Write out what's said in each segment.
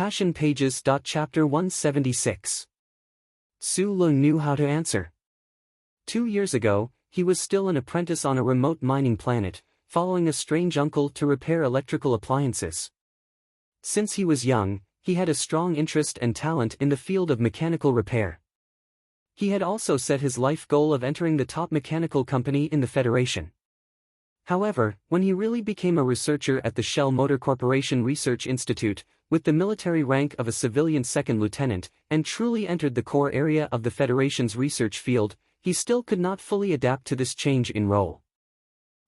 Passion Pages. Chapter 176. Su Lu knew how to answer. 2 years ago, he was still an apprentice on a remote mining planet, following a strange uncle to repair electrical appliances. Since he was young, he had a strong interest and talent in the field of mechanical repair. He had also set his life goal of entering the top mechanical company in the Federation. However, when he really became a researcher at the Shell Motor Corporation Research Institute, with the military rank of a civilian second lieutenant, and truly entered the core area of the Federation's research field, he still could not fully adapt to this change in role.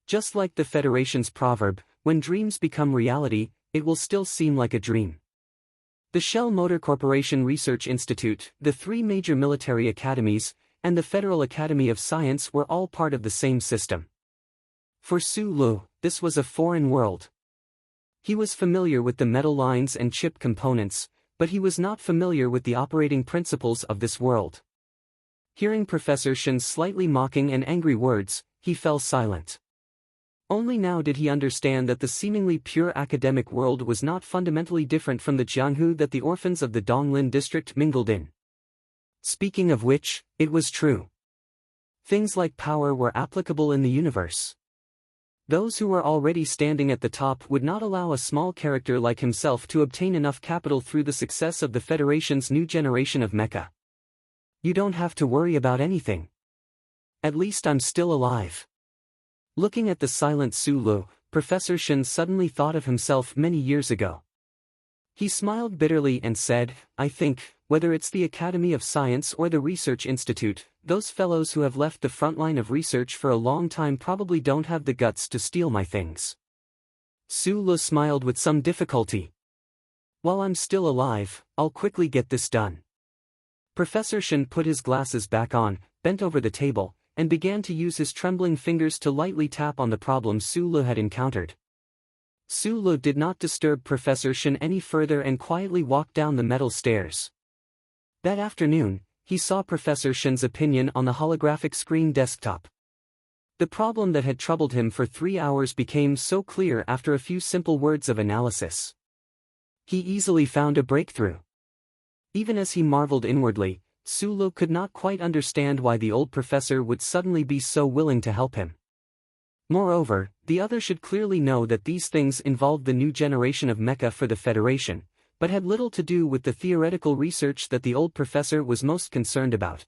Just like the Federation's proverb, when dreams become reality, it will still seem like a dream. The Shell Motor Corporation Research Institute, the 3 major military academies, and the Federal Academy of Science were all part of the same system. For Su Lu, this was a foreign world. He was familiar with the metal lines and chip components, but he was not familiar with the operating principles of this world. Hearing Professor Shen's slightly mocking and angry words, he fell silent. Only now did he understand that the seemingly pure academic world was not fundamentally different from the Jianghu that the orphans of the Donglin district mingled in. Speaking of which, it was true. Things like power were applicable in the universe. Those who were already standing at the top would not allow a small character like himself to obtain enough capital through the success of the Federation's new generation of mecha. You don't have to worry about anything. At least I'm still alive. Looking at the silent Su Lu, Professor Shen suddenly thought of himself many years ago. He smiled bitterly and said, I think, whether it's the Academy of Science or the Research Institute, those fellows who have left the front line of research for a long time probably don't have the guts to steal my things. Su Lu smiled with some difficulty. While I'm still alive, I'll quickly get this done. Professor Shen put his glasses back on, bent over the table, and began to use his trembling fingers to lightly tap on the problem Su Lu had encountered. Su Lu did not disturb Professor Shen any further and quietly walked down the metal stairs. That afternoon, he saw Professor Shen's opinion on the holographic screen desktop. The problem that had troubled him for 3 hours became so clear after a few simple words of analysis. He easily found a breakthrough. Even as he marveled inwardly, Su Lu could not quite understand why the old professor would suddenly be so willing to help him. Moreover, the other should clearly know that these things involved the new generation of mecha for the Federation, but had little to do with the theoretical research that the old professor was most concerned about.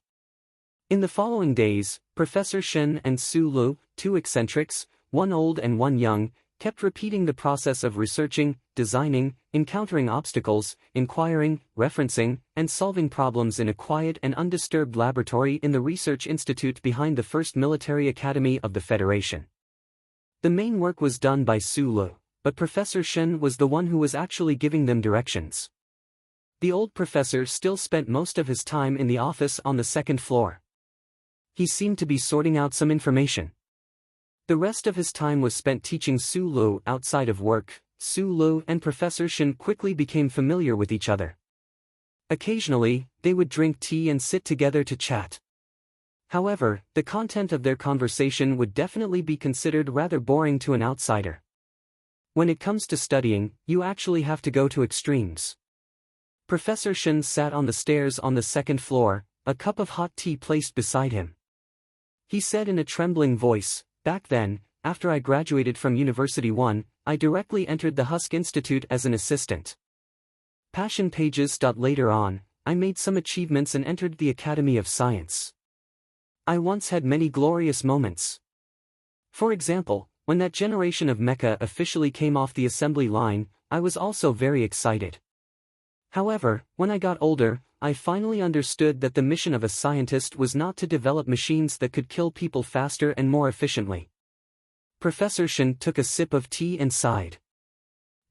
In the following days, Professor Shen and Su Lu, 2 eccentrics, one old and one young, kept repeating the process of researching, designing, encountering obstacles, inquiring, referencing, and solving problems in a quiet and undisturbed laboratory in the Research Institute behind the first military academy of the Federation. The main work was done by Su Lu, but Professor Shen was the one who was actually giving them directions. The old professor still spent most of his time in the office on the 2nd floor. He seemed to be sorting out some information. The rest of his time was spent teaching Su Lu outside of work. Su Lu and Professor Shen quickly became familiar with each other. Occasionally, they would drink tea and sit together to chat. However, the content of their conversation would definitely be considered rather boring to an outsider. When it comes to studying, you actually have to go to extremes. Professor Shen sat on the stairs on the 2nd floor, a cup of hot tea placed beside him. He said in a trembling voice, back then, after I graduated from University 1, I directly entered the Husk Institute as an assistant. Passion Pages. Later on, I made some achievements and entered the Academy of Science. I once had many glorious moments. For example, when that generation of mecha officially came off the assembly line, I was also very excited. However, when I got older, I finally understood that the mission of a scientist was not to develop machines that could kill people faster and more efficiently. Professor Shen took a sip of tea and sighed.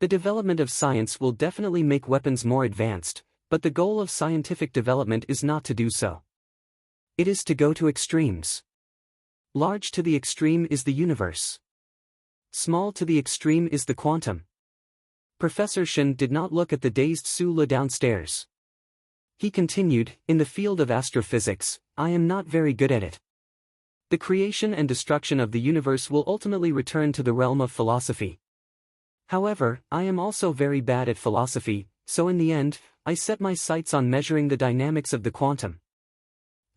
The development of science will definitely make weapons more advanced, but the goal of scientific development is not to do so. It is to go to extremes. Large to the extreme is the universe. Small to the extreme is the quantum. Professor Shen did not look at the dazed Su Lu downstairs. He continued, in the field of astrophysics, I am not very good at it. The creation and destruction of the universe will ultimately return to the realm of philosophy. However, I am also very bad at philosophy, So in the end, I set my sights on measuring the dynamics of the quantum.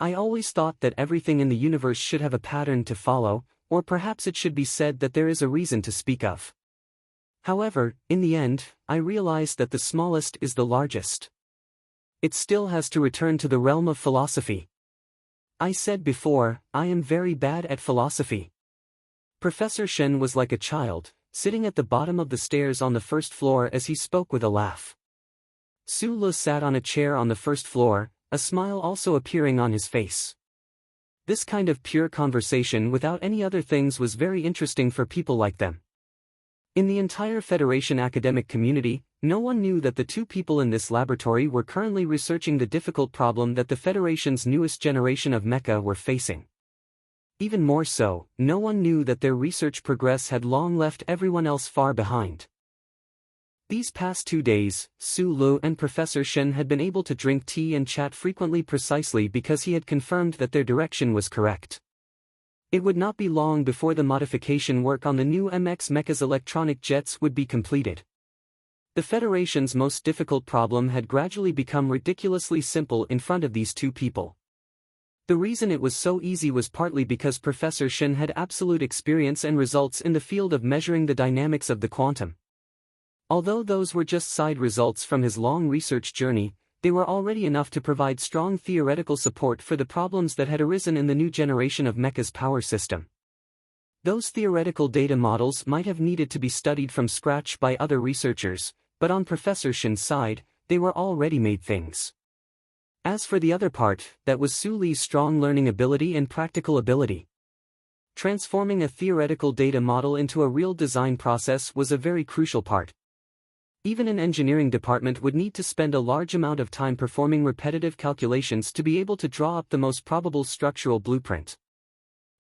I always thought that everything in the universe should have a pattern to follow, or perhaps it should be said that there is a reason to speak of. However, in the end, I realized that the smallest is the largest. It still has to return to the realm of philosophy. I said before, I am very bad at philosophy. Professor Shen was like a child, sitting at the bottom of the stairs on the first floor as he spoke with a laugh. Su Le sat on a chair on the first floor, a smile also appearing on his face. This kind of pure conversation without any other things was very interesting for people like them. In the entire Federation academic community, no one knew that the two people in this laboratory were currently researching the difficult problem that the Federation's newest generation of mecha were facing. Even more so, no one knew that their research progress had long left everyone else far behind. These past 2 days, Su Lu and Professor Shen had been able to drink tea and chat frequently precisely because he had confirmed that their direction was correct. It would not be long before the modification work on the new MX Mecha's electronic jets would be completed. The Federation's most difficult problem had gradually become ridiculously simple in front of these two people. The reason it was so easy was partly because Professor Shen had absolute experience and results in the field of measuring the dynamics of the quantum. Although those were just side results from his long research journey, they were already enough to provide strong theoretical support for the problems that had arisen in the new generation of mecha's power system. Those theoretical data models might have needed to be studied from scratch by other researchers, but on Professor Shen's side, they were all ready-made things. As for the other part, that was Su Li's strong learning ability and practical ability. Transforming a theoretical data model into a real design process was a very crucial part. Even an engineering department would need to spend a large amount of time performing repetitive calculations to be able to draw up the most probable structural blueprint.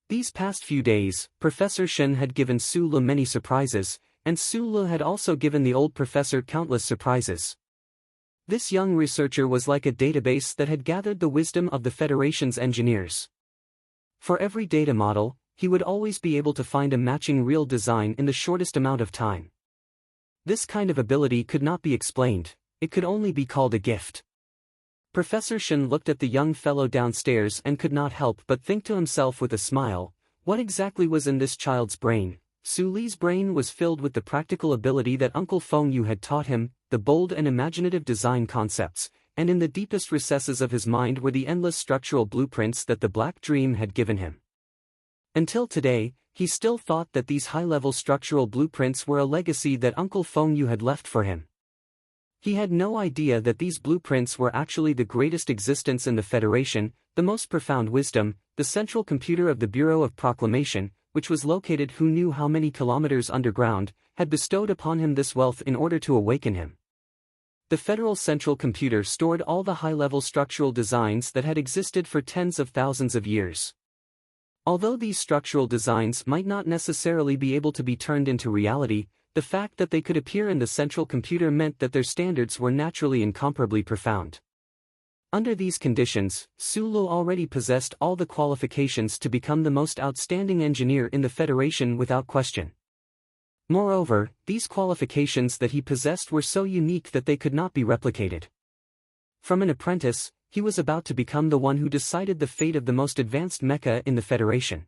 These past few days, Professor Shen had given Su Lu many surprises, and Su Lu had also given the old professor countless surprises. This young researcher was like a database that had gathered the wisdom of the Federation's engineers. For every data model, he would always be able to find a matching real design in the shortest amount of time. This kind of ability could not be explained, it could only be called a gift. Professor Shen looked at the young fellow downstairs and could not help but think to himself with a smile, what exactly was in this child's brain? Su Li's brain was filled with the practical ability that Uncle Feng Yu had taught him, the bold and imaginative design concepts, and in the deepest recesses of his mind were the endless structural blueprints that the Black Dream had given him. Until today, he still thought that these high-level structural blueprints were a legacy that Uncle Feng Yu had left for him. He had no idea that these blueprints were actually the greatest existence in the Federation, the most profound wisdom, the central computer of the Bureau of Proclamation, which was located who knew how many kilometers underground, had bestowed upon him this wealth in order to awaken him. The Federal Central Computer stored all the high-level structural designs that had existed for tens of thousands of years. Although these structural designs might not necessarily be able to be turned into reality, the fact that they could appear in the central computer meant that their standards were naturally incomparably profound. Under these conditions, Su Lu already possessed all the qualifications to become the most outstanding engineer in the Federation without question. Moreover, these qualifications that he possessed were so unique that they could not be replicated. From an apprentice, he was about to become the one who decided the fate of the most advanced mecha in the Federation.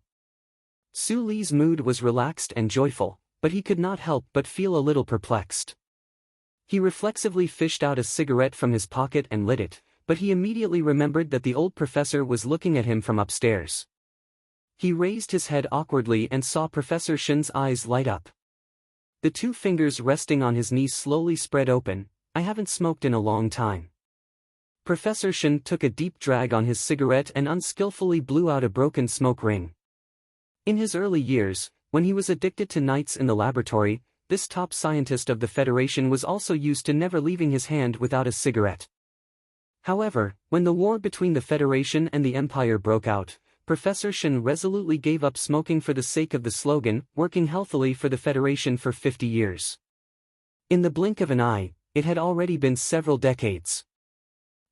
Su Li's mood was relaxed and joyful, but he could not help but feel a little perplexed. He reflexively fished out a cigarette from his pocket and lit it, but he immediately remembered that the old professor was looking at him from upstairs. He raised his head awkwardly and saw Professor Shen's eyes light up. The two fingers resting on his knees slowly spread open. I haven't smoked in a long time. Professor Shen took a deep drag on his cigarette and unskillfully blew out a broken smoke ring. In his early years, when he was addicted to nights in the laboratory, this top scientist of the Federation was also used to never leaving his hand without a cigarette. However, when the war between the Federation and the Empire broke out, Professor Shen resolutely gave up smoking for the sake of the slogan, working healthily for the Federation for 50 years. In the blink of an eye, it had already been several decades.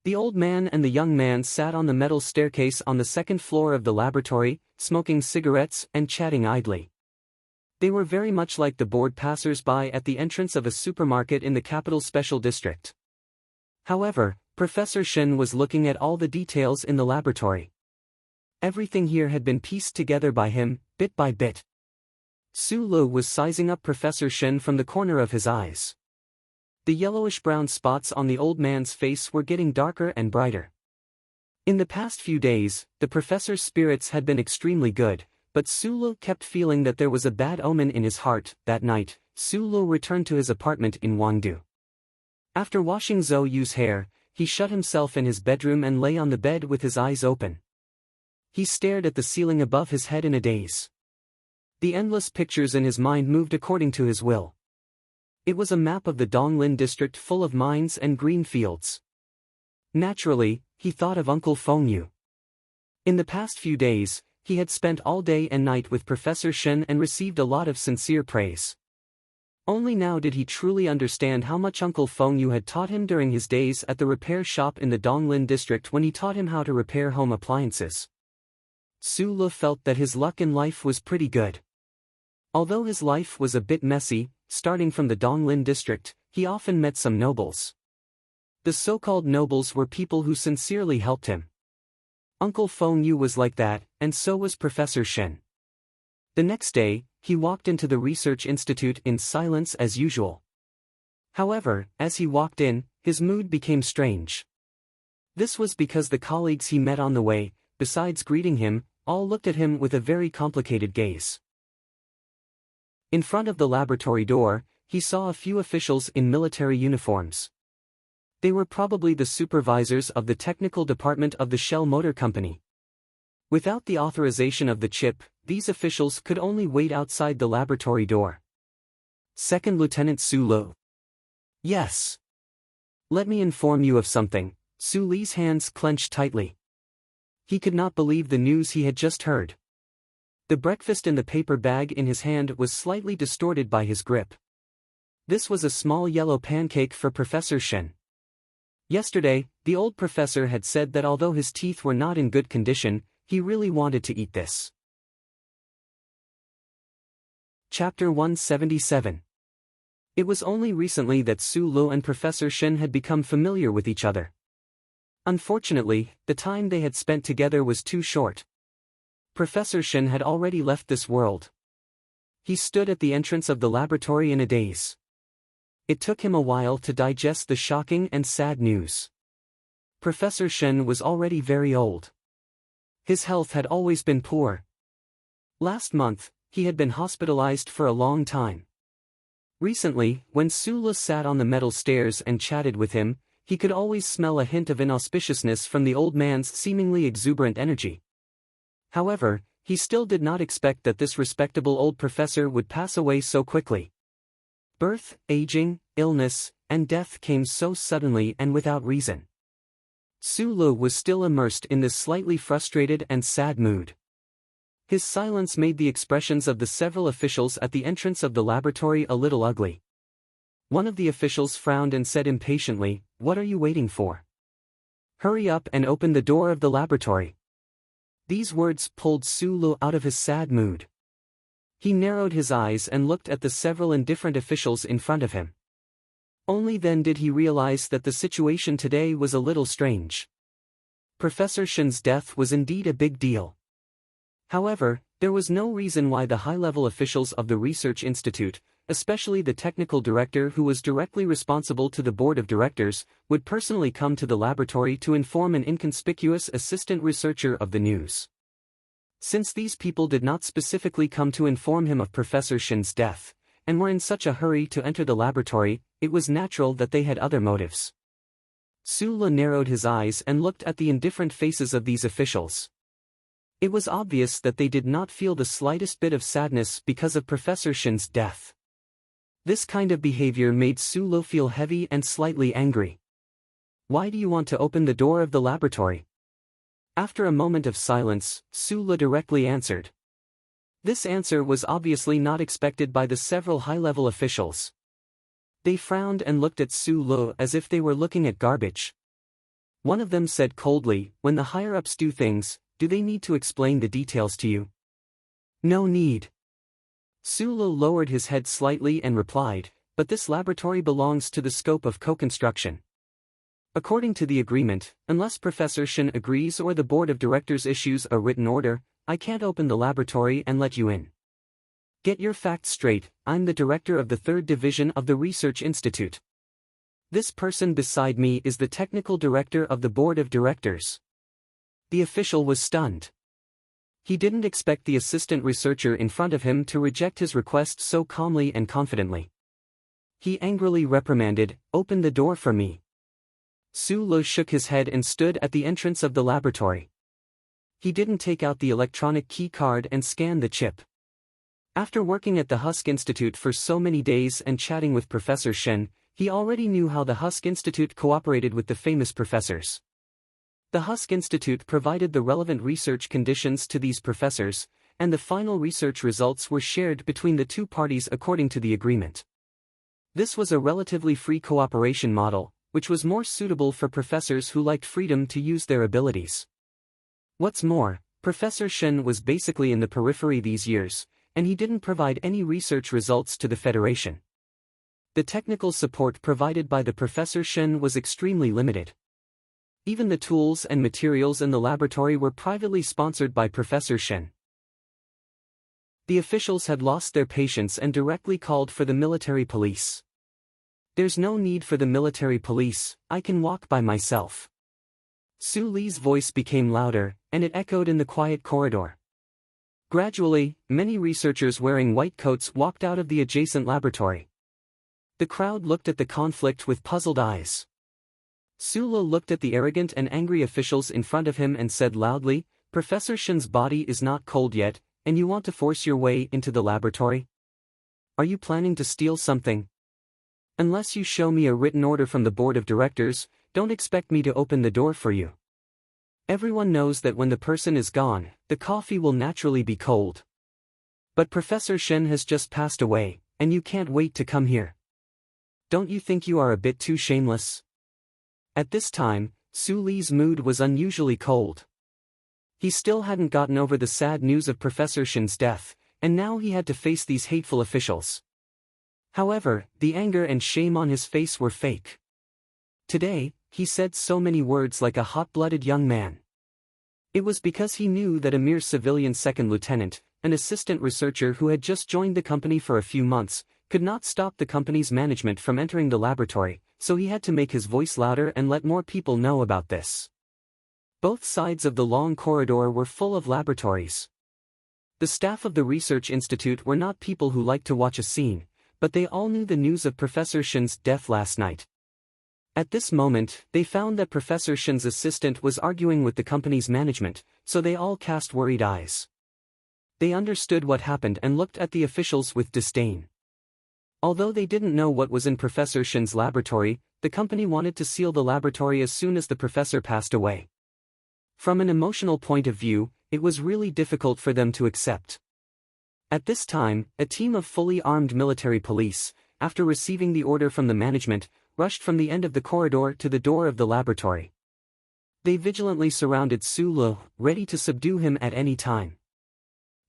The old man and the young man sat on the metal staircase on the second floor of the laboratory, smoking cigarettes and chatting idly. They were very much like the bored passers-by at the entrance of a supermarket in the capital special district. However, Professor Shen was looking at all the details in the laboratory. Everything here had been pieced together by him, bit by bit. Su Lu was sizing up Professor Shen from the corner of his eyes. The yellowish-brown spots on the old man's face were getting darker and brighter. In the past few days, the professor's spirits had been extremely good, but Su Lu kept feeling that there was a bad omen in his heart. That night, Su Lu returned to his apartment in Wangdu. After washing Zhou Yu's hair, he shut himself in his bedroom and lay on the bed with his eyes open. He stared at the ceiling above his head in a daze. The endless pictures in his mind moved according to his will. It was a map of the Donglin district full of mines and green fields. Naturally, he thought of Uncle Fengyu. In the past few days, he had spent all day and night with Professor Shen and received a lot of sincere praise. Only now did he truly understand how much Uncle Fengyu had taught him during his days at the repair shop in the Donglin district when he taught him how to repair home appliances. Su Lu felt that his luck in life was pretty good. Although his life was a bit messy, starting from the Donglin district, he often met some nobles. The so-called nobles were people who sincerely helped him. Uncle Fengyu was like that, and so was Professor Shen. The next day, he walked into the research institute in silence as usual. However, as he walked in, his mood became strange. This was because the colleagues he met on the way, besides greeting him, all looked at him with a very complicated gaze. In front of the laboratory door, he saw a few officials in military uniforms. They were probably the supervisors of the technical department of the Shell Motor Company. Without the authorization of the chip, these officials could only wait outside the laboratory door. Second Lieutenant Su Lu. Yes. Let me inform you of something. Su Li's hands clenched tightly. He could not believe the news he had just heard. The breakfast in the paper bag in his hand was slightly distorted by his grip. This was a small yellow pancake for Professor Shen. Yesterday, the old professor had said that although his teeth were not in good condition, he really wanted to eat this. Chapter 177. It was only recently that Su Lu and Professor Shen had become familiar with each other. Unfortunately, the time they had spent together was too short. Professor Shen had already left this world. He stood at the entrance of the laboratory in a daze. It took him a while to digest the shocking and sad news. Professor Shen was already very old. His health had always been poor. Last month, he had been hospitalized for a long time. Recently, when Su Lu sat on the metal stairs and chatted with him, he could always smell a hint of inauspiciousness from the old man's seemingly exuberant energy. However, he still did not expect that this respectable old professor would pass away so quickly. Birth, aging, illness, and death came so suddenly and without reason. Su Lu was still immersed in this slightly frustrated and sad mood. His silence made the expressions of the several officials at the entrance of the laboratory a little ugly. One of the officials frowned and said impatiently, "What are you waiting for? Hurry up and open the door of the laboratory." These words pulled Su Lu out of his sad mood. He narrowed his eyes and looked at the several indifferent officials in front of him. Only then did he realize that the situation today was a little strange. Professor Shen's death was indeed a big deal. However, there was no reason why the high-level officials of the research institute, especially the technical director who was directly responsible to the board of directors, would personally come to the laboratory to inform an inconspicuous assistant researcher of the news. Since these people did not specifically come to inform him of Professor Shen's death, and were in such a hurry to enter the laboratory, it was natural that they had other motives. Su Lu narrowed his eyes and looked at the indifferent faces of these officials. It was obvious that they did not feel the slightest bit of sadness because of Professor Shen's death. This kind of behavior made Su Lu feel heavy and slightly angry. "Why do you want to open the door of the laboratory?" After a moment of silence, Su Lu directly answered. This answer was obviously not expected by the several high-level officials. They frowned and looked at Su Lu as if they were looking at garbage. One of them said coldly, "When the higher-ups do things, do they need to explain the details to you?" "No need." Su Lu lowered his head slightly and replied, "But this laboratory belongs to the scope of co-construction. According to the agreement, unless Professor Shen agrees or the board of directors issues a written order, I can't open the laboratory and let you in. Get your facts straight, I'm the director of the 3rd Division of the Research Institute. This person beside me is the technical director of the board of directors. The official was stunned. He didn't expect the assistant researcher in front of him to reject his request so calmly and confidently. He angrily reprimanded, "Open the door for me." Su Le shook his head and stood at the entrance of the laboratory. He didn't take out the electronic key card and scan the chip. After working at the Husk Institute for so many days and chatting with Professor Shen, he already knew how the Husk Institute cooperated with the famous professors. The Husk Institute provided the relevant research conditions to these professors, and the final research results were shared between the two parties according to the agreement. This was a relatively free cooperation model, which was more suitable for professors who liked freedom to use their abilities. What's more, Professor Shen was basically in the periphery these years, and he didn't provide any research results to the Federation. The technical support provided by the Professor Shen was extremely limited. Even the tools and materials in the laboratory were privately sponsored by Professor Shen. The officials had lost their patience and directly called for the military police. "There's no need for the military police, I can walk by myself." Su Li's voice became louder, and it echoed in the quiet corridor. Gradually, many researchers wearing white coats walked out of the adjacent laboratory. The crowd looked at the conflict with puzzled eyes. Su Le looked at the arrogant and angry officials in front of him and said loudly, "Professor Shen's body is not cold yet, and you want to force your way into the laboratory? Are you planning to steal something? Unless you show me a written order from the board of directors, don't expect me to open the door for you. Everyone knows that when the person is gone, the coffee will naturally be cold. But Professor Shen has just passed away, and you can't wait to come here. Don't you think you are a bit too shameless?" At this time, Su Li's mood was unusually cold. He still hadn't gotten over the sad news of Professor Shen's death, and now he had to face these hateful officials. However, the anger and shame on his face were fake. Today, he said so many words like a hot-blooded young man. It was because he knew that a mere civilian second lieutenant, an assistant researcher who had just joined the company for a few months, could not stop the company's management from entering the laboratory, so he had to make his voice louder and let more people know about this. Both sides of the long corridor were full of laboratories. The staff of the Research Institute were not people who liked to watch a scene, but they all knew the news of Professor Shen's death last night. At this moment, they found that Professor Shen's assistant was arguing with the company's management, so they all cast worried eyes. They understood what happened and looked at the officials with disdain. Although they didn't know what was in Professor Shen's laboratory, the company wanted to seal the laboratory as soon as the professor passed away. From an emotional point of view, it was really difficult for them to accept. At this time, a team of fully armed military police, after receiving the order from the management, rushed from the end of the corridor to the door of the laboratory. They vigilantly surrounded Su Le, ready to subdue him at any time.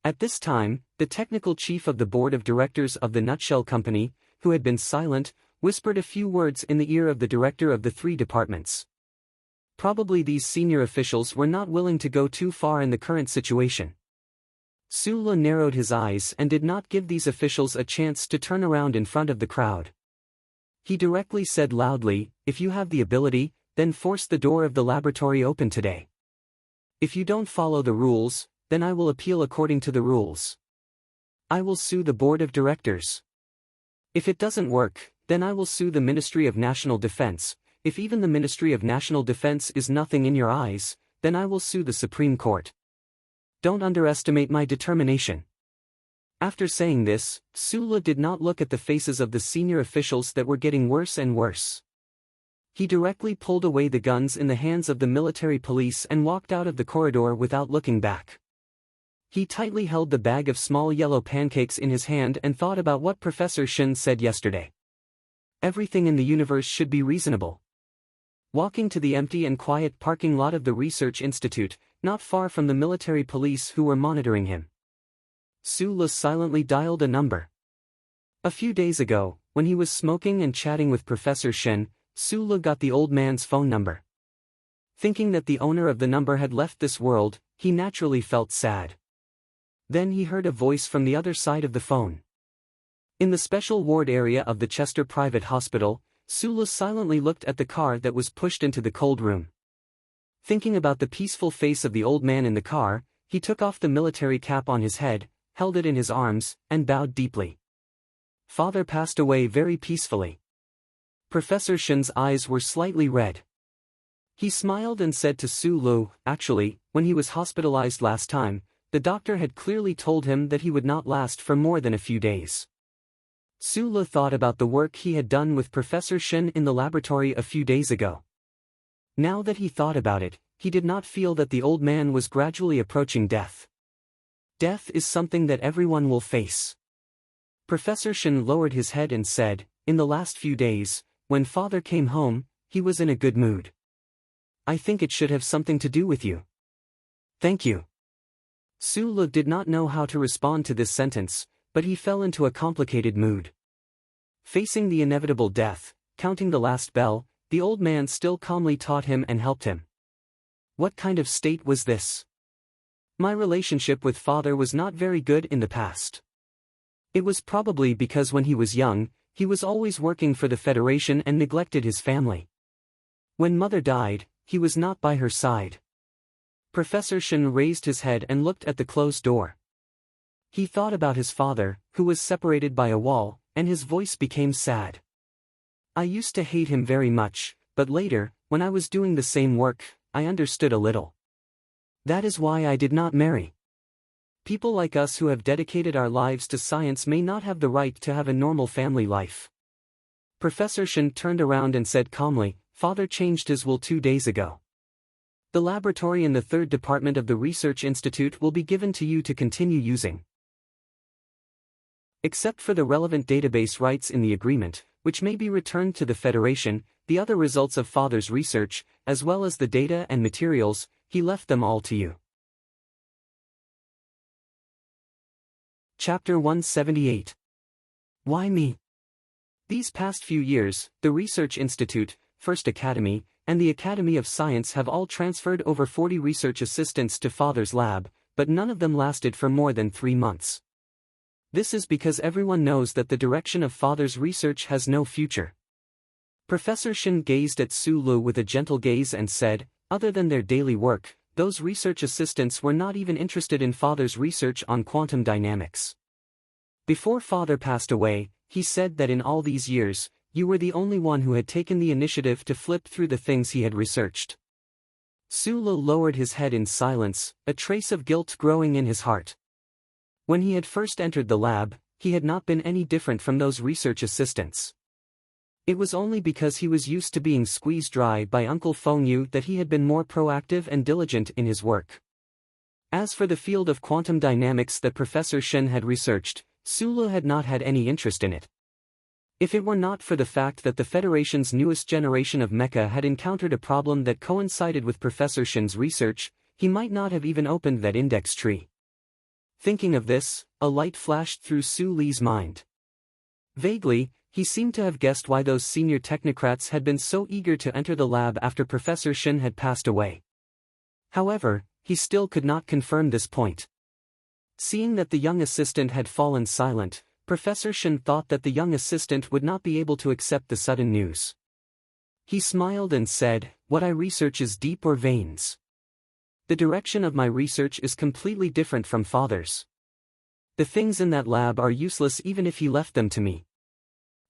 At this time, the technical chief of the board of directors of the Nutshell Company, who had been silent, whispered a few words in the ear of the director of the 3 departments. Probably these senior officials were not willing to go too far in the current situation. Su Le narrowed his eyes and did not give these officials a chance to turn around in front of the crowd. He directly said loudly, "If you have the ability, then force the door of the laboratory open today. If you don't follow the rules, then I will appeal according to the rules. I will sue the board of directors. If it doesn't work, then I will sue the Ministry of National Defense. If even the Ministry of National Defense is nothing in your eyes, then I will sue the Supreme Court. Don't underestimate my determination." After saying this, Su Le did not look at the faces of the senior officials that were getting worse and worse. He directly pulled away the guns in the hands of the military police and walked out of the corridor without looking back. He tightly held the bag of small yellow pancakes in his hand and thought about what Professor Shen said yesterday. Everything in the universe should be reasonable. Walking to the empty and quiet parking lot of the Research Institute, not far from the military police who were monitoring him, Su Le silently dialed a number. A few days ago, when he was smoking and chatting with Professor Shen, Sulu got the old man's phone number. Thinking that the owner of the number had left this world, he naturally felt sad. Then he heard a voice from the other side of the phone. In the special ward area of the Chester Private Hospital, Sulu silently looked at the car that was pushed into the cold room. Thinking about the peaceful face of the old man in the car, he took off the military cap on his head, held it in his arms, and bowed deeply. Father passed away very peacefully. Professor Shin's eyes were slightly red. He smiled and said to Sulu, actually, when he was hospitalized last time, the doctor had clearly told him that he would not last for more than a few days. Sulu thought about the work he had done with Professor Shin in the laboratory a few days ago. Now that he thought about it, he did not feel that the old man was gradually approaching death. Death is something that everyone will face. Professor Shin lowered his head and said, in the last few days, when Father came home, he was in a good mood. I think it should have something to do with you. Thank you. Sulu did not know how to respond to this sentence, but he fell into a complicated mood. Facing the inevitable death, counting the last bell, the old man still calmly taught him and helped him. What kind of state was this? My relationship with Father was not very good in the past. It was probably because when he was young, he was always working for the Federation and neglected his family. When Mother died, he was not by her side. Professor Shin raised his head and looked at the closed door. He thought about his father, who was separated by a wall, and his voice became sad. I used to hate him very much, but later, when I was doing the same work, I understood a little. That is why I did not marry. People like us who have dedicated our lives to science may not have the right to have a normal family life. Professor Shin turned around and said calmly, Father changed his will 2 days ago. The laboratory in the 3rd department of the Research Institute will be given to you to continue using. Except for the relevant database rights in the agreement, which may be returned to the Federation, the other results of Father's research, as well as the data and materials, he left them all to you. Chapter 178. Why me? These past few years, the Research Institute, First Academy, and the Academy of Science have all transferred over 40 research assistants to Father's lab, but none of them lasted for more than 3 months. This is because everyone knows that the direction of Father's research has no future. Professor Shin gazed at Sulu with a gentle gaze and said, other than their daily work, those research assistants were not even interested in Father's research on quantum dynamics. Before Father passed away, he said that in all these years, you were the only one who had taken the initiative to flip through the things he had researched. Sulu lowered his head in silence, a trace of guilt growing in his heart. When he had first entered the lab, he had not been any different from those research assistants. It was only because he was used to being squeezed dry by Uncle Fengyu that he had been more proactive and diligent in his work. As for the field of quantum dynamics that Professor Shin had researched, Sulu had not had any interest in it. If it were not for the fact that the Federation's newest generation of mecha had encountered a problem that coincided with Professor Shin's research, he might not have even opened that index tree. Thinking of this, a light flashed through Su Li's mind. Vaguely, he seemed to have guessed why those senior technocrats had been so eager to enter the lab after Professor Shin had passed away. However, he still could not confirm this point. Seeing that the young assistant had fallen silent, Professor Shin thought that the young assistant would not be able to accept the sudden news. He smiled and said, what I research is deep or veins. The direction of my research is completely different from Father's. The things in that lab are useless even if he left them to me.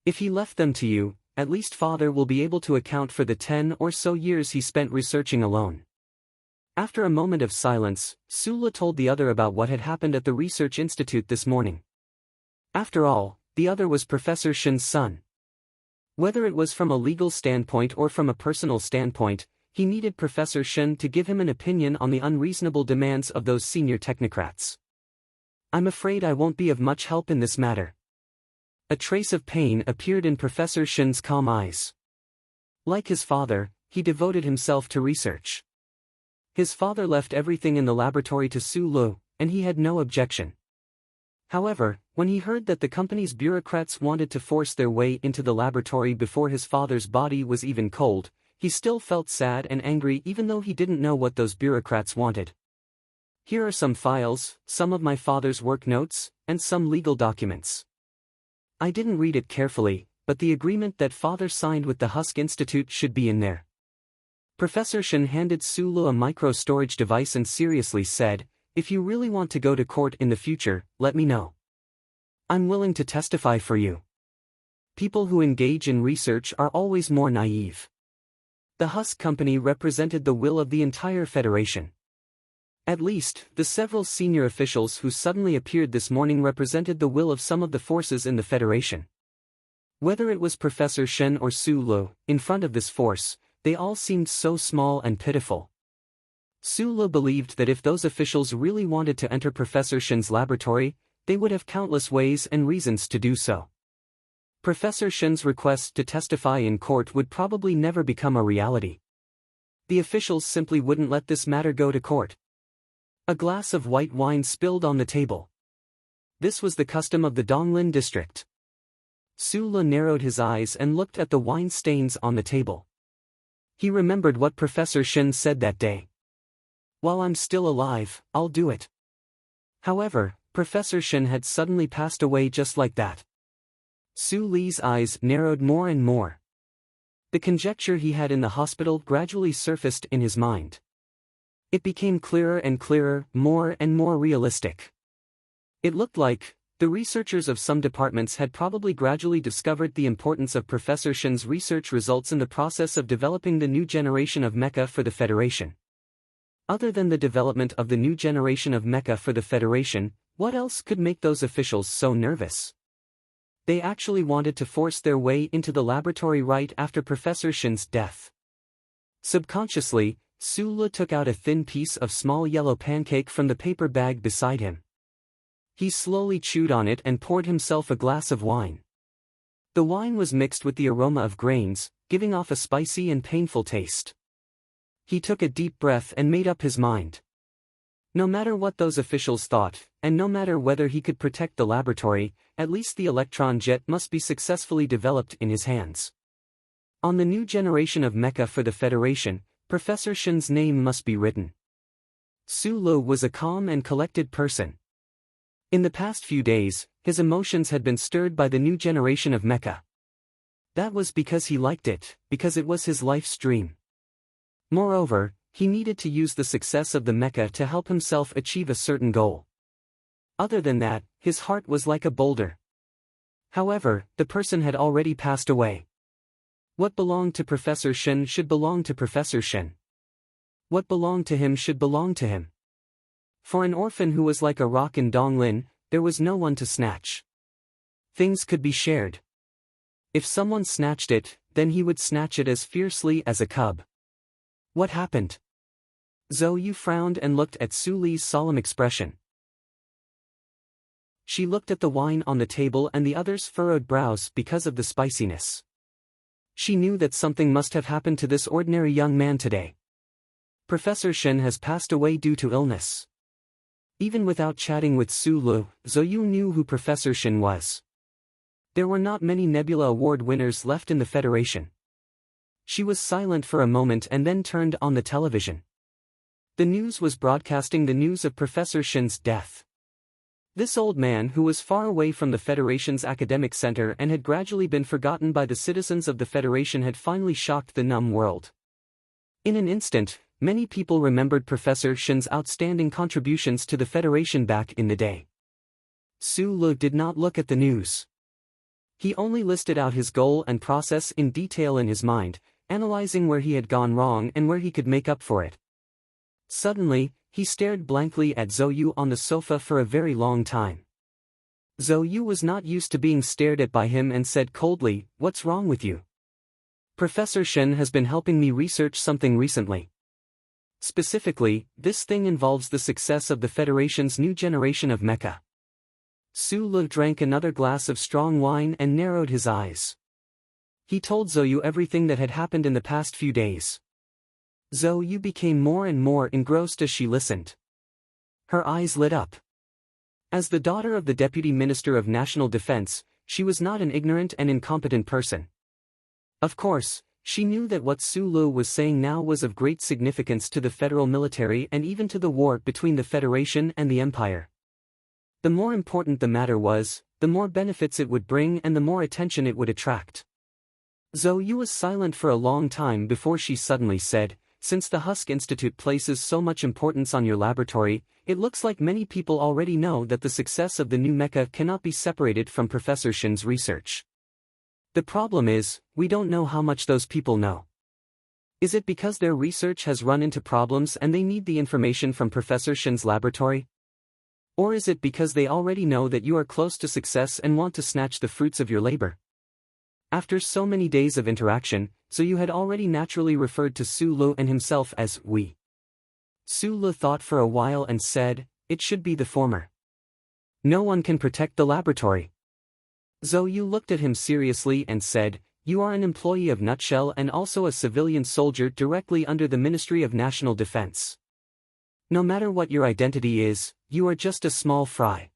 If he left them to you, at least Father will be able to account for the 10 or so years he spent researching alone. After a moment of silence, Sulu told the other about what had happened at the Research Institute this morning. After all, the other was Professor Shin's son. Whether it was from a legal standpoint or from a personal standpoint, he needed Professor Shin to give him an opinion on the unreasonable demands of those senior technocrats. I'm afraid I won't be of much help in this matter. A trace of pain appeared in Professor Shin's calm eyes. Like his father, he devoted himself to research. His father left everything in the laboratory to Sulu, and he had no objection. However, when he heard that the company's bureaucrats wanted to force their way into the laboratory before his father's body was even cold, he still felt sad and angry even though he didn't know what those bureaucrats wanted. Here are some files, some of my father's work notes, and some legal documents. I didn't read it carefully, but the agreement that father signed with the Husk Institute should be in there. Professor Shen handed Sulu a micro-storage device and seriously said, "If you really want to go to court in the future, let me know. I'm willing to testify for you." People who engage in research are always more naive. The Husk company represented the will of the entire Federation. At least, the several senior officials who suddenly appeared this morning represented the will of some of the forces in the Federation. Whether it was Professor Shen or Sulu, in front of this force, they all seemed so small and pitiful. Sulu believed that if those officials really wanted to enter Professor Shen's laboratory, they would have countless ways and reasons to do so. Professor Shen's request to testify in court would probably never become a reality. The officials simply wouldn't let this matter go to court. A glass of white wine spilled on the table. This was the custom of the Donglin district. Sulu narrowed his eyes and looked at the wine stains on the table. He remembered what Professor Shen said that day. "While I'm still alive, I'll do it." However, Professor Shen had suddenly passed away just like that. Su Li's eyes narrowed more and more. The conjecture he had in the hospital gradually surfaced in his mind. It became clearer and clearer, more and more realistic. It looked like the researchers of some departments had probably gradually discovered the importance of Professor Shen's research results in the process of developing the new generation of mecha for the Federation. Other than the development of the new generation of mecha for the Federation, what else could make those officials so nervous? They actually wanted to force their way into the laboratory right after Professor Shen's death. Subconsciously, Sulu took out a thin piece of small yellow pancake from the paper bag beside him. He slowly chewed on it and poured himself a glass of wine. The wine was mixed with the aroma of grains, giving off a spicy and painful taste. He took a deep breath and made up his mind. No matter what those officials thought, and no matter whether he could protect the laboratory, at least the electron jet must be successfully developed in his hands. On the new generation of mecha for the Federation, Professor Shen's name must be written. Sulu was a calm and collected person. In the past few days, his emotions had been stirred by the new generation of mecha. That was because he liked it, because it was his life's dream. Moreover, he needed to use the success of the mecha to help himself achieve a certain goal. Other than that, his heart was like a boulder. However, the person had already passed away. What belonged to Professor Shen should belong to Professor Shen. What belonged to him should belong to him. For an orphan who was like a rock in Donglin, there was no one to snatch. Things could be shared. If someone snatched it, then he would snatch it as fiercely as a cub. What happened? Zhou Yu frowned and looked at Su Li's solemn expression. She looked at the wine on the table and the others' furrowed brows because of the spiciness. She knew that something must have happened to this ordinary young man today. Professor Shen has passed away due to illness. Even without chatting with Sulu, Zhou Yu knew who Professor Shen was. There were not many Nebula Award winners left in the Federation. She was silent for a moment and then turned on the television. The news was broadcasting the news of Professor Shen's death. This old man who was far away from the Federation's academic center and had gradually been forgotten by the citizens of the Federation had finally shocked the numb world. In an instant, many people remembered Professor Shen's outstanding contributions to the Federation back in the day. Su Lu did not look at the news. He only listed out his goal and process in detail in his mind, analyzing where he had gone wrong and where he could make up for it. Suddenly, he stared blankly at Zhou Yu on the sofa for a very long time. Zhou Yu was not used to being stared at by him and said coldly, "What's wrong with you?" "Professor Shen has been helping me research something recently. Specifically, this thing involves the success of the Federation's new generation of mecha." Su Lu drank another glass of strong wine and narrowed his eyes. He told Zhou Yu everything that had happened in the past few days. Zhou Yu became more and more engrossed as she listened. Her eyes lit up. As the daughter of the Deputy Minister of National Defense, she was not an ignorant and incompetent person. Of course, she knew that what Su Lu was saying now was of great significance to the federal military and even to the war between the Federation and the Empire. The more important the matter was, the more benefits it would bring and the more attention it would attract. Zhou Yu was silent for a long time before she suddenly said, "Since the Husk Institute places so much importance on your laboratory, it looks like many people already know that the success of the new mecha cannot be separated from Professor Shin's research. The problem is, we don't know how much those people know. Is it because their research has run into problems and they need the information from Professor Shin's laboratory? Or is it because they already know that you are close to success and want to snatch the fruits of your labor?" After so many days of interaction, Zhou Yu had already naturally referred to Su Lu and himself as we. Su Lu thought for a while and said, "It should be the former. No one can protect the laboratory." Zhou Yu looked at him seriously and said, "You are an employee of Nutshell and also a civilian soldier directly under the Ministry of National Defense. No matter what your identity is, you are just a small fry."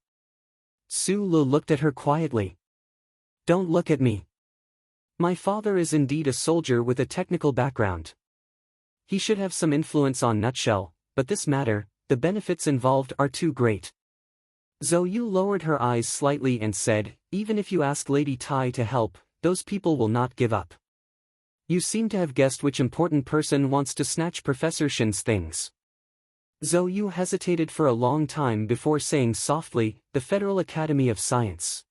Su Lu looked at her quietly. "Don't look at me. My father is indeed a soldier with a technical background. He should have some influence on Nutshell, but this matter, the benefits involved are too great." Zhou Yu lowered her eyes slightly and said, "Even if you ask Lady Tai to help, those people will not give up. You seem to have guessed which important person wants to snatch Professor Shin's things." Zhou Yu hesitated for a long time before saying softly, "The Federal Academy of Science.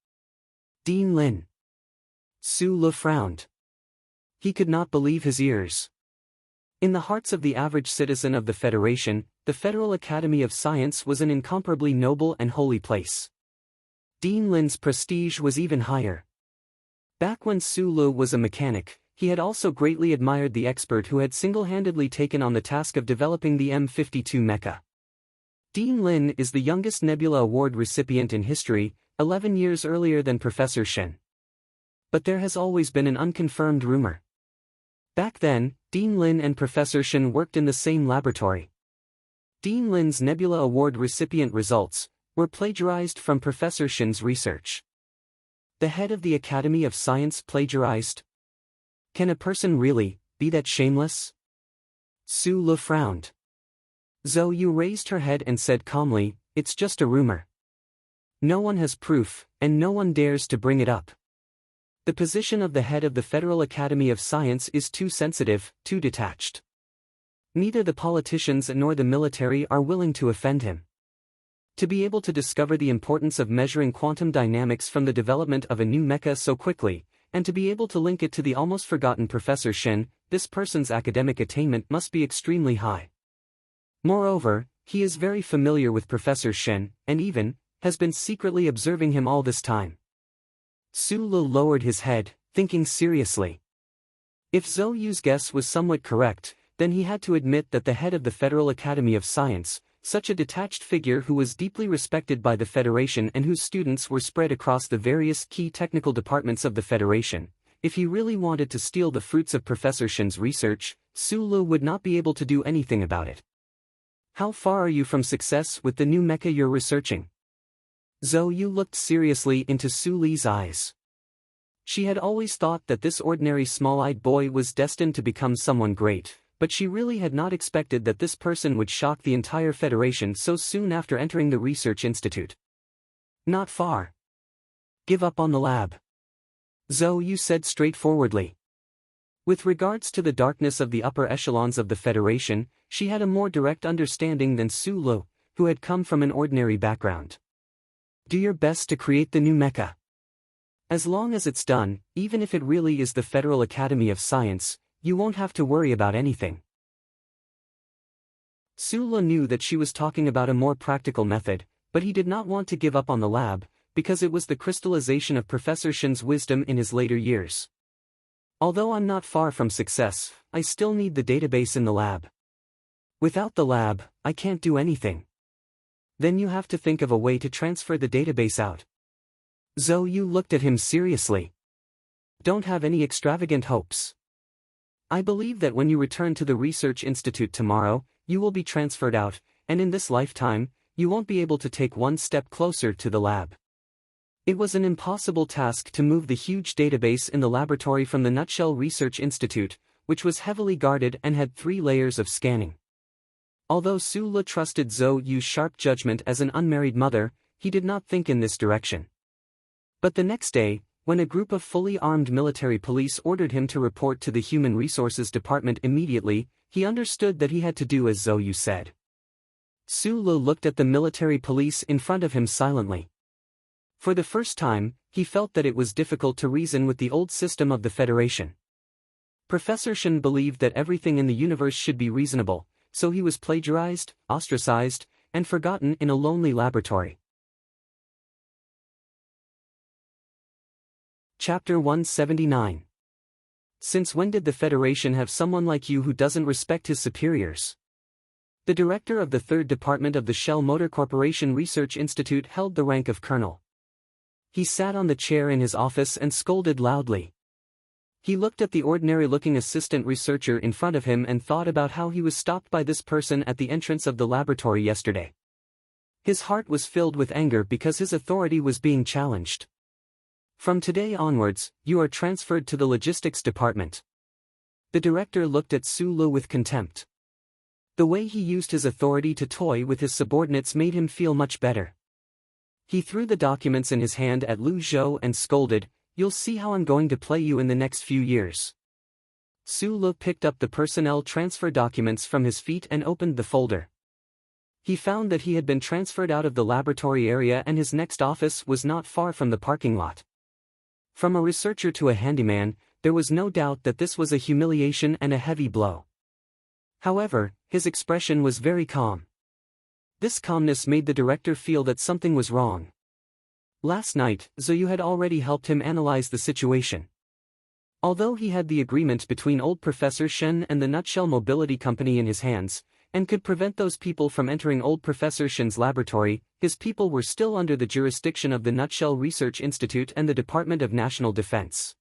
Dean Lin." Su Lu frowned. He could not believe his ears. In the hearts of the average citizen of the Federation, the Federal Academy of Science was an incomparably noble and holy place. Dean Lin's prestige was even higher. Back when Su Lu was a mechanic, he had also greatly admired the expert who had single-handedly taken on the task of developing the M52 mecha. Dean Lin is the youngest Nebula Award recipient in history, 11 years earlier than Professor Shin. But there has always been an unconfirmed rumor. Back then, Dean Lin and Professor Shin worked in the same laboratory. Dean Lin's Nebula Award recipient results were plagiarized from Professor Shin's research. The head of the Academy of Science plagiarized? Can a person really be that shameless? Su Lu frowned. Zhou Yu raised her head and said calmly, "It's just a rumor. No one has proof, and no one dares to bring it up. The position of the head of the Federal Academy of Science is too sensitive, too detached. Neither the politicians nor the military are willing to offend him. To be able to discover the importance of measuring quantum dynamics from the development of a new mecha so quickly, and to be able to link it to the almost forgotten Professor Shin, this person's academic attainment must be extremely high. Moreover, he is very familiar with Professor Shin, and even has been secretly observing him all this time." Su Lu lowered his head, thinking seriously. If Zhou Yu's guess was somewhat correct, then he had to admit that the head of the Federal Academy of Science, such a detached figure who was deeply respected by the Federation and whose students were spread across the various key technical departments of the Federation, if he really wanted to steal the fruits of Professor Shin's research, Su Lu would not be able to do anything about it. "How far are you from success with the new mecha you're researching?" Zhou Yu looked seriously into Su Li's eyes. She had always thought that this ordinary small-eyed boy was destined to become someone great, but she really had not expected that this person would shock the entire Federation so soon after entering the research institute. "Not far. Give up on the lab," Zhou Yu said straightforwardly. With regards to the darkness of the upper echelons of the Federation, she had a more direct understanding than Su Lu, who had come from an ordinary background. "Do your best to create the new mecha. As long as it's done, even if it really is the Federal Academy of Science, you won't have to worry about anything." Su Lu knew that she was talking about a more practical method, but he did not want to give up on the lab, because it was the crystallization of Professor Shin's wisdom in his later years. "Although I'm not far from success, I still need the database in the lab. Without the lab, I can't do anything." "Then you have to think of a way to transfer the database out." Zhou Yu looked at him seriously. "Don't have any extravagant hopes. I believe that when you return to the Research Institute tomorrow, you will be transferred out, and in this lifetime, you won't be able to take one step closer to the lab. It was an impossible task to move the huge database in the laboratory from the Nutshell Research Institute, which was heavily guarded and had 3 layers of scanning. Although Su Le trusted Zhou Yu's sharp judgment as an unmarried mother, he did not think in this direction. But the next day, when a group of fully armed military police ordered him to report to the Human Resources Department immediately, he understood that he had to do as Zhou Yu said. Su Le looked at the military police in front of him silently. For the first time, he felt that it was difficult to reason with the old system of the Federation. Professor Shen believed that everything in the universe should be reasonable, so he was plagiarized, ostracized, and forgotten in a lonely laboratory. Chapter 179. Since when did the Federation have someone like you who doesn't respect his superiors? The director of the 3rd Department of the Shell Motor Corporation Research Institute held the rank of colonel. He sat on the chair in his office and scolded loudly. He looked at the ordinary-looking assistant researcher in front of him and thought about how he was stopped by this person at the entrance of the laboratory yesterday. His heart was filled with anger because his authority was being challenged. From today onwards, you are transferred to the logistics department. The director looked at Su Le with contempt. The way he used his authority to toy with his subordinates made him feel much better. He threw the documents in his hand at Lu Zhou and scolded, "You'll see how I'm going to play you in the next few years." Su Le picked up the personnel transfer documents from his feet and opened the folder. He found that he had been transferred out of the laboratory area and his next office was not far from the parking lot. From a researcher to a handyman, there was no doubt that this was a humiliation and a heavy blow. However, his expression was very calm. This calmness made the director feel that something was wrong. Last night, Zhou Yu had already helped him analyze the situation. Although he had the agreement between old Professor Shen and the Nutshell Mobility Company in his hands, and could prevent those people from entering old Professor Shen's laboratory, his people were still under the jurisdiction of the Nutshell Research Institute and the Department of National Defense.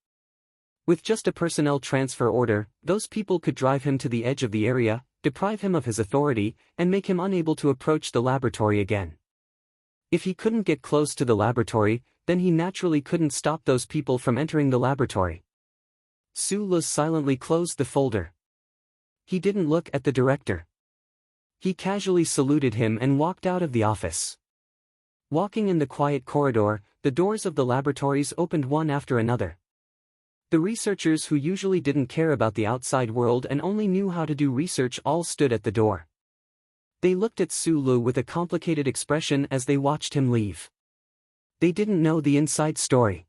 With just a personnel transfer order, those people could drive him to the edge of the area, deprive him of his authority, and make him unable to approach the laboratory again. If he couldn't get close to the laboratory, then he naturally couldn't stop those people from entering the laboratory. Su Le silently closed the folder. He didn't look at the director. He casually saluted him and walked out of the office. Walking in the quiet corridor, the doors of the laboratories opened one after another. The researchers who usually didn't care about the outside world and only knew how to do research all stood at the door. They looked at Su Le with a complicated expression as they watched him leave. They didn't know the inside story.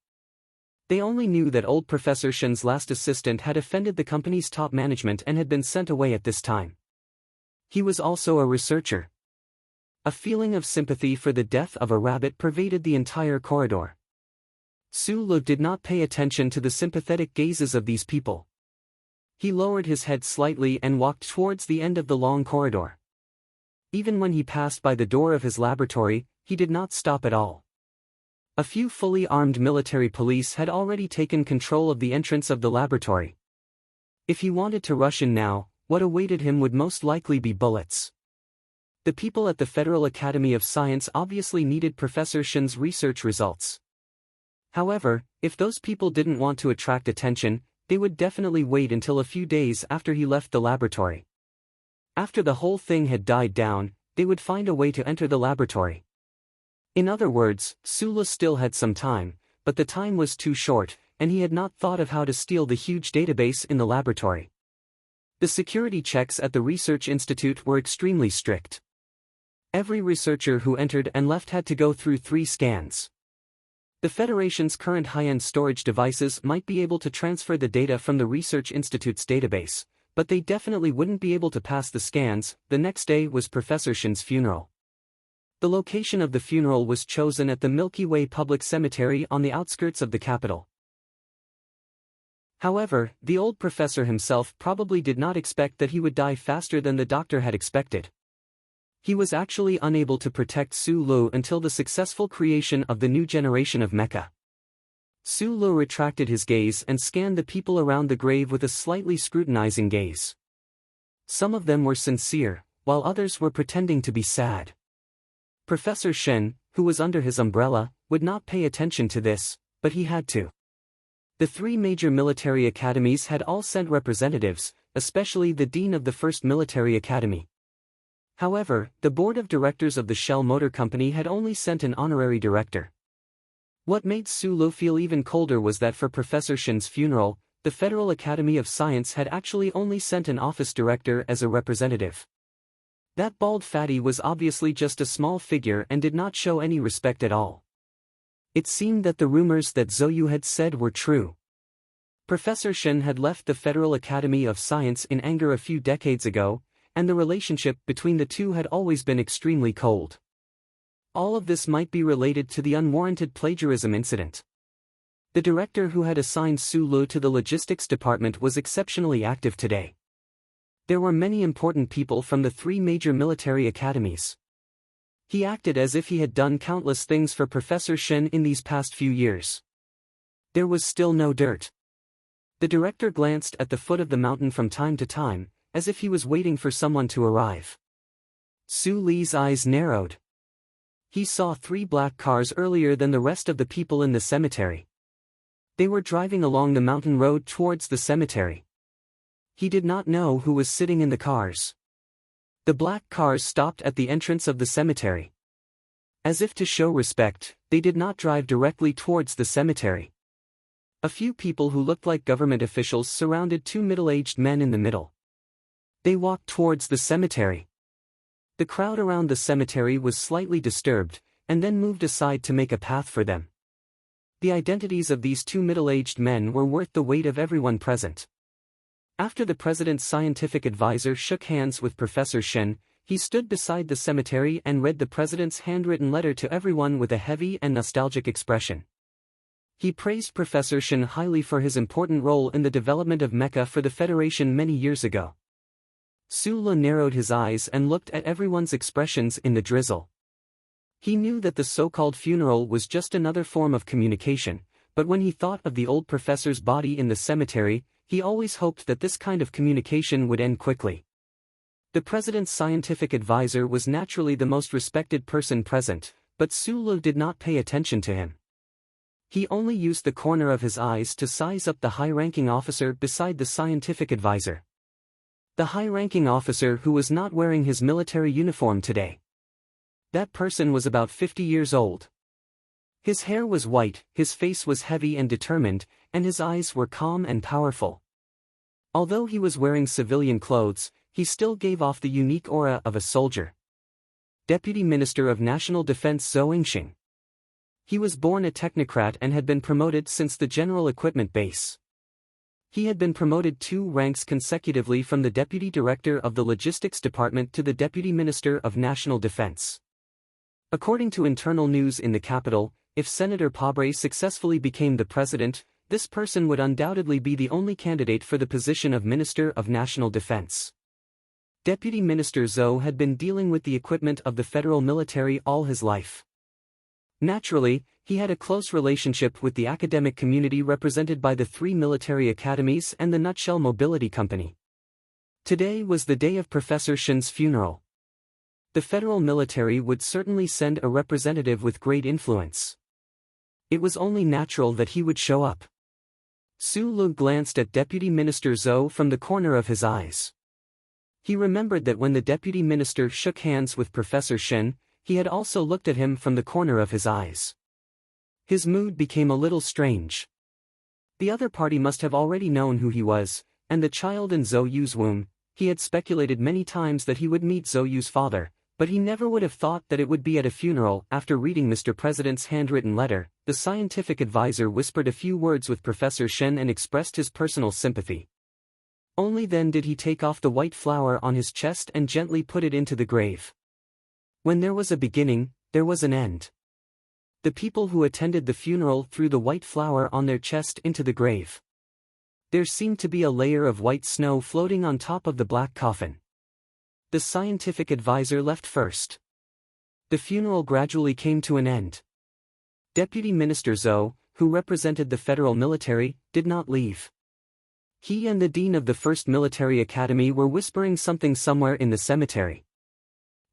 They only knew that old Professor Shen's last assistant had offended the company's top management and had been sent away at this time. He was also a researcher. A feeling of sympathy for the death of a rabbit pervaded the entire corridor. Su Le did not pay attention to the sympathetic gazes of these people. He lowered his head slightly and walked towards the end of the long corridor. Even when he passed by the door of his laboratory, he did not stop at all. A few fully armed military police had already taken control of the entrance of the laboratory. If he wanted to rush in now, what awaited him would most likely be bullets. The people at the Federal Academy of Science obviously needed Professor Shen's research results. However, if those people didn't want to attract attention, they would definitely wait until a few days after he left the laboratory. After the whole thing had died down, they would find a way to enter the laboratory. In other words, Su Le still had some time, but the time was too short, and he had not thought of how to steal the huge database in the laboratory. The security checks at the research institute were extremely strict. Every researcher who entered and left had to go through 3 scans. The Federation's current high-end storage devices might be able to transfer the data from the research institute's database, but they definitely wouldn't be able to pass the scans. The next day was Professor Shen's funeral. The location of the funeral was chosen at the Milky Way Public Cemetery on the outskirts of the capital. However, the old professor himself probably did not expect that he would die faster than the doctor had expected. He was actually unable to protect Su Le until the successful creation of the new generation of mecha. Su Le retracted his gaze and scanned the people around the grave with a slightly scrutinizing gaze. Some of them were sincere, while others were pretending to be sad. Professor Shen, who was under his umbrella, would not pay attention to this, but he had to. The three major military academies had all sent representatives, especially the dean of the first military academy. However, the board of directors of the Shell Motor Company had only sent an honorary director. What made Su Lo feel even colder was that for Professor Shen's funeral, the Federal Academy of Science had actually only sent an office director as a representative. That bald fatty was obviously just a small figure and did not show any respect at all. It seemed that the rumors that Zhou Yu had said were true. Professor Shen had left the Federal Academy of Science in anger a few decades ago, and the relationship between the two had always been extremely cold. All of this might be related to the unwarranted plagiarism incident. The director who had assigned Su Lu to the logistics department was exceptionally active today. There were many important people from the three major military academies. He acted as if he had done countless things for Professor Shen in these past few years. There was still no dirt. The director glanced at the foot of the mountain from time to time, as if he was waiting for someone to arrive. Su Li's eyes narrowed. He saw 3 black cars earlier than the rest of the people in the cemetery. They were driving along the mountain road towards the cemetery. He did not know who was sitting in the cars. The black cars stopped at the entrance of the cemetery. As if to show respect, they did not drive directly towards the cemetery. A few people who looked like government officials surrounded 2 middle-aged men in the middle. They walked towards the cemetery. The crowd around the cemetery was slightly disturbed, and then moved aside to make a path for them. The identities of these 2 middle-aged men were worth the weight of everyone present. After the president's scientific advisor shook hands with Professor Shen, he stood beside the cemetery and read the president's handwritten letter to everyone with a heavy and nostalgic expression. He praised Professor Shen highly for his important role in the development of mecha for the Federation many years ago. Su Lu narrowed his eyes and looked at everyone's expressions in the drizzle. He knew that the so-called funeral was just another form of communication, but when he thought of the old professor's body in the cemetery, he always hoped that this kind of communication would end quickly. The president's scientific advisor was naturally the most respected person present, but Su Lu did not pay attention to him. He only used the corner of his eyes to size up the high-ranking officer beside the scientific advisor. The high-ranking officer who was not wearing his military uniform today. That person was about 50 years old. His hair was white, his face was heavy and determined, and his eyes were calm and powerful. Although he was wearing civilian clothes, he still gave off the unique aura of a soldier. Deputy Minister of National Defense Zhou Yingxing. He was born a technocrat and had been promoted since the General Equipment Base. He had been promoted 2 ranks consecutively from the Deputy Director of the Logistics Department to the Deputy Minister of National Defense. According to internal news in the capital, if Senator Pabre successfully became the president, this person would undoubtedly be the only candidate for the position of Minister of National Defense. Deputy Minister Zhou had been dealing with the equipment of the federal military all his life. Naturally, he had a close relationship with the academic community represented by the 3 military academies and the Nutshell Mobility Company. Today was the day of Professor Shen's funeral. The federal military would certainly send a representative with great influence. It was only natural that he would show up. Su Lu glanced at Deputy Minister Zhou from the corner of his eyes. He remembered that when the deputy minister shook hands with Professor Shen, he had also looked at him from the corner of his eyes. His mood became a little strange. The other party must have already known who he was, and the child in Zhou Yu's womb. He had speculated many times that he would meet Zhou Yu's father, but he never would have thought that it would be at a funeral. After reading Mr. President's handwritten letter, the scientific advisor whispered a few words with Professor Shen and expressed his personal sympathy. Only then did he take off the white flower on his chest and gently put it into the grave. When there was a beginning, there was an end. The people who attended the funeral threw the white flower on their chest into the grave. There seemed to be a layer of white snow floating on top of the black coffin. The scientific advisor left first. The funeral gradually came to an end. Deputy Minister Zhou, who represented the federal military, did not leave. He and the dean of the First Military Academy were whispering something somewhere in the cemetery.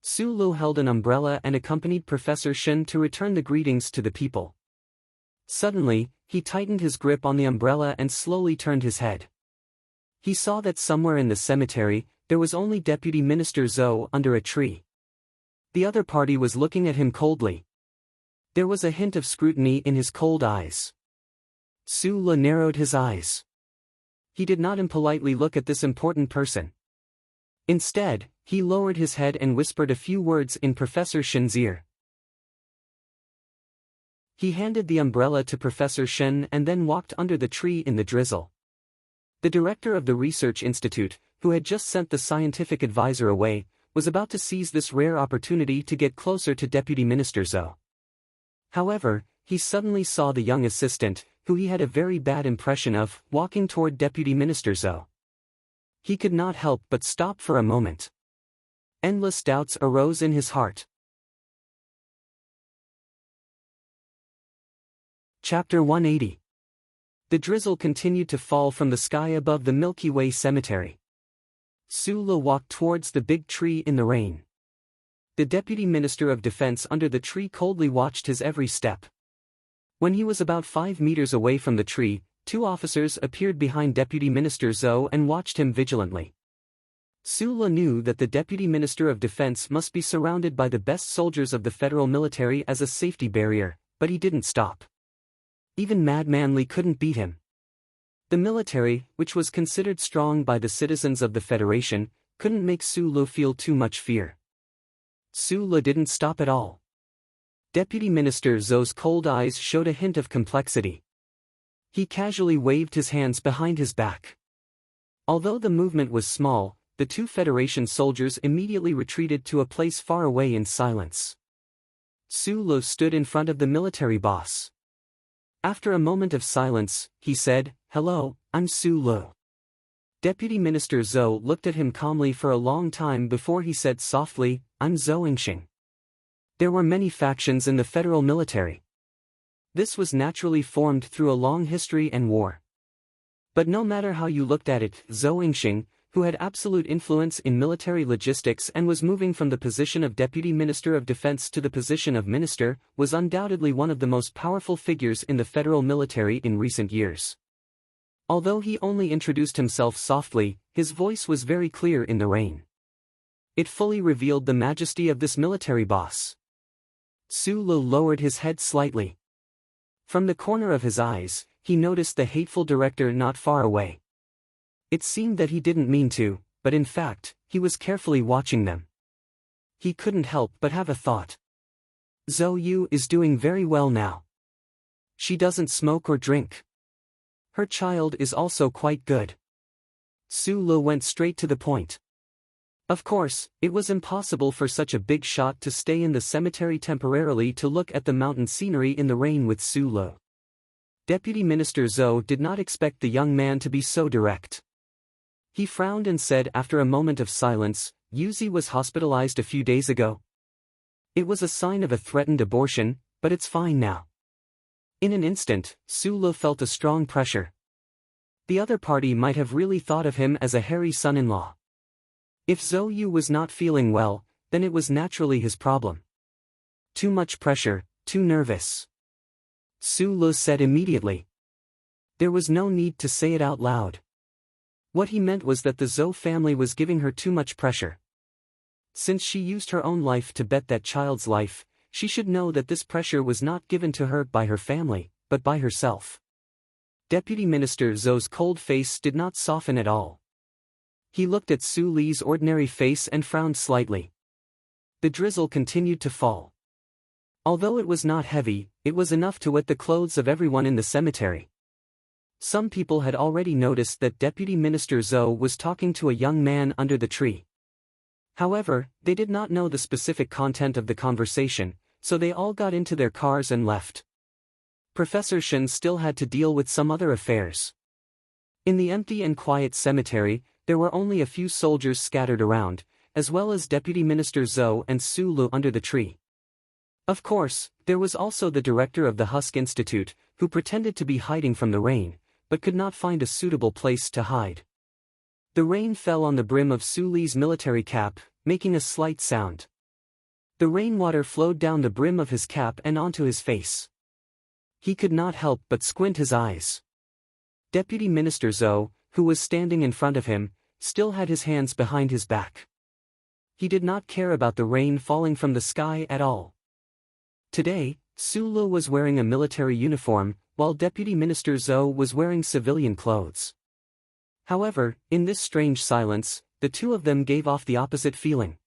Su Lu held an umbrella and accompanied Professor Shen to return the greetings to the people. Suddenly, he tightened his grip on the umbrella and slowly turned his head. He saw that somewhere in the cemetery, there was only Deputy Minister Zhou under a tree. The other party was looking at him coldly. There was a hint of scrutiny in his cold eyes. Su Lu narrowed his eyes. He did not impolitely look at this important person. Instead, he lowered his head and whispered a few words in Professor Shen's ear. He handed the umbrella to Professor Shen and then walked under the tree in the drizzle. The director of the research institute, who had just sent the scientific advisor away, was about to seize this rare opportunity to get closer to Deputy Minister Zhou. However, he suddenly saw the young assistant, who he had a very bad impression of, walking toward Deputy Minister Zhou. He could not help but stop for a moment. Endless doubts arose in his heart. Chapter 180. The drizzle continued to fall from the sky above the Milky Way cemetery. Su Lu walked towards the big tree in the rain. The Deputy Minister of Defense under the tree coldly watched his every step. When he was about 5 meters away from the tree, 2 officers appeared behind Deputy Minister Zhou and watched him vigilantly. Su Lu knew that the Deputy Minister of Defense must be surrounded by the best soldiers of the federal military as a safety barrier, but he didn't stop. Even Madman Li couldn't beat him. The military, which was considered strong by the citizens of the Federation, couldn't make Su Lu feel too much fear. Su Lu didn't stop at all. Deputy Minister Zhou's cold eyes showed a hint of complexity. He casually waved his hands behind his back. Although the movement was small, the 2 Federation soldiers immediately retreated to a place far away in silence. Su Lu stood in front of the military boss. After a moment of silence, he said, "Hello, I'm Su Lu." Deputy Minister Zhou looked at him calmly for a long time before he said softly, "I'm Zhou Yingxing." There were many factions in the federal military. This was naturally formed through a long history and war. But no matter how you looked at it, Zhou Yingxing, who had absolute influence in military logistics and was moving from the position of Deputy Minister of Defense to the position of Minister, was undoubtedly one of the most powerful figures in the federal military in recent years. Although he only introduced himself softly, his voice was very clear in the rain. It fully revealed the majesty of this military boss. Su Lu lowered his head slightly. From the corner of his eyes, he noticed the hateful director not far away. It seemed that he didn't mean to, but in fact, he was carefully watching them. He couldn't help but have a thought. Zhou Yu is doing very well now. She doesn't smoke or drink. Her child is also quite good. Su Lu went straight to the point. Of course, it was impossible for such a big shot to stay in the cemetery temporarily to look at the mountain scenery in the rain with Su Lu. Deputy Minister Zhou did not expect the young man to be so direct. He frowned and said after a moment of silence, "Yuzi was hospitalized a few days ago. It was a sign of a threatened abortion, but it's fine now." In an instant, Su Lu felt a strong pressure. The other party might have really thought of him as a hairy son-in-law. If Zhou Yu was not feeling well, then it was naturally his problem. Too much pressure, too nervous. Su Lu said immediately. There was no need to say it out loud. What he meant was that the Zhou family was giving her too much pressure. Since she used her own life to bet that child's life, she should know that this pressure was not given to her by her family, but by herself. Deputy Minister Zhou's cold face did not soften at all. He looked at Su Li's ordinary face and frowned slightly. The drizzle continued to fall. Although it was not heavy, it was enough to wet the clothes of everyone in the cemetery. Some people had already noticed that Deputy Minister Zhou was talking to a young man under the tree. However, they did not know the specific content of the conversation, so they all got into their cars and left. Professor Shen still had to deal with some other affairs. In the empty and quiet cemetery, there were only a few soldiers scattered around, as well as Deputy Minister Zhou and Su Lu under the tree. Of course, there was also the director of the Husk Institute, who pretended to be hiding from the rain, but could not find a suitable place to hide. The rain fell on the brim of Su Li's military cap, making a slight sound. The rainwater flowed down the brim of his cap and onto his face. He could not help but squint his eyes. Deputy Minister Zhou, who was standing in front of him, still had his hands behind his back. He did not care about the rain falling from the sky at all. Today, Su Lu was wearing a military uniform, while Deputy Minister Zhou was wearing civilian clothes. However, in this strange silence, the two of them gave off the opposite feeling.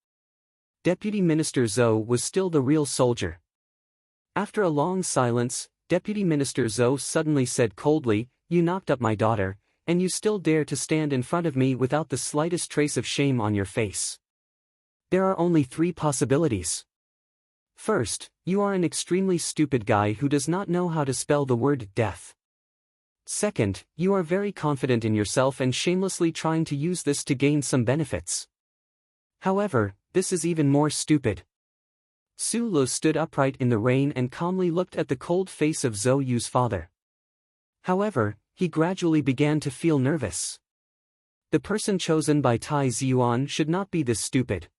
Deputy Minister Zhou was still the real soldier. After a long silence, Deputy Minister Zhou suddenly said coldly, "You knocked up my daughter, and you still dare to stand in front of me without the slightest trace of shame on your face. There are only three possibilities. First, you are an extremely stupid guy who does not know how to spell the word death. Second, you are very confident in yourself and shamelessly trying to use this to gain some benefits. However, this is even more stupid." Su Lu stood upright in the rain and calmly looked at the cold face of Zhou Yu's father. However, he gradually began to feel nervous. The person chosen by Tai Ziyuan should not be this stupid.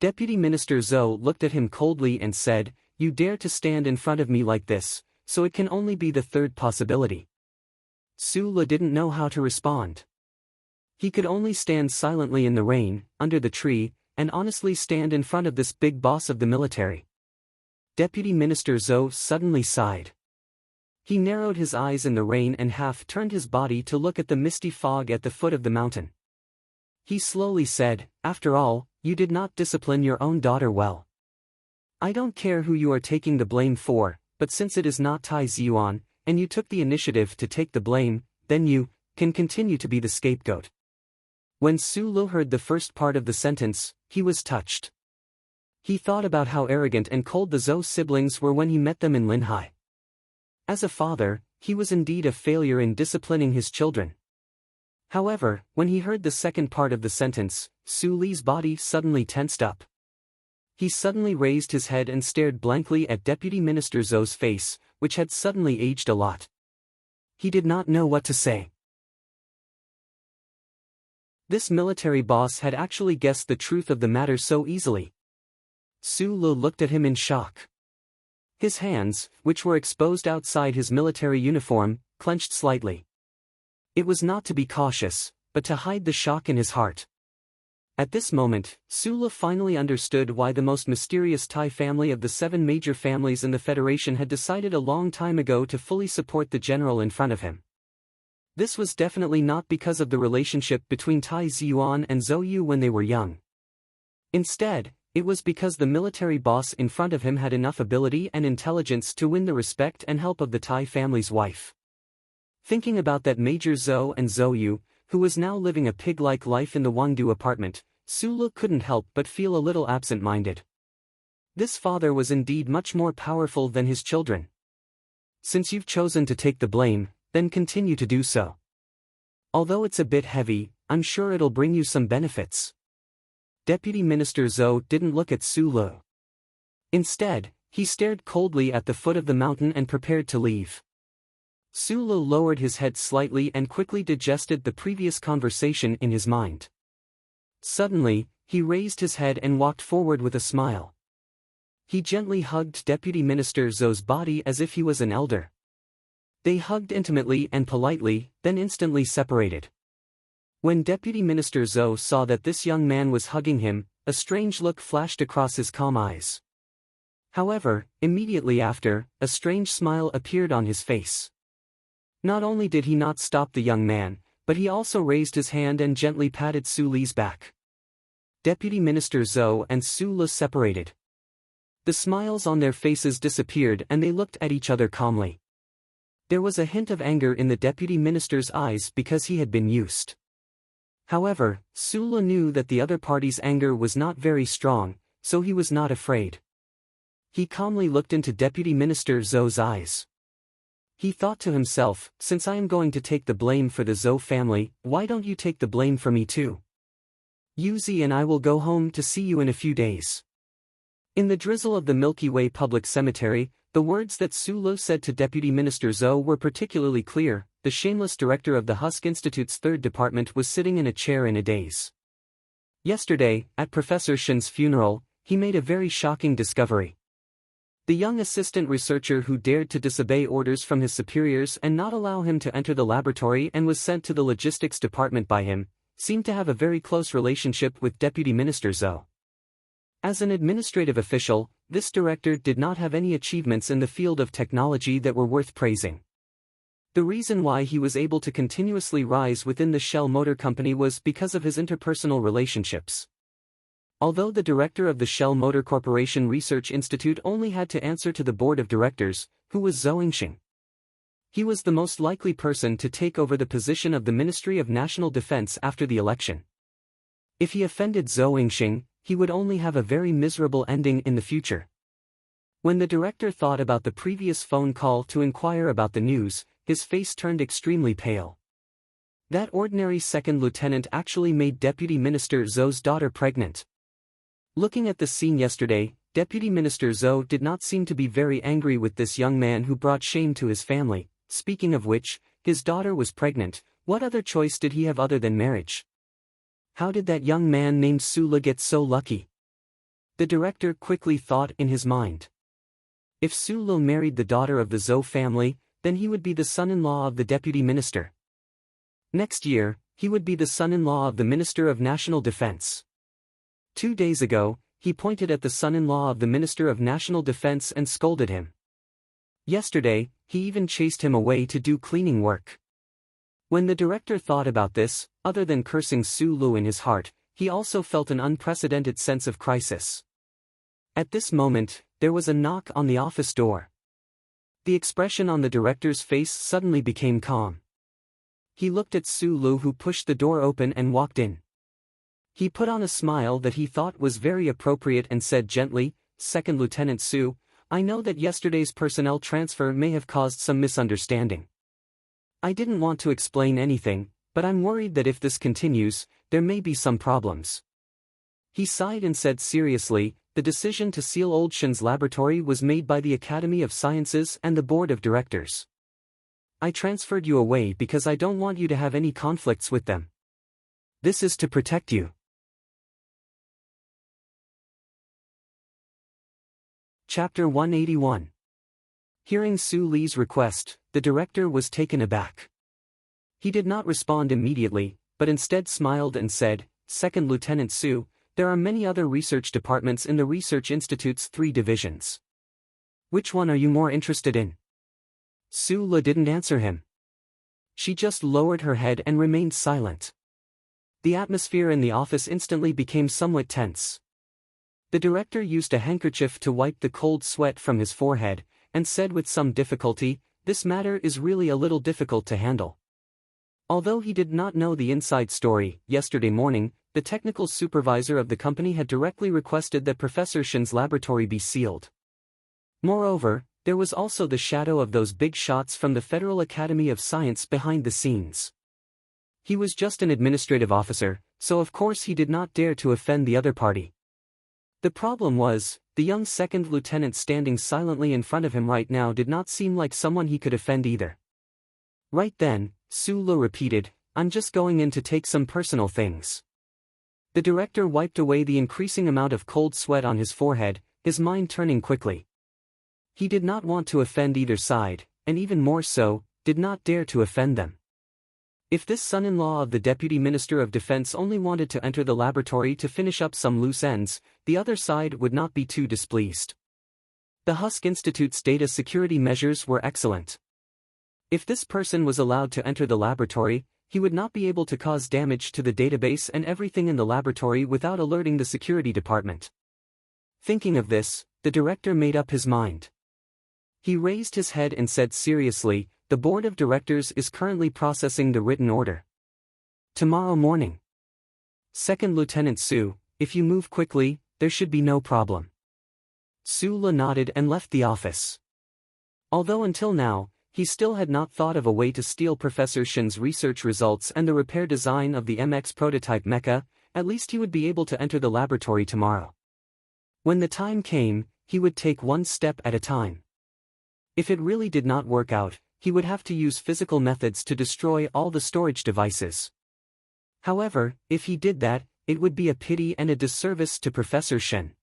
Deputy Minister Zhou looked at him coldly and said, "You dare to stand in front of me like this, so it can only be the third possibility." Su Lu didn't know how to respond. He could only stand silently in the rain, under the tree, and honestly stand in front of this big boss of the military. Deputy Minister Zhou suddenly sighed. He narrowed his eyes in the rain and half-turned his body to look at the misty fog at the foot of the mountain. He slowly said, "After all, you did not discipline your own daughter well. I don't care who you are taking the blame for, but since it is not Tai Ziyuan, and you took the initiative to take the blame, then you can continue to be the scapegoat." When Su Lu heard the first part of the sentence, he was touched. He thought about how arrogant and cold the Zhou siblings were when he met them in Linhai. As a father, he was indeed a failure in disciplining his children. However, when he heard the second part of the sentence, Su Li's body suddenly tensed up. He suddenly raised his head and stared blankly at Deputy Minister Zhou's face, which had suddenly aged a lot. He did not know what to say. This military boss had actually guessed the truth of the matter so easily. Su Lu looked at him in shock. His hands, which were exposed outside his military uniform, clenched slightly. It was not to be cautious, but to hide the shock in his heart. At this moment, Su Lu finally understood why the most mysterious Tai family of the 7 major families in the Federation had decided a long time ago to fully support the general in front of him. This was definitely not because of the relationship between Tai Ziyuan and Zhou Yu when they were young. Instead, it was because the military boss in front of him had enough ability and intelligence to win the respect and help of the Tai family's wife. Thinking about that Major Zhou and Zhou Yu, who was now living a pig-like life in the Wangdu apartment, Su Lu couldn't help but feel a little absent-minded. This father was indeed much more powerful than his children. Since you've chosen to take the blame, then continue to do so. Although it's a bit heavy, I'm sure it'll bring you some benefits. Deputy Minister Zhou didn't look at Su Lu. Instead, he stared coldly at the foot of the mountain and prepared to leave. Su Lu lowered his head slightly and quickly digested the previous conversation in his mind. Suddenly, he raised his head and walked forward with a smile. He gently hugged Deputy Minister Zhou's body as if he was an elder. They hugged intimately and politely, then instantly separated. When Deputy Minister Zhou saw that this young man was hugging him, a strange look flashed across his calm eyes. However, immediately after, a strange smile appeared on his face. Not only did he not stop the young man, but he also raised his hand and gently patted Su Li's back. Deputy Minister Zhou and Su Li separated. The smiles on their faces disappeared and they looked at each other calmly. There was a hint of anger in the Deputy Minister's eyes because he had been used. However, Su Lu knew that the other party's anger was not very strong, so he was not afraid. He calmly looked into Deputy Minister Zhou's eyes. He thought to himself, since I am going to take the blame for the Zhou family, why don't you take the blame for me too? Yuzi and I will go home to see you in a few days. In the drizzle of the Milky Way public cemetery, the words that Su Lu said to Deputy Minister Zhou were particularly clear. The shameless director of the Husk Institute's 3rd department was sitting in a chair in a daze. Yesterday, at Professor Shen's funeral, he made a very shocking discovery. The young assistant researcher who dared to disobey orders from his superiors and not allow him to enter the laboratory and was sent to the logistics department by him, seemed to have a very close relationship with Deputy Minister Zhou. As an administrative official, this director did not have any achievements in the field of technology that were worth praising. The reason why he was able to continuously rise within the Shell Motor Company was because of his interpersonal relationships. Although the director of the Shell Motor Corporation Research Institute only had to answer to the board of directors, who was Zhou Yingxing. He was the most likely person to take over the position of the Ministry of National Defense after the election. If he offended Zhou Yingxing, he would only have a very miserable ending in the future. When the director thought about the previous phone call to inquire about the news, his face turned extremely pale. That ordinary second lieutenant actually made Deputy Minister Zhou's daughter pregnant. Looking at the scene yesterday, Deputy Minister Zhou did not seem to be very angry with this young man who brought shame to his family. Speaking of which, his daughter was pregnant. What other choice did he have other than marriage? How did that young man named Su Le get so lucky? The director quickly thought in his mind. If Su Le married the daughter of the Zhou family, then he would be the son-in-law of the deputy minister. Next year, he would be the son-in-law of the Minister of National Defense. 2 days ago, he pointed at the son-in-law of the Minister of National Defense and scolded him. Yesterday, he even chased him away to do cleaning work. When the director thought about this, other than cursing Su Lu in his heart, he also felt an unprecedented sense of crisis. At this moment, there was a knock on the office door. The expression on the director's face suddenly became calm. He looked at Su Lu, who pushed the door open and walked in. He put on a smile that he thought was very appropriate and said gently, "Second Lieutenant Su, I know that yesterday's personnel transfer may have caused some misunderstanding. I didn't want to explain anything, but I'm worried that if this continues, there may be some problems." He sighed and said seriously, "The decision to seal Old Shen's laboratory was made by the Academy of Sciences and the Board of Directors. I transferred you away because I don't want you to have any conflicts with them. This is to protect you." Chapter 181. Hearing Su Li's request, the director was taken aback. He did not respond immediately, but instead smiled and said, "Second Lieutenant Su, there are many other research departments in the Research Institute's 3 divisions. Which one are you more interested in?" Su Le didn't answer him. She just lowered her head and remained silent. The atmosphere in the office instantly became somewhat tense. The director used a handkerchief to wipe the cold sweat from his forehead, and said with some difficulty, "This matter is really a little difficult to handle." Although he did not know the inside story, yesterday morning, the technical supervisor of the company had directly requested that Professor Shen's laboratory be sealed. Moreover, there was also the shadow of those big shots from the Federal Academy of Science behind the scenes. He was just an administrative officer, so of course he did not dare to offend the other party. The problem was, the young second lieutenant standing silently in front of him right now did not seem like someone he could offend either. Right then, Su Le repeated, "I'm just going in to take some personal things." The director wiped away the increasing amount of cold sweat on his forehead, his mind turning quickly. He did not want to offend either side, and even more so, did not dare to offend them. If this son-in-law of the Deputy Minister of Defense only wanted to enter the laboratory to finish up some loose ends, the other side would not be too displeased. The Husk Institute's data security measures were excellent. If this person was allowed to enter the laboratory, he would not be able to cause damage to the database and everything in the laboratory without alerting the security department. Thinking of this, the director made up his mind. He raised his head and said seriously, "The board of directors is currently processing the written order. Tomorrow morning. Second Lieutenant Su, if you move quickly, there should be no problem." Su Le nodded and left the office. Although until now, he still had not thought of a way to steal Professor Shen's research results and the repair design of the MX prototype mecha, at least he would be able to enter the laboratory tomorrow. When the time came, he would take one step at a time. If it really did not work out, he would have to use physical methods to destroy all the storage devices. However, if he did that, it would be a pity and a disservice to Professor Shen.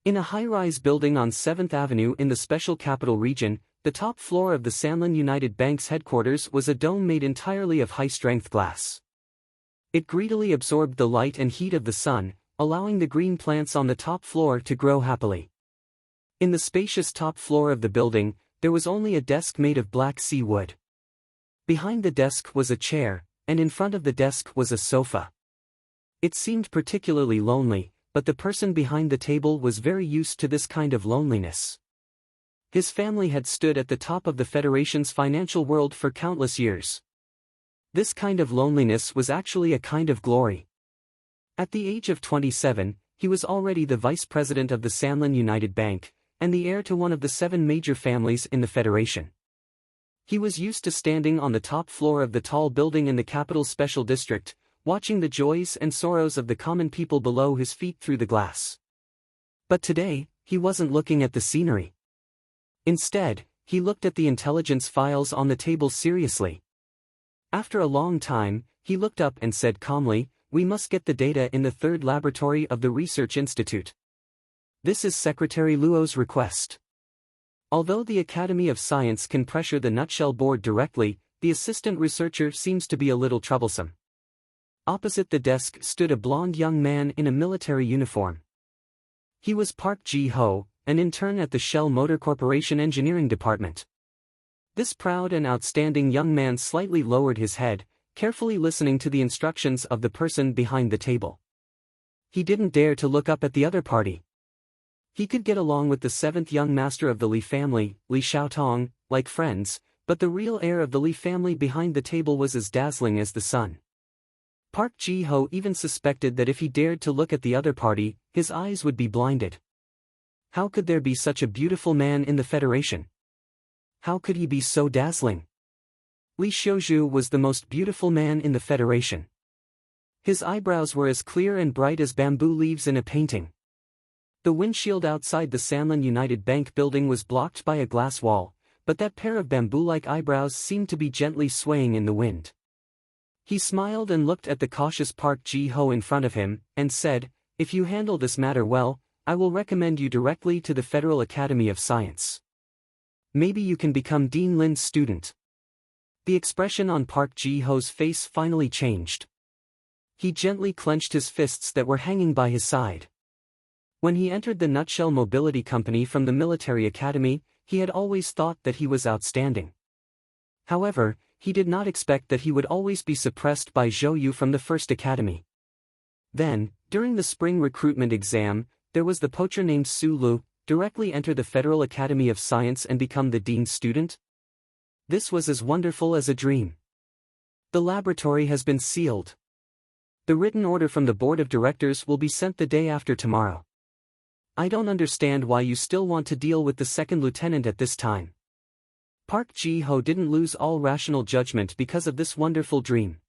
In a high-rise building on 7th Avenue in the Special Capital Region, the top floor of the Sanlin United Bank's headquarters was a dome made entirely of high-strength glass. It greedily absorbed the light and heat of the sun, allowing the green plants on the top floor to grow happily. In the spacious top floor of the building, there was only a desk made of black sea wood. Behind the desk was a chair, and in front of the desk was a sofa. It seemed particularly lonely, but the person behind the table was very used to this kind of loneliness. His family had stood at the top of the Federation's financial world for countless years. This kind of loneliness was actually a kind of glory. At the age of 27, he was already the vice president of the Sanlin United Bank, and the heir to one of the 7 major families in the Federation. He was used to standing on the top floor of the tall building in the capital's special district, watching the joys and sorrows of the common people below his feet through the glass. But today, he wasn't looking at the scenery. Instead, he looked at the intelligence files on the table seriously. After a long time, he looked up and said calmly, "We must get the data in the 3rd laboratory of the Research Institute. This is Secretary Luo's request." Although the Academy of Science can pressure the Nutshell Board directly, the assistant researcher seems to be a little troublesome. Opposite the desk stood a blond young man in a military uniform. He was Park Ji-ho, an intern at the Shell Motor Corporation Engineering Department. This proud and outstanding young man slightly lowered his head, carefully listening to the instructions of the person behind the table. He didn't dare to look up at the other party. He could get along with the 7th young master of the Li family, Li Xiaotong, like friends, but the real heir of the Li family behind the table was as dazzling as the sun. Park Ji-ho even suspected that if he dared to look at the other party, his eyes would be blinded. How could there be such a beautiful man in the Federation? How could he be so dazzling? Li Xiaozhu was the most beautiful man in the Federation. His eyebrows were as clear and bright as bamboo leaves in a painting. The windshield outside the Sanlin United Bank building was blocked by a glass wall, but that pair of bamboo-like eyebrows seemed to be gently swaying in the wind. He smiled and looked at the cautious Park Ji-ho in front of him, and said, "If you handle this matter well, I will recommend you directly to the Federal Academy of Science. Maybe you can become Dean Lin's student." The expression on Park Ji-ho's face finally changed. He gently clenched his fists that were hanging by his side. When he entered the Nutshell Mobility Company from the military academy, he had always thought that he was outstanding. However, he did not expect that he would always be suppressed by Zhou Yu from the first academy. Then, during the spring recruitment exam, there was the poacher named Su Lu, directly enter the Federal Academy of Science and become the dean's student? This was as wonderful as a dream. The laboratory has been sealed. The written order from the board of directors will be sent the day after tomorrow. I don't understand why you still want to deal with the second lieutenant at this time. Park Ji-ho didn't lose all rational judgment because of this wonderful dream.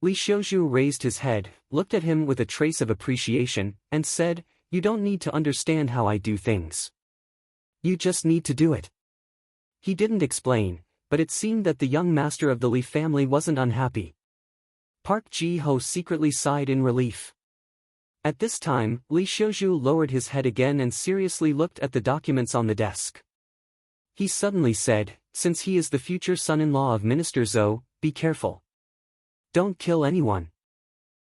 Li Xiaozhu raised his head, looked at him with a trace of appreciation, and said, "You don't need to understand how I do things. You just need to do it." He didn't explain, but it seemed that the young master of the Li family wasn't unhappy. Park Ji-ho secretly sighed in relief. At this time, Li Xiaozhu lowered his head again and seriously looked at the documents on the desk. He suddenly said, "Since he is the future son-in-law of Minister Zhou, be careful. Don't kill anyone.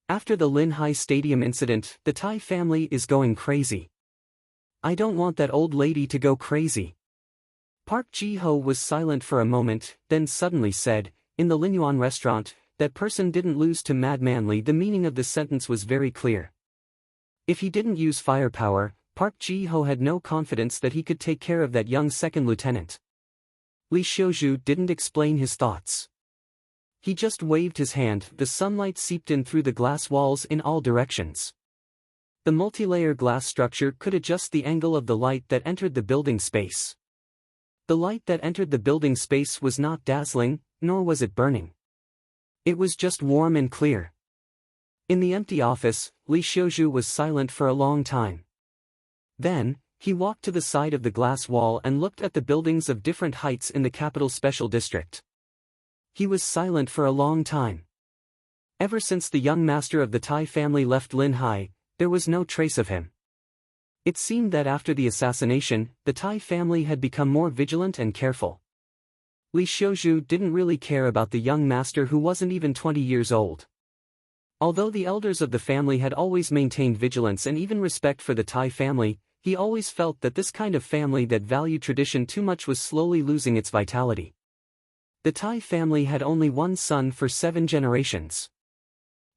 After the Linhai Stadium incident, the Tai family is going crazy. I don't want that old lady to go crazy." Park Ji-ho was silent for a moment, then suddenly said, "In the Linyuan restaurant, that person didn't lose to Madman Li." The meaning of the sentence was very clear. If he didn't use firepower, Park Ji-ho had no confidence that he could take care of that young second lieutenant. Li Xiaozhu didn't explain his thoughts. He just waved his hand. The sunlight seeped in through the glass walls in all directions. The multi-layer glass structure could adjust the angle of the light that entered the building space. The light that entered the building space was not dazzling, nor was it burning. It was just warm and clear. In the empty office, Li Xiaozhu was silent for a long time. Then, he walked to the side of the glass wall and looked at the buildings of different heights in the capital special district. He was silent for a long time. Ever since the young master of the Tai family left Linhai, There was no trace of him. It seemed that after the assassination, the Tai family had become more vigilant and careful. Li Xiuzhu didn't really care about the young master who wasn't even 20 years old. Although the elders of the family had always maintained vigilance and even respect for the Tai family, he always felt that this kind of family that valued tradition too much was slowly losing its vitality. The Tai family had only one son for 7 generations.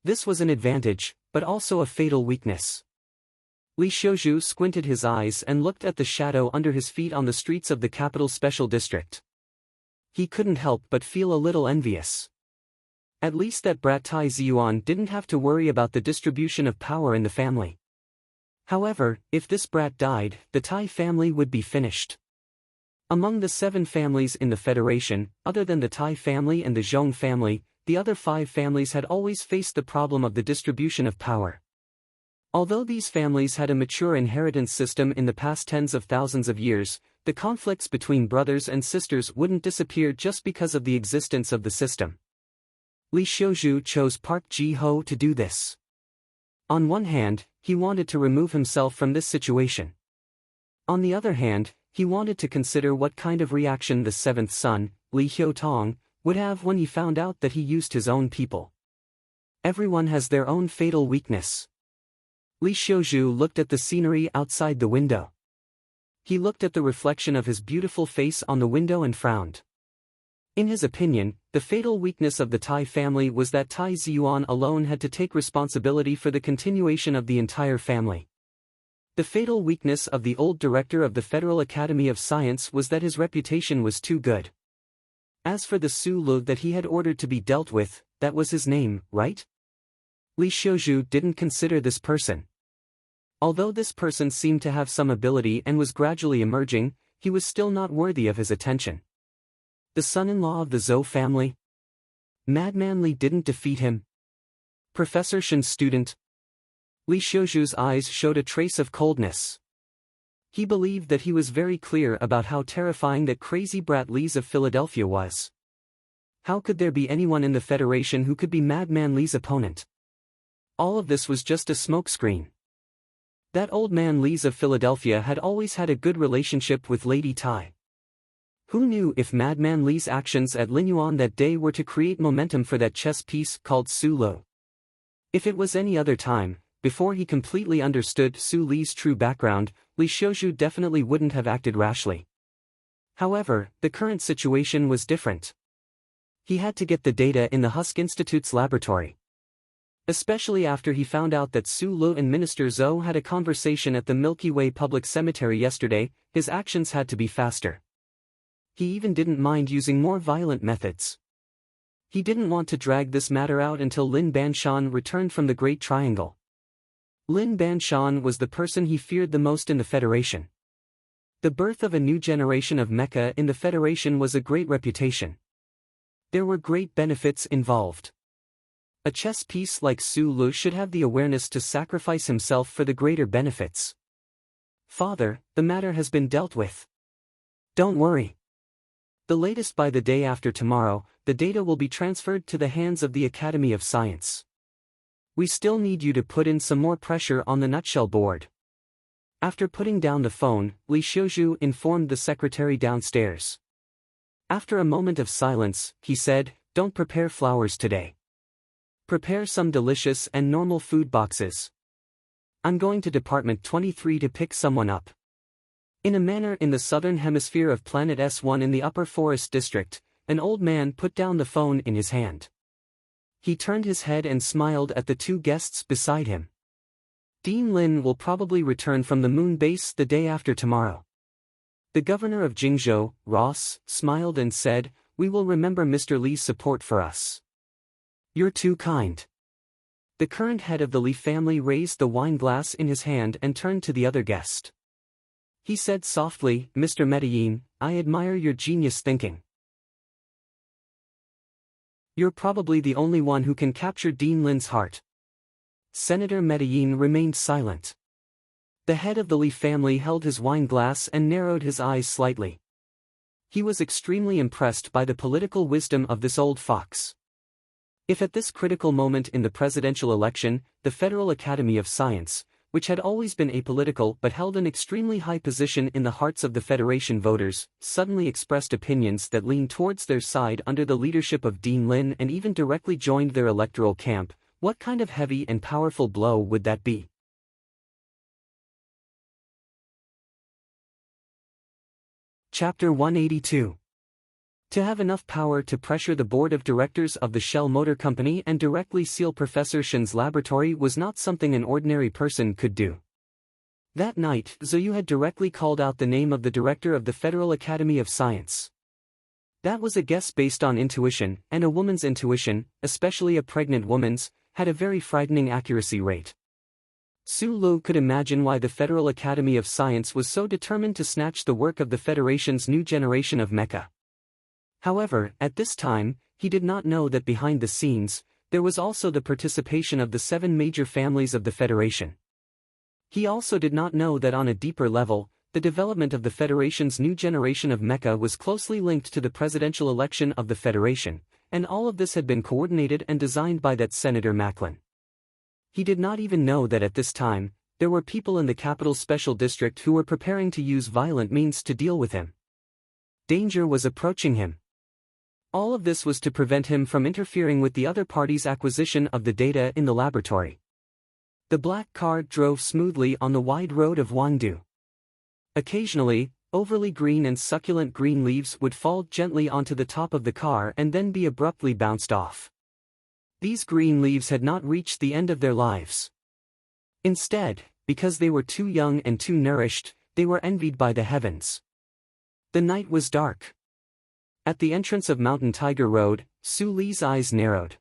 This was an advantage, but also a fatal weakness. Li Xiuzhu squinted his eyes and looked at the shadow under his feet on the streets of the capital special district. He couldn't help but feel a little envious. At least that brat Tai Ziyuan didn't have to worry about the distribution of power in the family. However, if this brat died, the Tai family would be finished. Among the 7 families in the Federation, other than the Tai family and the Zhong family, the other 5 families had always faced the problem of the distribution of power. Although these families had a mature inheritance system in the past tens of thousands of years, the conflicts between brothers and sisters wouldn't disappear just because of the existence of the system. Li Xiuzhu chose Park Ji-ho to do this. On one hand, he wanted to remove himself from this situation. On the other hand, he wanted to consider what kind of reaction the 7th son, Li Hyotong, would have when he found out that he used his own people. Everyone has their own fatal weakness. Li Xiuzhu looked at the scenery outside the window. He looked at the reflection of his beautiful face on the window and frowned. In his opinion, the fatal weakness of the Tai family was that Tai Ziyuan alone had to take responsibility for the continuation of the entire family. The fatal weakness of the old director of the Federal Academy of Science was that his reputation was too good. As for the Su Lu that he had ordered to be dealt with, that was his name, right? Li Xiuzhu didn't consider this person. Although this person seemed to have some ability and was gradually emerging, he was still not worthy of his attention. The son-in-law of the Zhou family? Madman Li didn't defeat him. Professor Shen's student? Li Xiuzhu's eyes showed a trace of coldness. He believed that he was very clear about how terrifying that crazy brat Li's of Philadelphia was. How could there be anyone in the Federation who could be Madman Li's opponent? All of this was just a smokescreen. That old man Li's of Philadelphia had always had a good relationship with Lady Tai. Who knew if Madman Li's actions at Linyuan that day were to create momentum for that chess piece called Su Lu? If it was any other time, before he completely understood Su Li's true background, Li Xiuzhu definitely wouldn't have acted rashly. However, the current situation was different. He had to get the data in the Husk Institute's laboratory. Especially after he found out that Su Lu and Minister Zhou had a conversation at the Milky Way Public Cemetery yesterday, his actions had to be faster. He even didn't mind using more violent methods. He didn't want to drag this matter out until Lin Banshan returned from the Great Triangle. Lin Banshan was the person he feared the most in the Federation. The birth of a new generation of mecha in the Federation was a great reputation. There were great benefits involved. A chess piece like Su Lu should have the awareness to sacrifice himself for the greater benefits. Father, the matter has been dealt with. Don't worry. The latest by the day after tomorrow, the data will be transferred to the hands of the Academy of Science. We still need you to put in some more pressure on the nutshell board. After putting down the phone, Li Xiuzhu informed the secretary downstairs. After a moment of silence, he said, "Don't prepare flowers today. Prepare some delicious and normal food boxes. I'm going to Department 23 to pick someone up." In a manor in the southern hemisphere of Planet S1 in the Upper Forest District, an old man put down the phone in his hand. He turned his head and smiled at the 2 guests beside him. Dean Lin will probably return from the moon base the day after tomorrow. The governor of Jingzhou, Ross, smiled and said, "We will remember Mr. Li's support for us." "You're too kind." The current head of the Li family raised the wine glass in his hand and turned to the other guest. He said softly, "Mr. Medellin, I admire your genius thinking. You're probably the only one who can capture Dean Lin's heart." Senator Medellin remained silent. The head of the Li family held his wine glass and narrowed his eyes slightly. He was extremely impressed by the political wisdom of this old fox. If at this critical moment in the presidential election, the Federal Academy of Science, which had always been apolitical but held an extremely high position in the hearts of the Federation voters, suddenly expressed opinions that leaned towards their side under the leadership of Dean Lin and even directly joined their electoral camp, what kind of heavy and powerful blow would that be? Chapter 182. To have enough power to pressure the board of directors of the Shell Motor Company and directly seal Professor Shen's laboratory was not something an ordinary person could do. That night, Zhou had directly called out the name of the director of the Federal Academy of Science. That was a guess based on intuition, and a woman's intuition, especially a pregnant woman's, had a very frightening accuracy rate. Su Lu could imagine why the Federal Academy of Science was so determined to snatch the work of the Federation's new generation of mecha. However, at this time, he did not know that behind the scenes, there was also the participation of the 7 major families of the Federation. He also did not know that on a deeper level, the development of the Federation's new generation of mecha was closely linked to the presidential election of the Federation, and all of this had been coordinated and designed by that Senator Macklin. He did not even know that at this time, there were people in the capital special district who were preparing to use violent means to deal with him. Danger was approaching him. All of this was to prevent him from interfering with the other party's acquisition of the data in the laboratory. The black car drove smoothly on the wide road of Wangdu. Occasionally, overly green and succulent green leaves would fall gently onto the top of the car and then be abruptly bounced off. These green leaves had not reached the end of their lives. Instead, because they were too young and too nourished, they were envied by the heavens. The night was dark. At the entrance of Mountain Tiger Road, Su Li's eyes narrowed.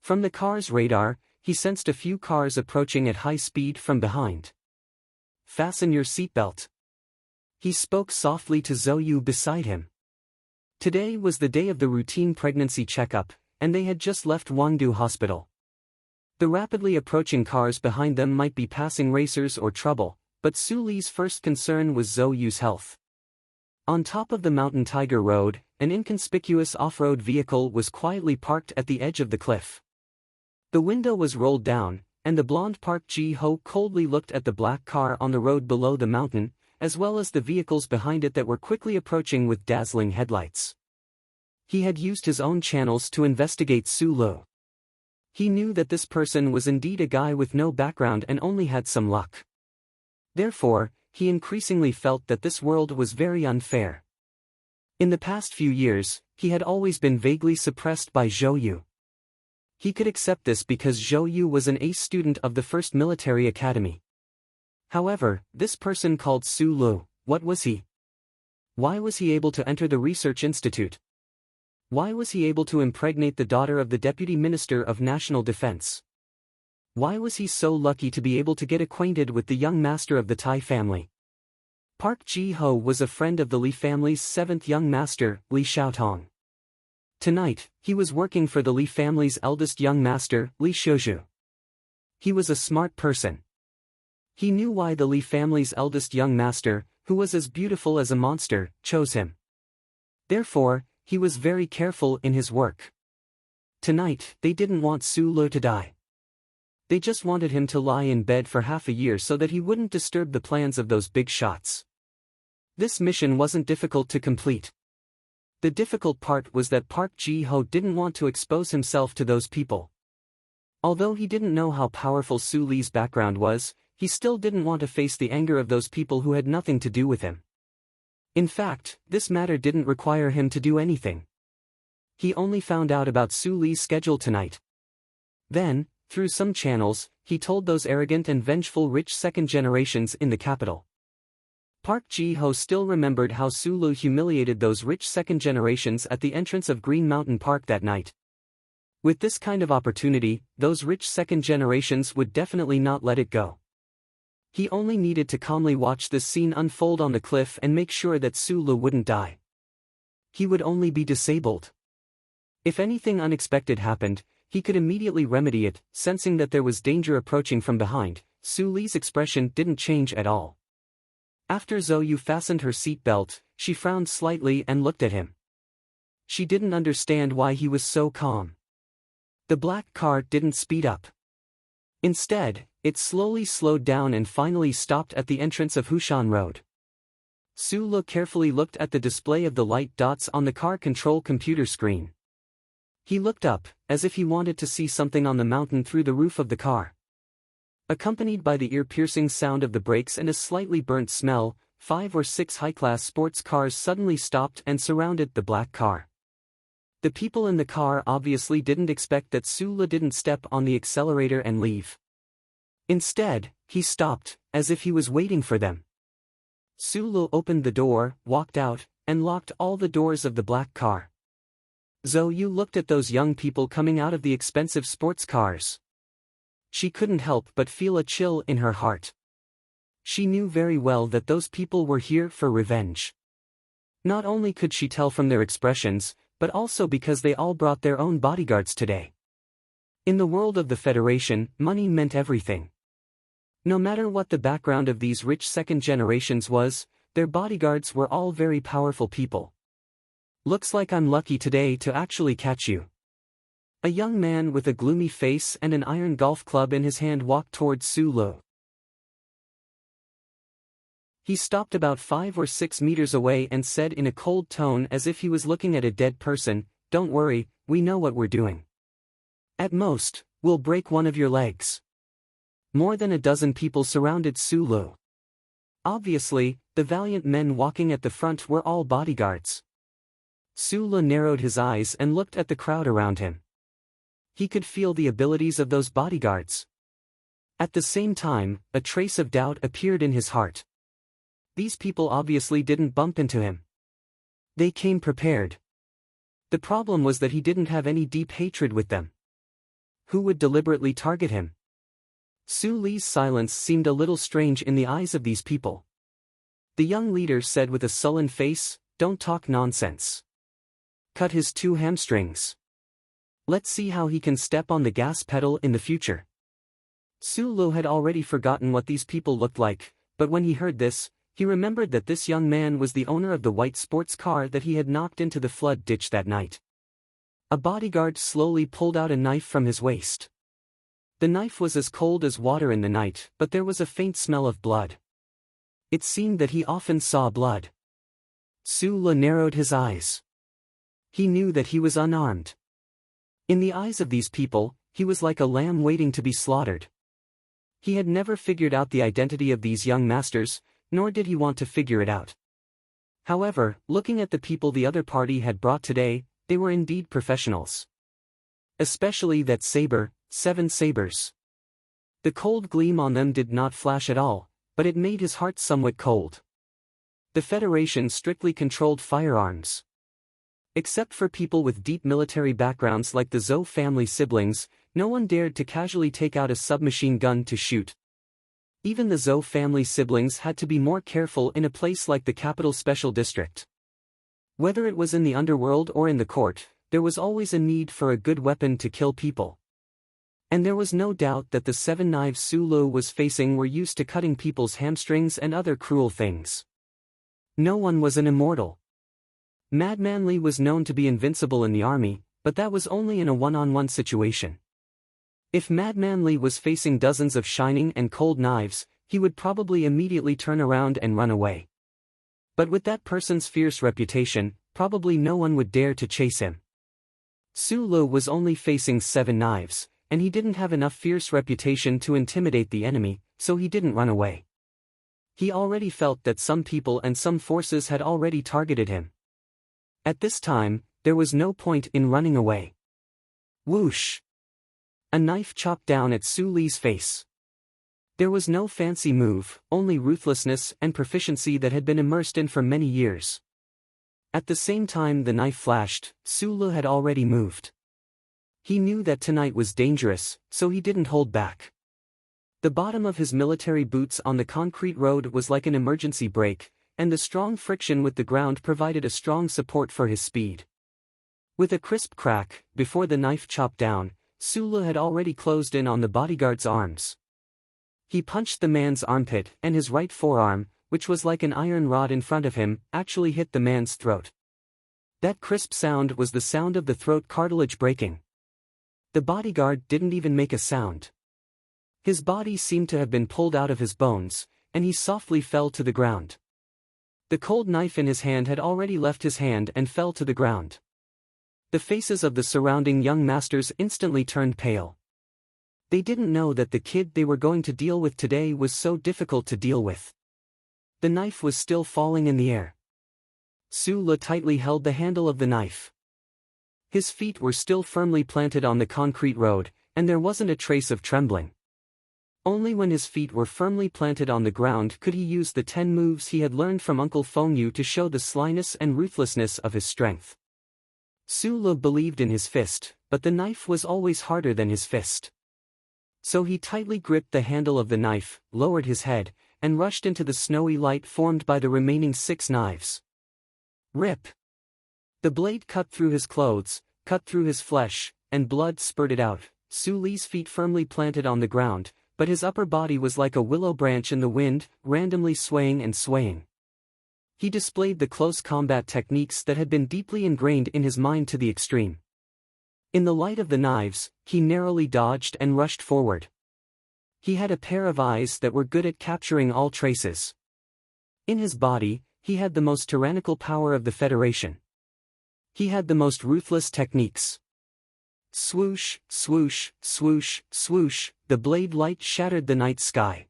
From the car's radar, he sensed a few cars approaching at high speed from behind. "Fasten your seatbelt." He spoke softly to Zhou beside him. Today was the day of the routine pregnancy checkup, and they had just left Wangdu Hospital. The rapidly approaching cars behind them might be passing racers or trouble, but Su Li's first concern was Zhou's health. On top of the Mountain Tiger Road, an inconspicuous off-road vehicle was quietly parked at the edge of the cliff. The window was rolled down, and the blonde Park Ji-ho coldly looked at the black car on the road below the mountain, as well as the vehicles behind it that were quickly approaching with dazzling headlights. He had used his own channels to investigate Su Lu. He knew that this person was indeed a guy with no background and only had some luck. Therefore, he increasingly felt that this world was very unfair. In the past few years, he had always been vaguely suppressed by Zhou. He could accept this because Zhou was an ace student of the First Military Academy. However, this person called Su Lu, what was he? Why was he able to enter the research institute? Why was he able to impregnate the daughter of the Deputy Minister of National Defense? Why was he so lucky to be able to get acquainted with the young master of the Tai family? Park Ji-ho was a friend of the Li family's 7th young master, Li Xiaotong. Tonight, he was working for the Li family's eldest young master, Li Shouju. He was a smart person. He knew why the Li family's eldest young master, who was as beautiful as a monster, chose him. Therefore, he was very careful in his work. Tonight, they didn't want Su Lu to die. They just wanted him to lie in bed for half a year so that he wouldn't disturb the plans of those big shots. This mission wasn't difficult to complete. The difficult part was that Park Ji-ho didn't want to expose himself to those people. Although he didn't know how powerful Su Li's background was, he still didn't want to face the anger of those people who had nothing to do with him. In fact, this matter didn't require him to do anything. He only found out about Su Li's schedule tonight. Then, through some channels, he told those arrogant and vengeful rich second generations in the capital. Park Ji-ho still remembered how Su Lu humiliated those rich second generations at the entrance of Green Mountain Park that night. With this kind of opportunity, those rich second generations would definitely not let it go. He only needed to calmly watch this scene unfold on the cliff and make sure that Su Lu wouldn't die. He would only be disabled. If anything unexpected happened, he could immediately remedy it. Sensing that there was danger approaching from behind, Su Li's expression didn't change at all. After Zhou fastened her seat belt, she frowned slightly and looked at him. She didn't understand why he was so calm. The black car didn't speed up. Instead, it slowly slowed down and finally stopped at the entrance of Hushan Road. Sulu carefully looked at the display of the light dots on the car control computer screen. He looked up, as if he wanted to see something on the mountain through the roof of the car. Accompanied by the ear-piercing sound of the brakes and a slightly burnt smell, 5 or 6 high-class sports cars suddenly stopped and surrounded the black car. The people in the car obviously didn't expect that Sulu didn't step on the accelerator and leave. Instead, he stopped, as if he was waiting for them. Sulu opened the door, walked out, and locked all the doors of the black car. Zhou Yu looked at those young people coming out of the expensive sports cars. She couldn't help but feel a chill in her heart. She knew very well that those people were here for revenge. Not only could she tell from their expressions, but also because they all brought their own bodyguards today. In the world of the Federation, money meant everything. No matter what the background of these rich second generations was, their bodyguards were all very powerful people. Looks like I'm lucky today to actually catch you. A young man with a gloomy face and an iron golf club in his hand walked towards Sulu. He stopped about 5 or 6 meters away and said in a cold tone as if he was looking at a dead person, "Don't worry, we know what we're doing. At most, we'll break one of your legs." More than a dozen people surrounded Sulu. Obviously, the valiant men walking at the front were all bodyguards. Sulu narrowed his eyes and looked at the crowd around him. He could feel the abilities of those bodyguards. At the same time, a trace of doubt appeared in his heart. These people obviously didn't bump into him. They came prepared. The problem was that he didn't have any deep hatred with them. Who would deliberately target him? Su Li's silence seemed a little strange in the eyes of these people. The young leader said with a sullen face, "Don't talk nonsense. Cut his 2 hamstrings. Let's see how he can step on the gas pedal in the future." Sulu had already forgotten what these people looked like, but when he heard this, he remembered that this young man was the owner of the white sports car that he had knocked into the flood ditch that night. A bodyguard slowly pulled out a knife from his waist. The knife was as cold as water in the night, but there was a faint smell of blood. It seemed that he often saw blood. Sulu narrowed his eyes. He knew that he was unarmed. In the eyes of these people, he was like a lamb waiting to be slaughtered. He had never figured out the identity of these young masters, nor did he want to figure it out. However, looking at the people the other party had brought today, they were indeed professionals. Especially that saber, 7 sabers. The cold gleam on them did not flash at all, but it made his heart somewhat cold. The Federation strictly controlled firearms. Except for people with deep military backgrounds like the Zhou family siblings, no one dared to casually take out a submachine gun to shoot. Even the Zhou family siblings had to be more careful in a place like the Capital Special District. Whether it was in the underworld or in the court, there was always a need for a good weapon to kill people. And there was no doubt that the 7 knives Sulu was facing were used to cutting people's hamstrings and other cruel things. No one was an immortal. Madman Li was known to be invincible in the army, but that was only in a one-on-one situation. If Madman Li was facing dozens of shining and cold knives, he would probably immediately turn around and run away. But with that person's fierce reputation, probably no one would dare to chase him. Sulu was only facing 7 knives, and he didn't have enough fierce reputation to intimidate the enemy, so he didn't run away. He already felt that some people and some forces had already targeted him. At this time, there was no point in running away. Whoosh! A knife chopped down at Su Li's face. There was no fancy move, only ruthlessness and proficiency that had been immersed in for many years. At the same time the knife flashed, Sulu had already moved. He knew that tonight was dangerous, so he didn't hold back. The bottom of his military boots on the concrete road was like an emergency brake, and the strong friction with the ground provided a strong support for his speed. With a crisp crack, before the knife chopped down, Sulu had already closed in on the bodyguard's arms. He punched the man's armpit, and his right forearm, which was like an iron rod in front of him, actually hit the man's throat. That crisp sound was the sound of the throat cartilage breaking. The bodyguard didn't even make a sound. His body seemed to have been pulled out of his bones, and he softly fell to the ground. The cold knife in his hand had already left his hand and fell to the ground. The faces of the surrounding young masters instantly turned pale. They didn't know that the kid they were going to deal with today was so difficult to deal with. The knife was still falling in the air. Su-la tightly held the handle of the knife. His feet were still firmly planted on the concrete road, and there wasn't a trace of trembling. Only when his feet were firmly planted on the ground could he use the 10 moves he had learned from Uncle Fengyu to show the slyness and ruthlessness of his strength. Su-la believed in his fist, but the knife was always harder than his fist. So he tightly gripped the handle of the knife, lowered his head, and rushed into the snowy light formed by the remaining 6 knives. Rip! The blade cut through his clothes, cut through his flesh, and blood spurted out. Su-li's feet firmly planted on the ground, but his upper body was like a willow branch in the wind, randomly swaying and swaying. He displayed the close combat techniques that had been deeply ingrained in his mind to the extreme. In the light of the knives, he narrowly dodged and rushed forward. He had a pair of eyes that were good at capturing all traces. In his body, he had the most tyrannical power of the Federation. He had the most ruthless techniques. Swoosh, swoosh, swoosh, swoosh, the blade light shattered the night sky.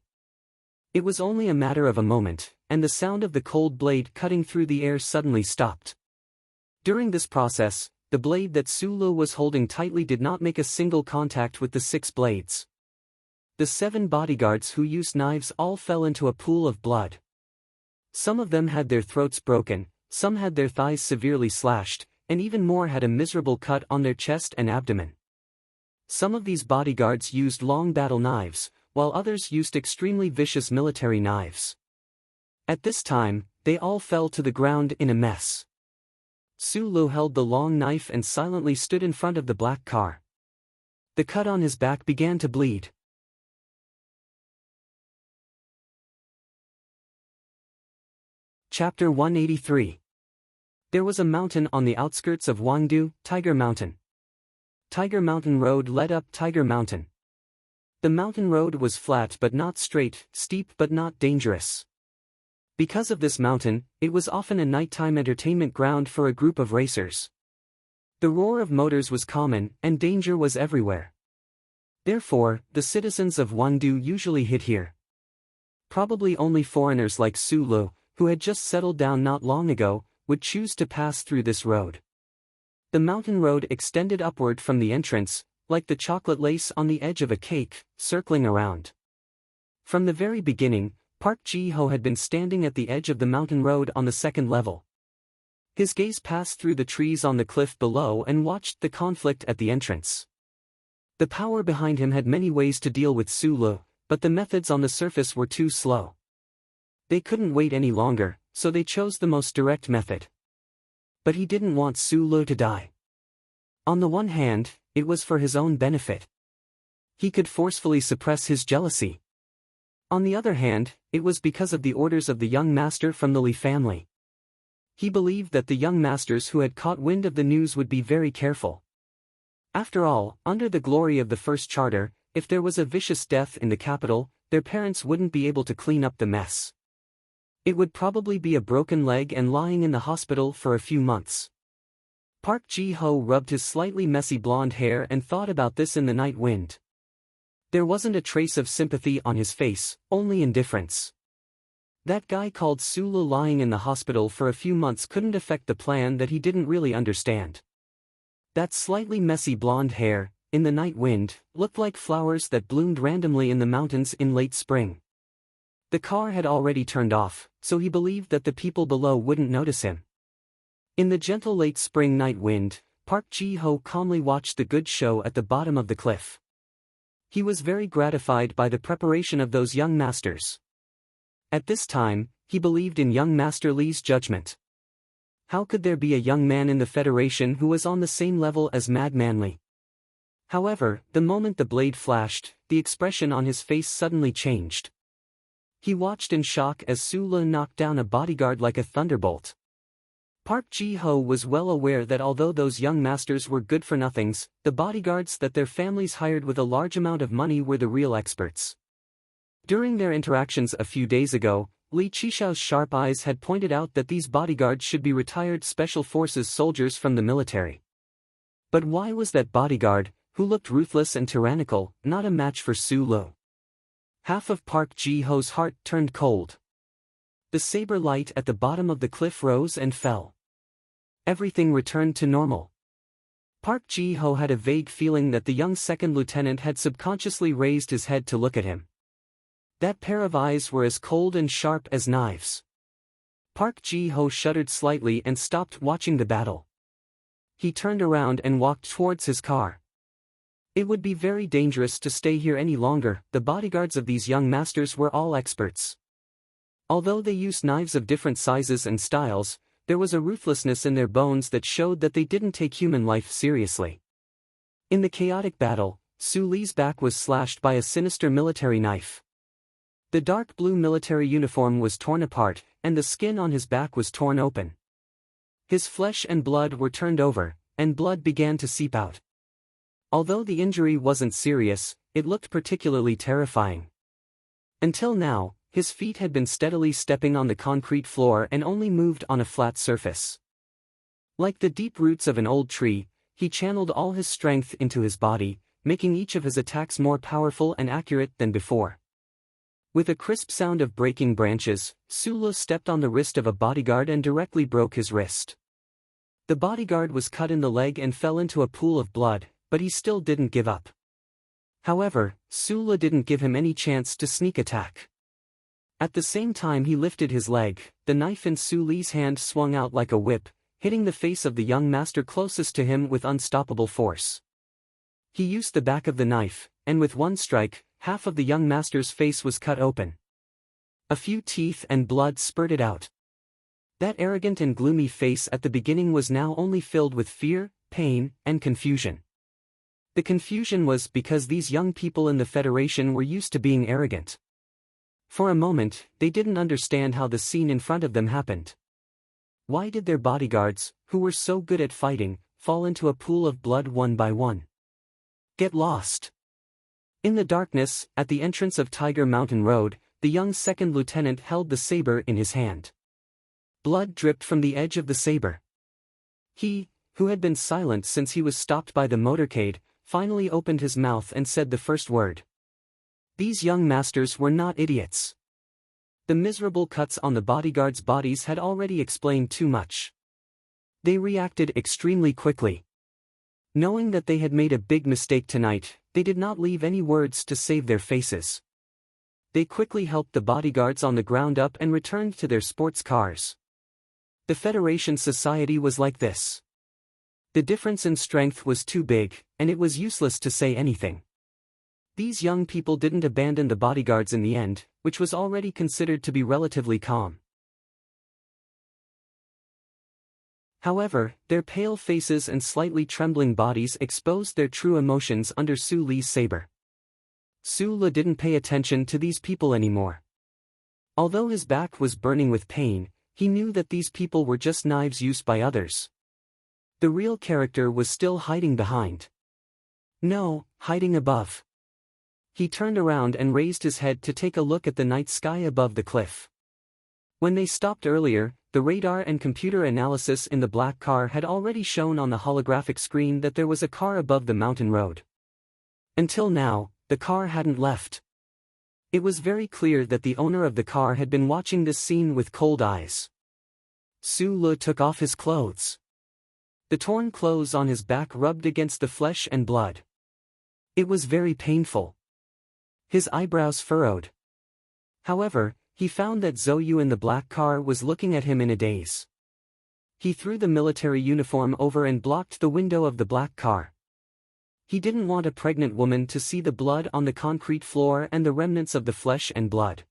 It was only a matter of a moment, and the sound of the cold blade cutting through the air suddenly stopped. During this process, the blade that Su-la was holding tightly did not make a single contact with the 6 blades. The 7 bodyguards who used knives all fell into a pool of blood. Some of them had their throats broken, some had their thighs severely slashed, and even more had a miserable cut on their chest and abdomen. Some of these bodyguards used long battle knives, while others used extremely vicious military knives. At this time, they all fell to the ground in a mess. Su-la held the long knife and silently stood in front of the black car. The cut on his back began to bleed. Chapter 183. There was a mountain on the outskirts of Wangdu, Tiger Mountain. Tiger Mountain Road led up Tiger Mountain. The mountain road was flat but not straight, steep but not dangerous. Because of this mountain, it was often a nighttime entertainment ground for a group of racers. The roar of motors was common, and danger was everywhere. Therefore, the citizens of Wangdu usually hid here. Probably only foreigners like Su-la, who had just settled down not long ago, would choose to pass through this road. The mountain road extended upward from the entrance, like the chocolate lace on the edge of a cake, circling around. From the very beginning, Park Ji-ho had been standing at the edge of the mountain road on the 2nd level. His gaze passed through the trees on the cliff below and watched the conflict at the entrance. The power behind him had many ways to deal with Su-la, but the methods on the surface were too slow. They couldn't wait any longer, so they chose the most direct method. But he didn't want Su-la to die. On the one hand, it was for his own benefit. He could forcefully suppress his jealousy. On the other hand, it was because of the orders of the young master from the Li family. He believed that the young masters who had caught wind of the news would be very careful. After all, under the glory of the first charter, if there was a vicious death in the capital, their parents wouldn't be able to clean up the mess. It would probably be a broken leg and lying in the hospital for a few months. Park Ji-ho rubbed his slightly messy blonde hair and thought about this in the night wind. There wasn't a trace of sympathy on his face, only indifference. That guy called Su-la lying in the hospital for a few months couldn't affect the plan that he didn't really understand. That slightly messy blonde hair, in the night wind, looked like flowers that bloomed randomly in the mountains in late spring. The car had already turned off, so he believed that the people below wouldn't notice him. In the gentle late spring night wind, Park Ji-ho calmly watched the goods show at the bottom of the cliff. He was very gratified by the preparation of those young masters. At this time, he believed in young Master Li's judgment. How could there be a young man in the Federation who was on the same level as Madman Li? However, the moment the blade flashed, the expression on his face suddenly changed. He watched in shock as Su-la knocked down a bodyguard like a thunderbolt. Park Ji-ho was well aware that although those young masters were good-for-nothings, the bodyguards that their families hired with a large amount of money were the real experts. During their interactions a few days ago, Li Qixiao's sharp eyes had pointed out that these bodyguards should be retired special forces soldiers from the military. But why was that bodyguard, who looked ruthless and tyrannical, not a match for Su Lo? Half of Park Ji-ho's heart turned cold. The saber light at the bottom of the cliff rose and fell. Everything returned to normal. Park Ji-ho had a vague feeling that the young second lieutenant had subconsciously raised his head to look at him. That pair of eyes were as cold and sharp as knives. Park Ji-ho shuddered slightly and stopped watching the battle. He turned around and walked towards his car. It would be very dangerous to stay here any longer. The bodyguards of these young masters were all experts. Although they used knives of different sizes and styles, there was a ruthlessness in their bones that showed that they didn't take human life seriously. In the chaotic battle, Su Li's back was slashed by a sinister military knife. The dark blue military uniform was torn apart, and the skin on his back was torn open. His flesh and blood were turned over, and blood began to seep out. Although the injury wasn't serious, it looked particularly terrifying. Until now, his feet had been steadily stepping on the concrete floor and only moved on a flat surface. Like the deep roots of an old tree, he channeled all his strength into his body, making each of his attacks more powerful and accurate than before. With a crisp sound of breaking branches, Su Lo stepped on the wrist of a bodyguard and directly broke his wrist. The bodyguard was cut in the leg and fell into a pool of blood, but he still didn't give up. However, Su Lo didn't give him any chance to sneak attack. At the same time he lifted his leg, the knife in Su Li's hand swung out like a whip, hitting the face of the young master closest to him with unstoppable force. He used the back of the knife, and with one strike, half of the young master's face was cut open. A few teeth and blood spurted out. That arrogant and gloomy face at the beginning was now only filled with fear, pain, and confusion. The confusion was because these young people in the Federation were used to being arrogant. For a moment, they didn't understand how the scene in front of them happened. Why did their bodyguards, who were so good at fighting, fall into a pool of blood one by one? Get lost! In the darkness, at the entrance of Tiger Mountain Road, the young second lieutenant held the saber in his hand. Blood dripped from the edge of the saber. He, who had been silent since he was stopped by the motorcade, finally opened his mouth and said the first word. These young masters were not idiots. The miserable cuts on the bodyguards' bodies had already explained too much. They reacted extremely quickly. Knowing that they had made a big mistake tonight, they did not leave any words to save their faces. They quickly helped the bodyguards on the ground up and returned to their sports cars. The Federation society was like this. The difference in strength was too big, and it was useless to say anything. These young people didn't abandon the bodyguards in the end, which was already considered to be relatively calm. However, their pale faces and slightly trembling bodies exposed their true emotions under Su Li's saber. Su Li didn't pay attention to these people anymore. Although his back was burning with pain, he knew that these people were just knives used by others. The real character was still hiding behind. No, hiding above. He turned around and raised his head to take a look at the night sky above the cliff. When they stopped earlier, the radar and computer analysis in the black car had already shown on the holographic screen that there was a car above the mountain road. Until now, the car hadn't left. It was very clear that the owner of the car had been watching this scene with cold eyes. Su Li took off his clothes. The torn clothes on his back rubbed against the flesh and blood. It was very painful. His eyebrows furrowed. However, he found that Zhou Yu in the black car was looking at him in a daze. He threw the military uniform over and blocked the window of the black car. He didn't want a pregnant woman to see the blood on the concrete floor and the remnants of the flesh and blood.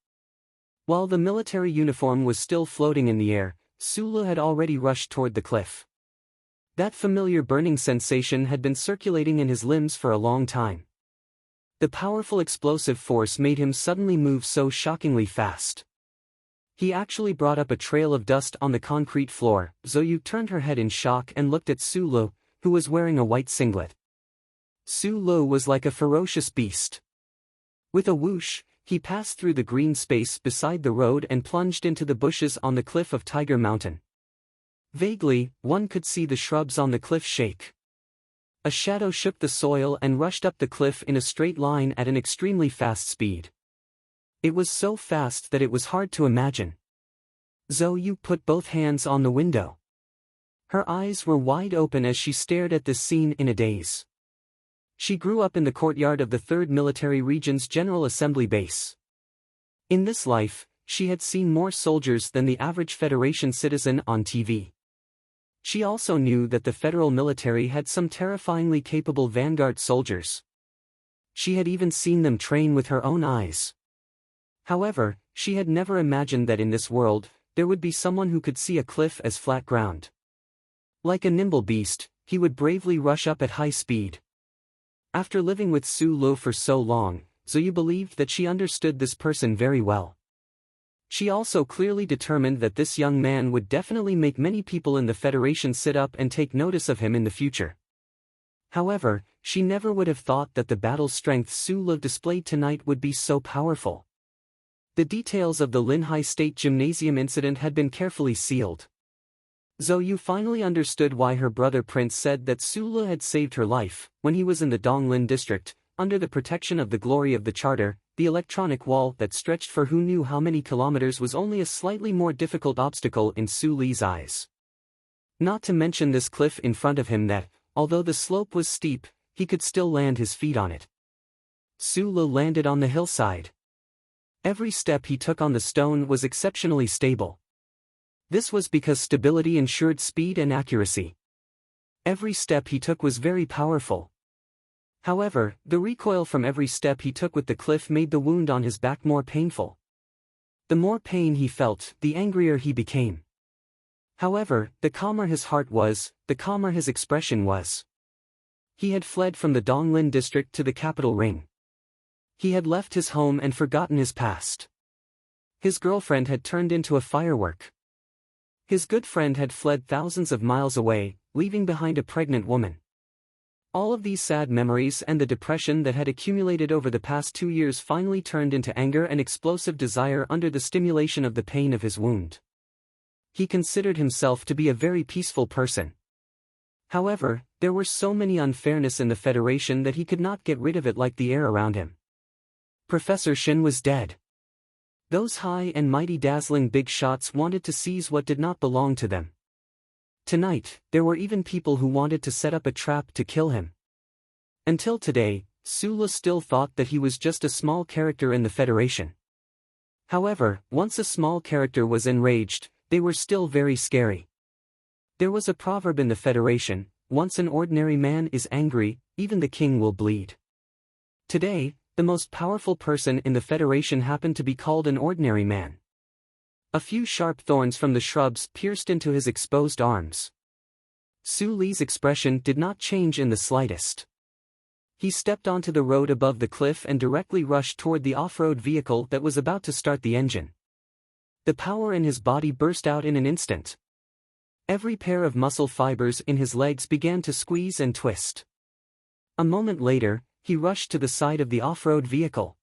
While the military uniform was still floating in the air, Su Li had already rushed toward the cliff. That familiar burning sensation had been circulating in his limbs for a long time. The powerful explosive force made him suddenly move so shockingly fast. He actually brought up a trail of dust on the concrete floor. Zoyu turned her head in shock and looked at Su Lo, who was wearing a white singlet. Su Lo was like a ferocious beast. With a whoosh, he passed through the green space beside the road and plunged into the bushes on the cliff of Tiger Mountain. Vaguely, one could see the shrubs on the cliff shake. A shadow shook the soil and rushed up the cliff in a straight line at an extremely fast speed. It was so fast that it was hard to imagine. Zoyu put both hands on the window. Her eyes were wide open as she stared at this scene in a daze. She grew up in the courtyard of the 3rd Military Region's General Assembly Base. In this life, she had seen more soldiers than the average Federation citizen on TV. She also knew that the federal military had some terrifyingly capable vanguard soldiers. She had even seen them train with her own eyes. However, she had never imagined that in this world, there would be someone who could see a cliff as flat ground. Like a nimble beast, he would bravely rush up at high speed. After living with Su Lo for so long, Zoyu believed that she understood this person very well. She also clearly determined that this young man would definitely make many people in the Federation sit up and take notice of him in the future. However, she never would have thought that the battle strength Su Lo displayed tonight would be so powerful. The details of the Linhai State Gymnasium incident had been carefully sealed. Zoyu finally understood why her brother Prince said that Su Lo had saved her life. When he was in the Donglin district, under the protection of the glory of the charter, the electronic wall that stretched for who knew how many kilometers was only a slightly more difficult obstacle in Su Li's eyes. Not to mention this cliff in front of him that, although the slope was steep, he could still land his feet on it. Su Lo landed on the hillside. Every step he took on the stone was exceptionally stable. This was because stability ensured speed and accuracy. Every step he took was very powerful. However, the recoil from every step he took with the cliff made the wound on his back more painful. The more pain he felt, the angrier he became. However, the calmer his heart was, the calmer his expression was. He had fled from the Donglin district to the capital ring. He had left his home and forgotten his past. His girlfriend had turned into a firework. His good friend had fled thousands of miles away, leaving behind a pregnant woman. All of these sad memories and the depression that had accumulated over the past 2 years finally turned into anger and explosive desire under the stimulation of the pain of his wound. He considered himself to be a very peaceful person. However, there were so many unfairness in the Federation that he could not get rid of it like the air around him. Professor Shin was dead. Those high and mighty dazzling big shots wanted to seize what did not belong to them. Tonight, there were even people who wanted to set up a trap to kill him. Until today, Su Lo still thought that he was just a small character in the Federation. However, once a small character was enraged, they were still very scary. There was a proverb in the Federation, once an ordinary man is angry, even the king will bleed. Today, the most powerful person in the Federation happened to be called an ordinary man. A few sharp thorns from the shrubs pierced into his exposed arms. Su Li's expression did not change in the slightest. He stepped onto the road above the cliff and directly rushed toward the off-road vehicle that was about to start the engine. The power in his body burst out in an instant. Every pair of muscle fibers in his legs began to squeeze and twist. A moment later, he rushed to the side of the off-road vehicle.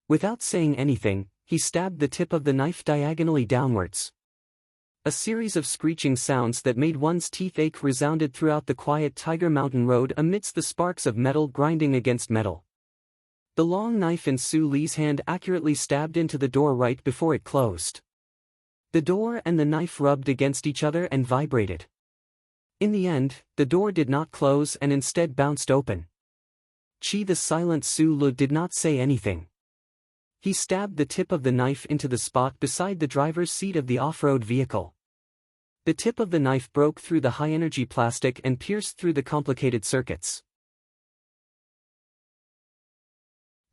Without saying anything, he stabbed the tip of the knife diagonally downwards. A series of screeching sounds that made one's teeth ache resounded throughout the quiet Tiger Mountain road amidst the sparks of metal grinding against metal. The long knife in Su Li's hand accurately stabbed into the door right before it closed. The door and the knife rubbed against each other and vibrated. In the end, the door did not close and instead bounced open. The silent Su Lo did not say anything. He stabbed the tip of the knife into the spot beside the driver's seat of the off-road vehicle. The tip of the knife broke through the high-energy plastic and pierced through the complicated circuits.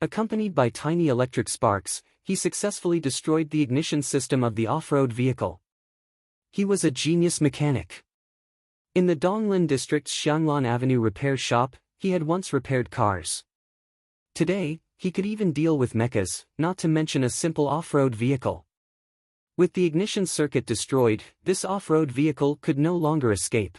Accompanied by tiny electric sparks, he successfully destroyed the ignition system of the off-road vehicle. He was a genius mechanic. In the Donglin district's Xianglan Avenue repair shop, he had once repaired cars. Today, he could even deal with mechas, not to mention a simple off-road vehicle. With the ignition circuit destroyed, this off-road vehicle could no longer escape.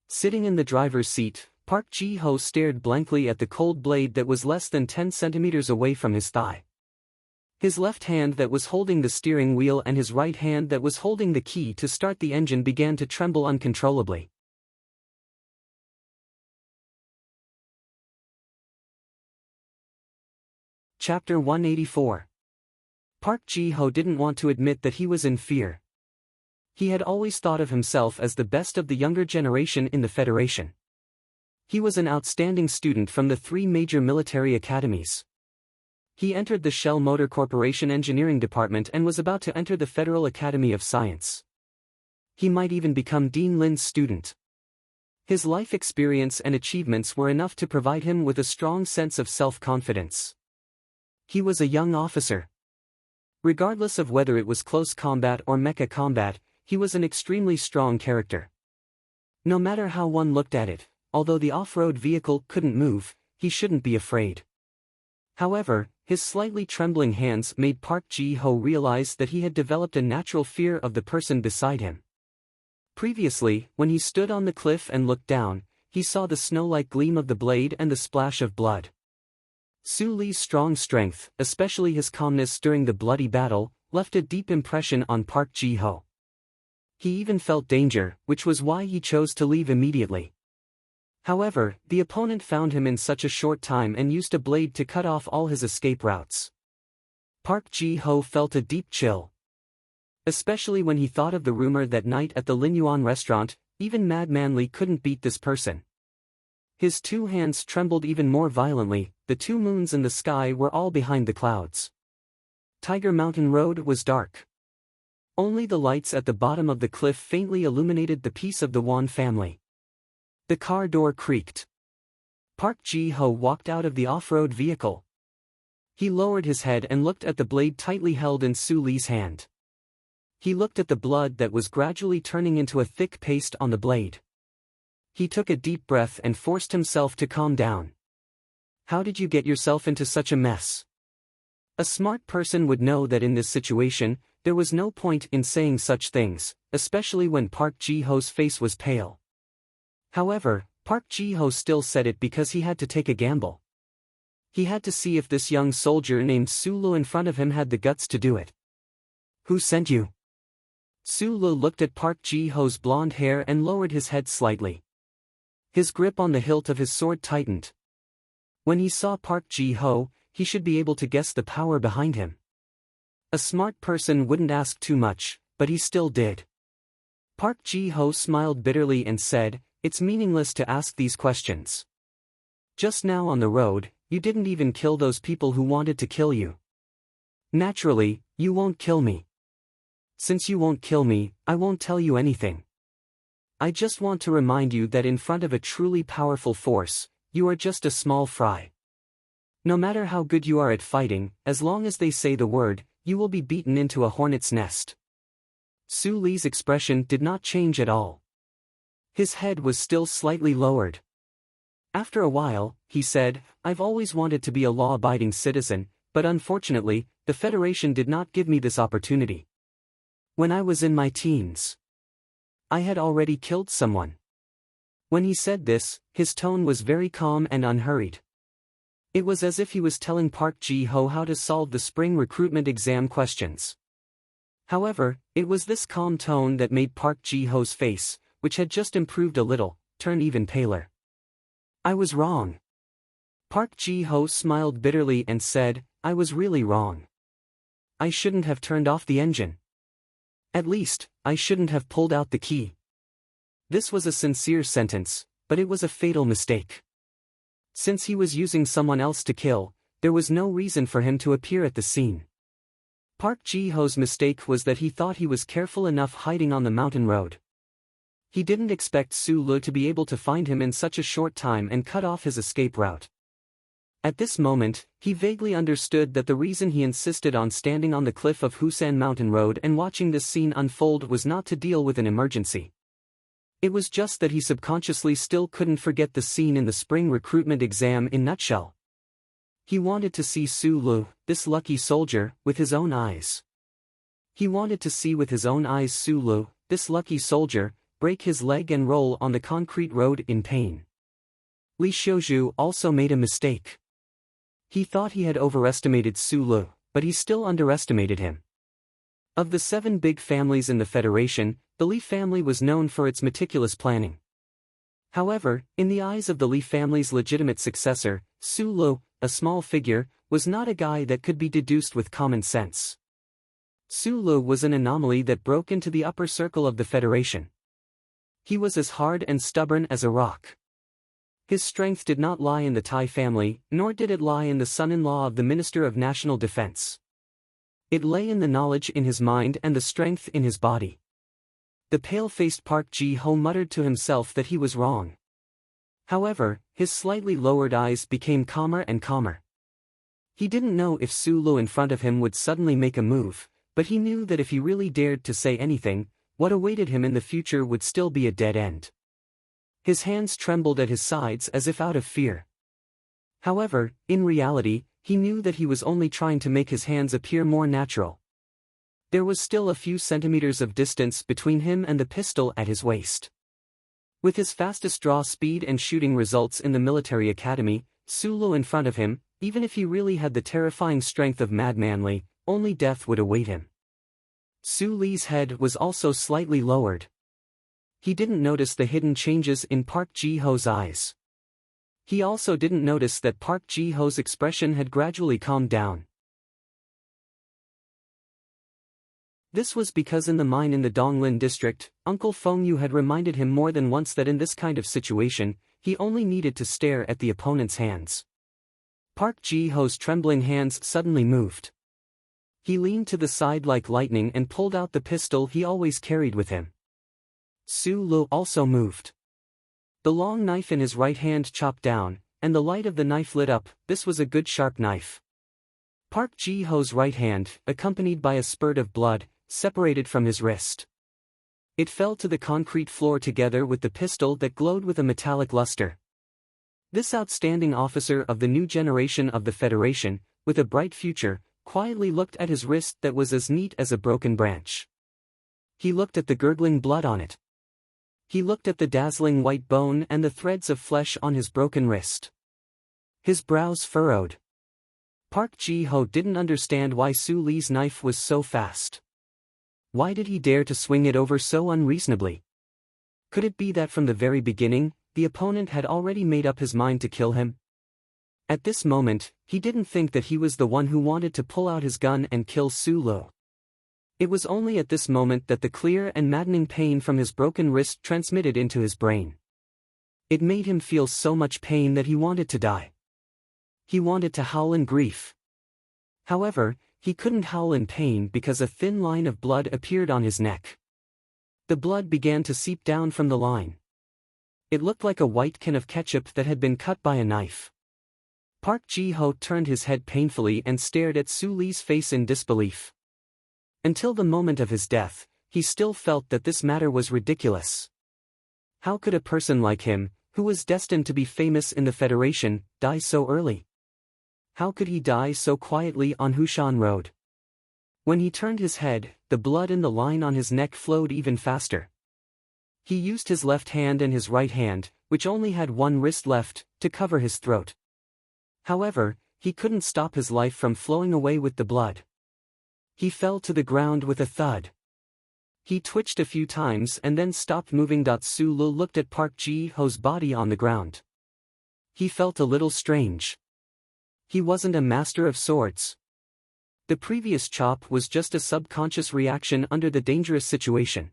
Sitting in the driver's seat, Park Ji-ho stared blankly at the cold blade that was less than 10 centimeters away from his thigh. His left hand that was holding the steering wheel and his right hand that was holding the key to start the engine began to tremble uncontrollably. Chapter 184. Park Ji-ho didn't want to admit that he was in fear. He had always thought of himself as the best of the younger generation in the Federation. He was an outstanding student from the 3 major military academies. He entered the Shell Motor Corporation Engineering Department and was about to enter the Federal Academy of Science. He might even become Dean Lin's student. His life experience and achievements were enough to provide him with a strong sense of self-confidence. He was a young officer. Regardless of whether it was close combat or mecha combat, he was an extremely strong character. No matter how one looked at it, although the off-road vehicle couldn't move, he shouldn't be afraid. However, his slightly trembling hands made Park Ji-ho realize that he had developed a natural fear of the person beside him. Previously, when he stood on the cliff and looked down, he saw the snow-like gleam of the blade and the splash of blood. Su Li's strong strength, especially his calmness during the bloody battle, left a deep impression on Park Ji-ho. He even felt danger, which was why he chose to leave immediately. However, the opponent found him in such a short time and used a blade to cut off all his escape routes. Park Ji-ho felt a deep chill. Especially when he thought of the rumor that night at the Linyuan restaurant, even Mad Manly couldn't beat this person. His 2 hands trembled even more violently. The 2 moons in the sky were all behind the clouds. Tiger Mountain Road was dark. Only the lights at the bottom of the cliff faintly illuminated the peace of the Wan family. The car door creaked. Park Ji-ho walked out of the off-road vehicle. He lowered his head and looked at the blade tightly held in Su Li's hand. He looked at the blood that was gradually turning into a thick paste on the blade. He took a deep breath and forced himself to calm down. How did you get yourself into such a mess? A smart person would know that in this situation, there was no point in saying such things, especially when Park Ji-ho's face was pale. However, Park Ji-ho still said it because he had to take a gamble. He had to see if this young soldier named Su Lu in front of him had the guts to do it. Who sent you? Su Lu looked at Park Ji-ho's blonde hair and lowered his head slightly. His grip on the hilt of his sword tightened. When he saw Park Ji-ho, he should be able to guess the power behind him. A smart person wouldn't ask too much, but he still did. Park Ji-ho smiled bitterly and said, "It's meaningless to ask these questions. Just now on the road, you didn't even kill those people who wanted to kill you. Naturally, you won't kill me. Since you won't kill me, I won't tell you anything. I just want to remind you that in front of a truly powerful force, you are just a small fry. No matter how good you are at fighting, as long as they say the word, you will be beaten into a hornet's nest." Su Li's expression did not change at all. His head was still slightly lowered. After a while, he said, "I've always wanted to be a law-abiding citizen, but unfortunately, the Federation did not give me this opportunity. When I was in my teens, I had already killed someone." When he said this, his tone was very calm and unhurried. It was as if he was telling Park Ji-ho how to solve the spring recruitment exam questions. However, it was this calm tone that made Park Ji-ho's face, which had just improved a little, turn even paler. "I was wrong." Park Ji-ho smiled bitterly and said, "I was really wrong. I shouldn't have turned off the engine. At least, I shouldn't have pulled out the key." This was a sincere sentence, but it was a fatal mistake. Since he was using someone else to kill, there was no reason for him to appear at the scene. Park Ji-ho's mistake was that he thought he was careful enough hiding on the mountain road. He didn't expect Su Lu to be able to find him in such a short time and cut off his escape route. At this moment, he vaguely understood that the reason he insisted on standing on the cliff of Husan Mountain Road and watching this scene unfold was not to deal with an emergency. It was just that he subconsciously still couldn't forget the scene in the spring recruitment exam in nutshell. He wanted to see Su Lu, this lucky soldier, with his own eyes. He wanted to see with his own eyes Sulu, this lucky soldier, break his leg and roll on the concrete road in pain. Li Xiuzhu also made a mistake. He thought he had overestimated Sulu, but he still underestimated him. Of the 7 big families in the Federation, the Li family was known for its meticulous planning. However, in the eyes of the Li family's legitimate successor, Sulu, a small figure, was not a guy that could be deduced with common sense. Sulu was an anomaly that broke into the upper circle of the Federation. He was as hard and stubborn as a rock. His strength did not lie in the Tai family, nor did it lie in the son-in-law of the Minister of National Defense. It lay in the knowledge in his mind and the strength in his body. The pale-faced Park Ji-ho muttered to himself that he was wrong. However, his slightly lowered eyes became calmer and calmer. He didn't know if Sulu in front of him would suddenly make a move, but he knew that if he really dared to say anything, what awaited him in the future would still be a dead end. His hands trembled at his sides as if out of fear. However, in reality, he knew that he was only trying to make his hands appear more natural. There was still a few centimeters of distance between him and the pistol at his waist. With his fastest draw speed and shooting results in the military academy, Sulu in front of him, even if he really had the terrifying strength of Madman Li, only death would await him. Su Li's head was also slightly lowered. He didn't notice the hidden changes in Park Ji-ho's eyes. He also didn't notice that Park Ji-ho's expression had gradually calmed down. This was because in the mine in the Donglin district, Uncle Fengyu had reminded him more than once that in this kind of situation, he only needed to stare at the opponent's hands. Park Ji-ho's trembling hands suddenly moved. He leaned to the side like lightning and pulled out the pistol he always carried with him. Su Lu also moved. The long knife in his right hand chopped down, and the light of the knife lit up. This was a good sharp knife. Park Ji-ho's right hand, accompanied by a spurt of blood, separated from his wrist. It fell to the concrete floor together with the pistol that glowed with a metallic luster. This outstanding officer of the new generation of the Federation, with a bright future, quietly looked at his wrist that was as neat as a broken branch. He looked at the gurgling blood on it. He looked at the dazzling white bone and the threads of flesh on his broken wrist. His brows furrowed. Park Ji-ho didn't understand why Su Li's knife was so fast. Why did he dare to swing it over so unreasonably? Could it be that from the very beginning, the opponent had already made up his mind to kill him? At this moment, he didn't think that he was the one who wanted to pull out his gun and kill Su Lu. It was only at this moment that the clear and maddening pain from his broken wrist transmitted into his brain. It made him feel so much pain that he wanted to die. He wanted to howl in grief. However, he couldn't howl in pain because a thin line of blood appeared on his neck. The blood began to seep down from the line. It looked like a white can of ketchup that had been cut by a knife. Park Ji-ho turned his head painfully and stared at Su Li's face in disbelief. Until the moment of his death, he still felt that this matter was ridiculous. How could a person like him, who was destined to be famous in the Federation, die so early? How could he die so quietly on Hushan Road? When he turned his head, the blood in the line on his neck flowed even faster. He used his left hand and his right hand, which only had one wrist left, to cover his throat. However, he couldn't stop his life from flowing away with the blood. He fell to the ground with a thud. He twitched a few times and then stopped moving. Su Lu looked at Park Ji-ho's body on the ground. He felt a little strange. He wasn't a master of swords. The previous chop was just a subconscious reaction under the dangerous situation.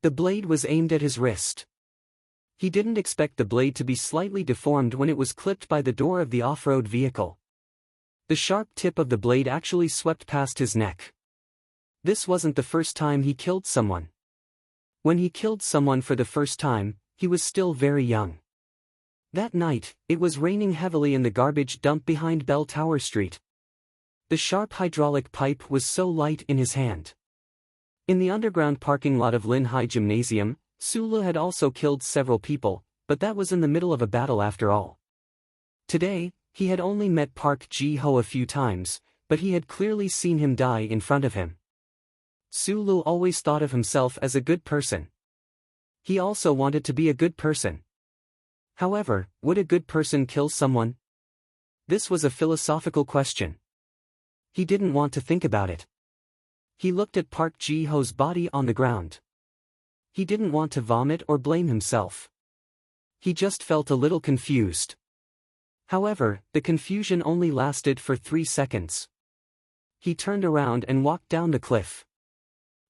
The blade was aimed at his wrist. He didn't expect the blade to be slightly deformed when it was clipped by the door of the off-road vehicle. The sharp tip of the blade actually swept past his neck. This wasn't the first time he killed someone. When he killed someone for the first time, he was still very young. That night, it was raining heavily in the garbage dump behind Bell Tower Street. The sharp hydraulic pipe was so light in his hand. In the underground parking lot of Lin High Gymnasium, Su Lu had also killed several people, but that was in the middle of a battle after all. Today, he had only met Park Ji-ho a few times, but he had clearly seen him die in front of him. Sulu always thought of himself as a good person. He also wanted to be a good person. However, would a good person kill someone? This was a philosophical question. He didn't want to think about it. He looked at Park Ji-ho's body on the ground. He didn't want to vomit or blame himself. He just felt a little confused. However, the confusion only lasted for 3 seconds. He turned around and walked down the cliff.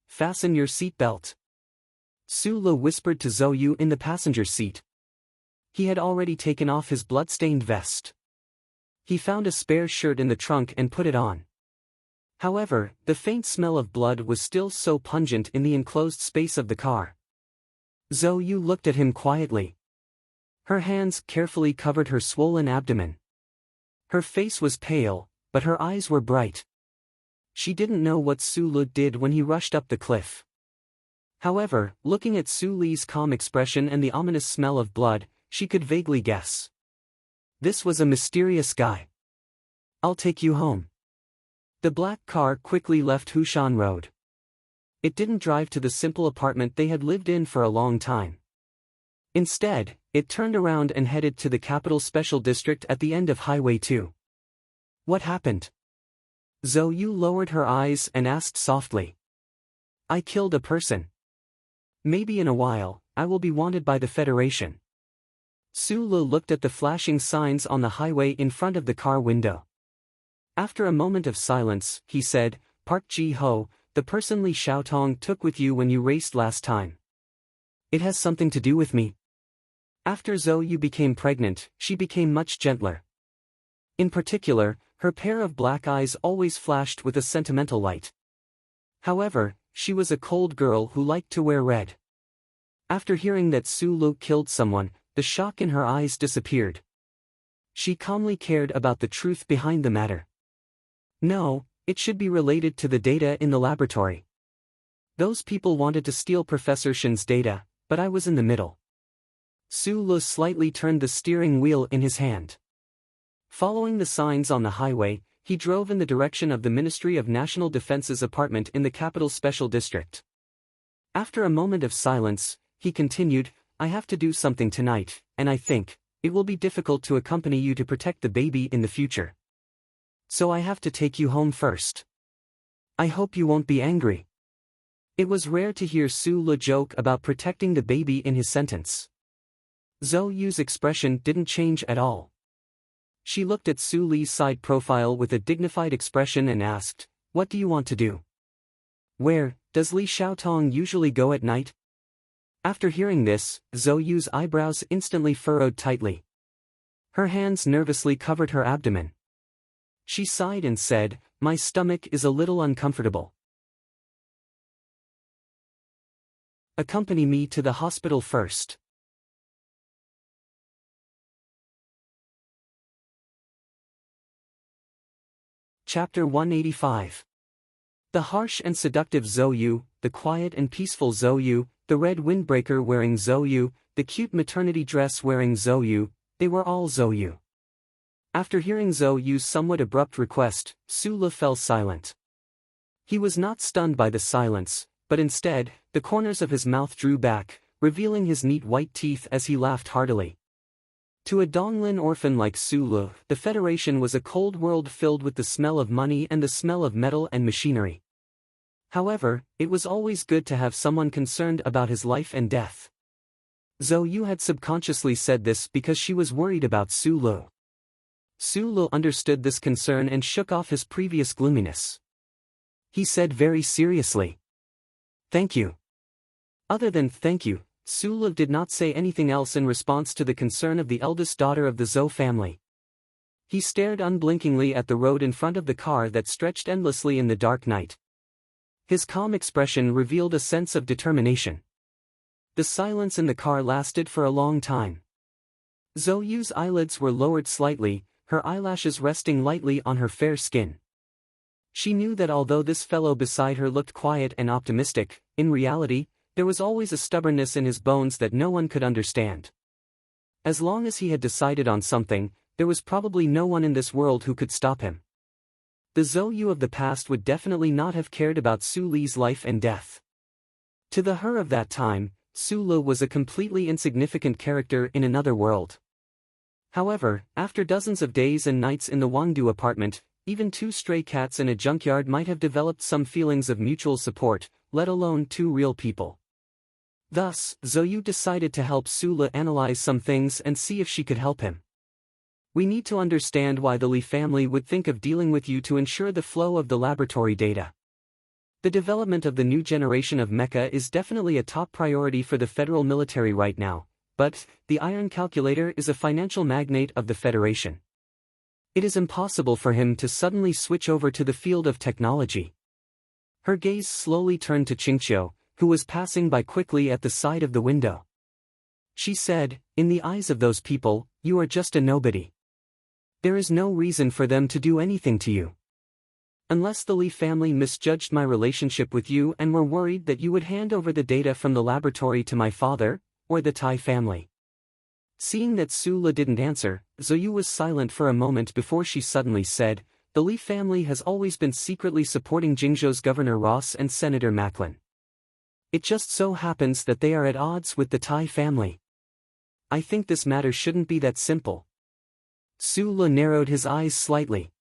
"Fasten your seatbelt," Sulu whispered to Zhou in the passenger seat. He had already taken off his blood-stained vest. He found a spare shirt in the trunk and put it on. However, the faint smell of blood was still so pungent in the enclosed space of the car. Zhou looked at him quietly. Her hands carefully covered her swollen abdomen. Her face was pale, but her eyes were bright. She didn't know what Sulu did when he rushed up the cliff. However, looking at Suli's calm expression and the ominous smell of blood, she could vaguely guess. This was a mysterious guy. "I'll take you home." The black car quickly left Hushan Road. It didn't drive to the simple apartment they had lived in for a long time. Instead, it turned around and headed to the Capital Special District at the end of Highway 2. "What happened?" Zhou lowered her eyes and asked softly. "I killed a person. Maybe in a while, I will be wanted by the Federation." Sulu looked at the flashing signs on the highway in front of the car window. After a moment of silence, he said, "Park Ji-ho, the person Li Xiaotong took with you when you raced last time. It has something to do with me." After Zhou became pregnant, she became much gentler. In particular, her pair of black eyes always flashed with a sentimental light. However, she was a cold girl who liked to wear red. After hearing that Sulu killed someone, the shock in her eyes disappeared. She calmly cared about the truth behind the matter. "No, it should be related to the data in the laboratory. Those people wanted to steal Professor Shin's data, but I was in the middle." Sulu slightly turned the steering wheel in his hand. Following the signs on the highway, he drove in the direction of the Ministry of National Defense's apartment in the Capital Special District. After a moment of silence, he continued, "I have to do something tonight, and I think it will be difficult to accompany you to protect the baby in the future. So I have to take you home first. I hope you won't be angry." It was rare to hear Sulu joke about protecting the baby in his sentence. Zhou's expression didn't change at all. She looked at Suli's side profile with a dignified expression and asked, "What do you want to do? Where does Li Xiaotong usually go at night?" After hearing this, Zhou's eyebrows instantly furrowed tightly. Her hands nervously covered her abdomen. She sighed and said, "My stomach is a little uncomfortable. Accompany me to the hospital first." Chapter 185. The harsh and seductive Zhou, the quiet and peaceful Zhou, the red windbreaker wearing Zhou, the cute maternity dress wearing Zhou, they were all Zhou. After hearing Zhou's somewhat abrupt request, Sulu fell silent. He was not stunned by the silence, but instead, the corners of his mouth drew back, revealing his neat white teeth as he laughed heartily. To a Donglin orphan like Sulu, the Federation was a cold world filled with the smell of money and the smell of metal and machinery. However, it was always good to have someone concerned about his life and death. Zhou had subconsciously said this because she was worried about Sulu. Sulu understood this concern and shook off his previous gloominess. He said very seriously, "Thank you." Other than "thank you," Sulu did not say anything else in response to the concern of the eldest daughter of the Zhou family. He stared unblinkingly at the road in front of the car that stretched endlessly in the dark night. His calm expression revealed a sense of determination. The silence in the car lasted for a long time. Zhou's eyelids were lowered slightly, her eyelashes resting lightly on her fair skin. She knew that although this fellow beside her looked quiet and optimistic, in reality, there was always a stubbornness in his bones that no one could understand. As long as he had decided on something, there was probably no one in this world who could stop him. the Zhou Yu of the past would definitely not have cared about Su Li's life and death. To the her of that time, Su Li was a completely insignificant character in another world. However, after dozens of days and nights in the Wangdu apartment, even two stray cats in a junkyard might have developed some feelings of mutual support, let alone two real people. Thus, Zhou Yu decided to help Su Li analyze some things and see if she could help him. We need to understand why the Li family would think of dealing with you to ensure the flow of the laboratory data. The development of the new generation of mecha is definitely a top priority for the federal military right now, but the Iron Calculator is a financial magnate of the Federation. It is impossible for him to suddenly switch over to the field of technology. Her gaze slowly turned to Qingqiu, who was passing by quickly at the side of the window. She said, "In the eyes of those people, you are just a nobody. There is no reason for them to do anything to you. Unless the Li family misjudged my relationship with you and were worried that you would hand over the data from the laboratory to my father, or the Tai family." Seeing that Su Li didn't answer, Zhou Yu was silent for a moment before she suddenly said, "The Li family has always been secretly supporting Jingzhou's Governor Ross and Senator Macklin. It just so happens that they are at odds with the Tai family. I think this matter shouldn't be that simple." Su Li narrowed his eyes slightly.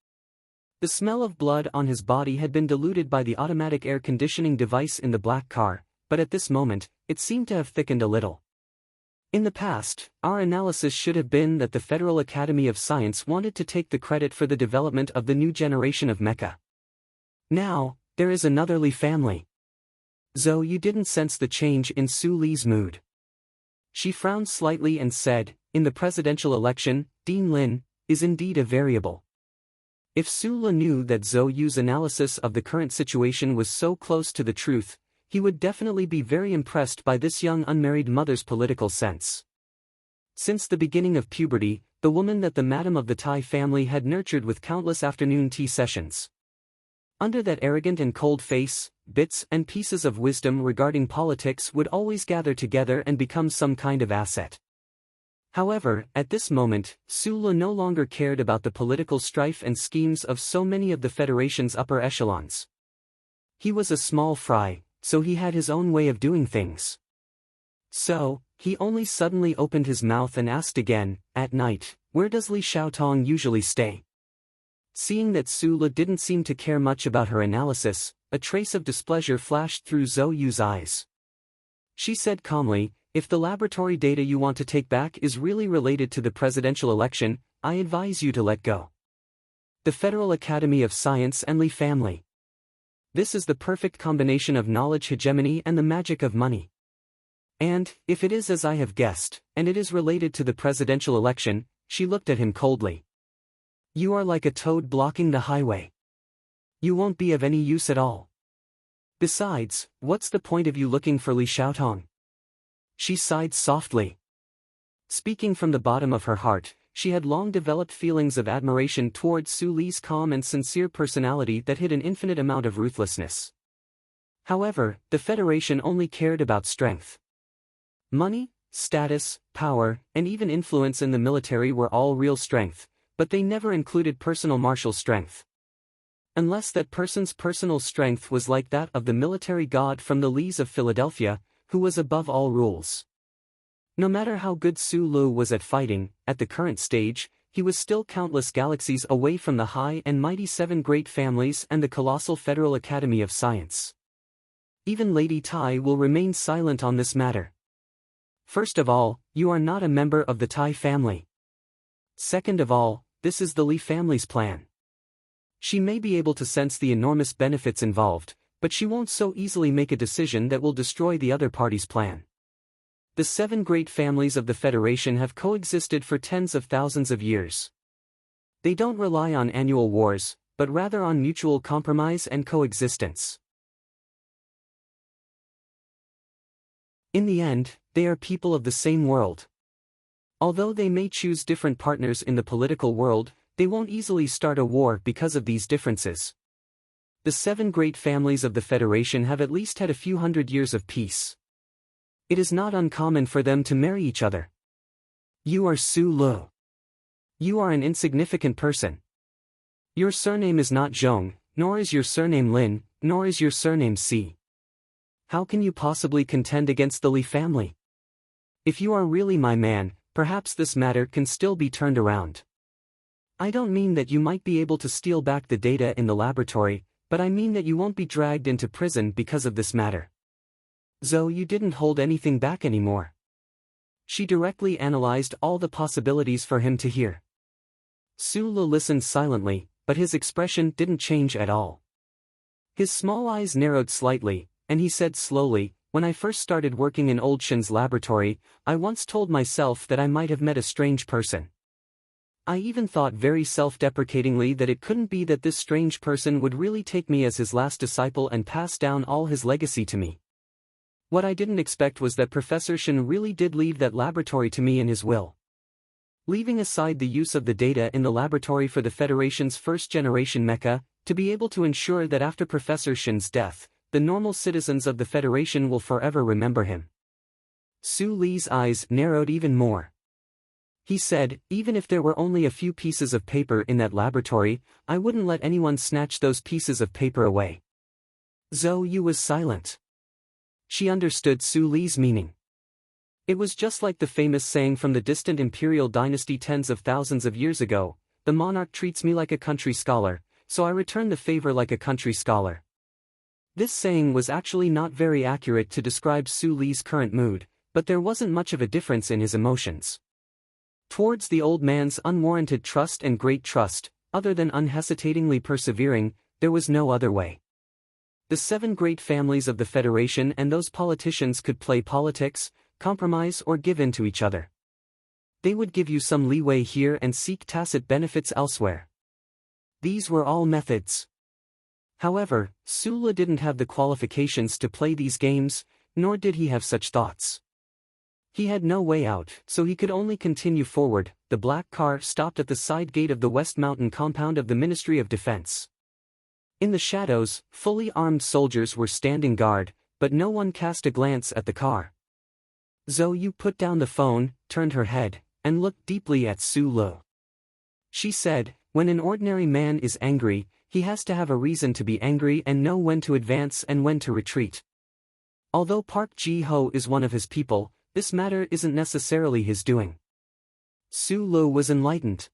The smell of blood on his body had been diluted by the automatic air conditioning device in the black car, but at this moment, it seemed to have thickened a little. "In the past, our analysis should have been that the Federal Academy of Science wanted to take the credit for the development of the new generation of mecha. Now, there is another Li family." Zhou Yu didn't sense the change in Su Li's mood. She frowned slightly and said, "In the presidential election, Dean Lin is indeed a variable." If Su Li knew that Zhou Yu's analysis of the current situation was so close to the truth, he would definitely be very impressed by this young unmarried mother's political sense. Since the beginning of puberty, the woman that the madam of the Tai family had nurtured with countless afternoon tea sessions. Under that arrogant and cold face, bits and pieces of wisdom regarding politics would always gather together and become some kind of asset. However, at this moment, Su Li no longer cared about the political strife and schemes of so many of the Federation's upper echelons. He was a small fry, so he had his own way of doing things. So, he only suddenly opened his mouth and asked again, "At night, where does Li Xiaotong usually stay?" Seeing that Su Li didn't seem to care much about her analysis, a trace of displeasure flashed through Zhou Yu's eyes. She said calmly, "If the laboratory data you want to take back is really related to the presidential election, I advise you to let go. The Federal Academy of Science and Li family. This is the perfect combination of knowledge hegemony and the magic of money. And, if it is as I have guessed, and it is related to the presidential election," she looked at him coldly. "You are like a toad blocking the highway. You won't be of any use at all. Besides, what's the point of you looking for Li Xiaotong?" She sighed softly. Speaking from the bottom of her heart, she had long developed feelings of admiration toward Su Li's calm and sincere personality that hid an infinite amount of ruthlessness. However, the Federation only cared about strength. Money, status, power, and even influence in the military were all real strength, but they never included personal martial strength. Unless that person's personal strength was like that of the military god from the Lis of Philadelphia, who was above all rules. No matter how good Su Li was at fighting, at the current stage, he was still countless galaxies away from the high and mighty seven great families and the colossal Federal Academy of Science. Even Lady Tai will remain silent on this matter. First of all, you are not a member of the Tai family. Second of all, this is the Li family's plan. She may be able to sense the enormous benefits involved, but she won't so easily make a decision that will destroy the other party's plan. The seven great families of the Federation have coexisted for tens of thousands of years. They don't rely on annual wars, but rather on mutual compromise and coexistence. In the end, they are people of the same world. Although they may choose different partners in the political world, they won't easily start a war because of these differences. The seven great families of the Federation have at least had a few hundred years of peace. It is not uncommon for them to marry each other. You are Su Li. You are an insignificant person. Your surname is not Zhong, nor is your surname Lin, nor is your surname Si. How can you possibly contend against the Li family? If you are really my man, perhaps this matter can still be turned around. I don't mean that you might be able to steal back the data in the laboratory, but I mean that you won't be dragged into prison because of this matter. Zhou Yu didn't hold anything back anymore. She directly analyzed all the possibilities for him to hear. Su Le listened silently, but his expression didn't change at all. His small eyes narrowed slightly, and he said slowly, "When I first started working in Old Shen's laboratory, I once told myself that I might have met a strange person. I even thought very self-deprecatingly that it couldn't be that this strange person would really take me as his last disciple and pass down all his legacy to me. What I didn't expect was that Professor Shen really did leave that laboratory to me in his will. Leaving aside the use of the data in the laboratory for the Federation's first-generation mecha, to be able to ensure that after Professor Shen's death, the normal citizens of the Federation will forever remember him." Su Li's eyes narrowed even more. He said, "Even if there were only a few pieces of paper in that laboratory, I wouldn't let anyone snatch those pieces of paper away." Zhou Yu was silent. She understood Su Li's meaning. It was just like the famous saying from the distant imperial dynasty tens of thousands of years ago, "The monarch treats me like a country scholar, so I return the favor like a country scholar." This saying was actually not very accurate to describe Su Li's current mood, but there wasn't much of a difference in his emotions. Towards the old man's unwarranted trust and great trust, other than unhesitatingly persevering, there was no other way. The 7 great families of the Federation and those politicians could play politics, compromise or give in to each other. They would give you some leeway here and seek tacit benefits elsewhere. These were all methods. However, Su Le didn't have the qualifications to play these games, nor did he have such thoughts. He had no way out, so he could only continue forward. The black car stopped at the side gate of the West Mountain compound of the Ministry of Defense. In the shadows, fully armed soldiers were standing guard, but no one cast a glance at the car. Zhou Yu put down the phone, turned her head, and looked deeply at Su Le. She said, "When an ordinary man is angry, he has to have a reason to be angry and know when to advance and when to retreat. Although Park Ji-ho is one of his people, this matter isn't necessarily his doing." Su Le was enlightened.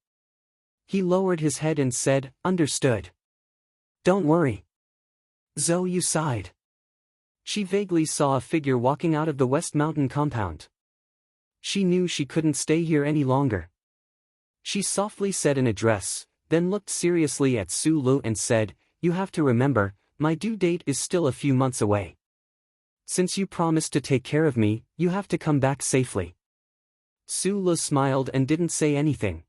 He lowered his head and said, "Understood. Don't worry." Zhou Yu sighed. She vaguely saw a figure walking out of the West Mountain compound. She knew she couldn't stay here any longer. She softly said an address, then looked seriously at Su Le and said, "You have to remember, my due date is still a few months away. Since you promised to take care of me, you have to come back safely." Su Le smiled and didn't say anything.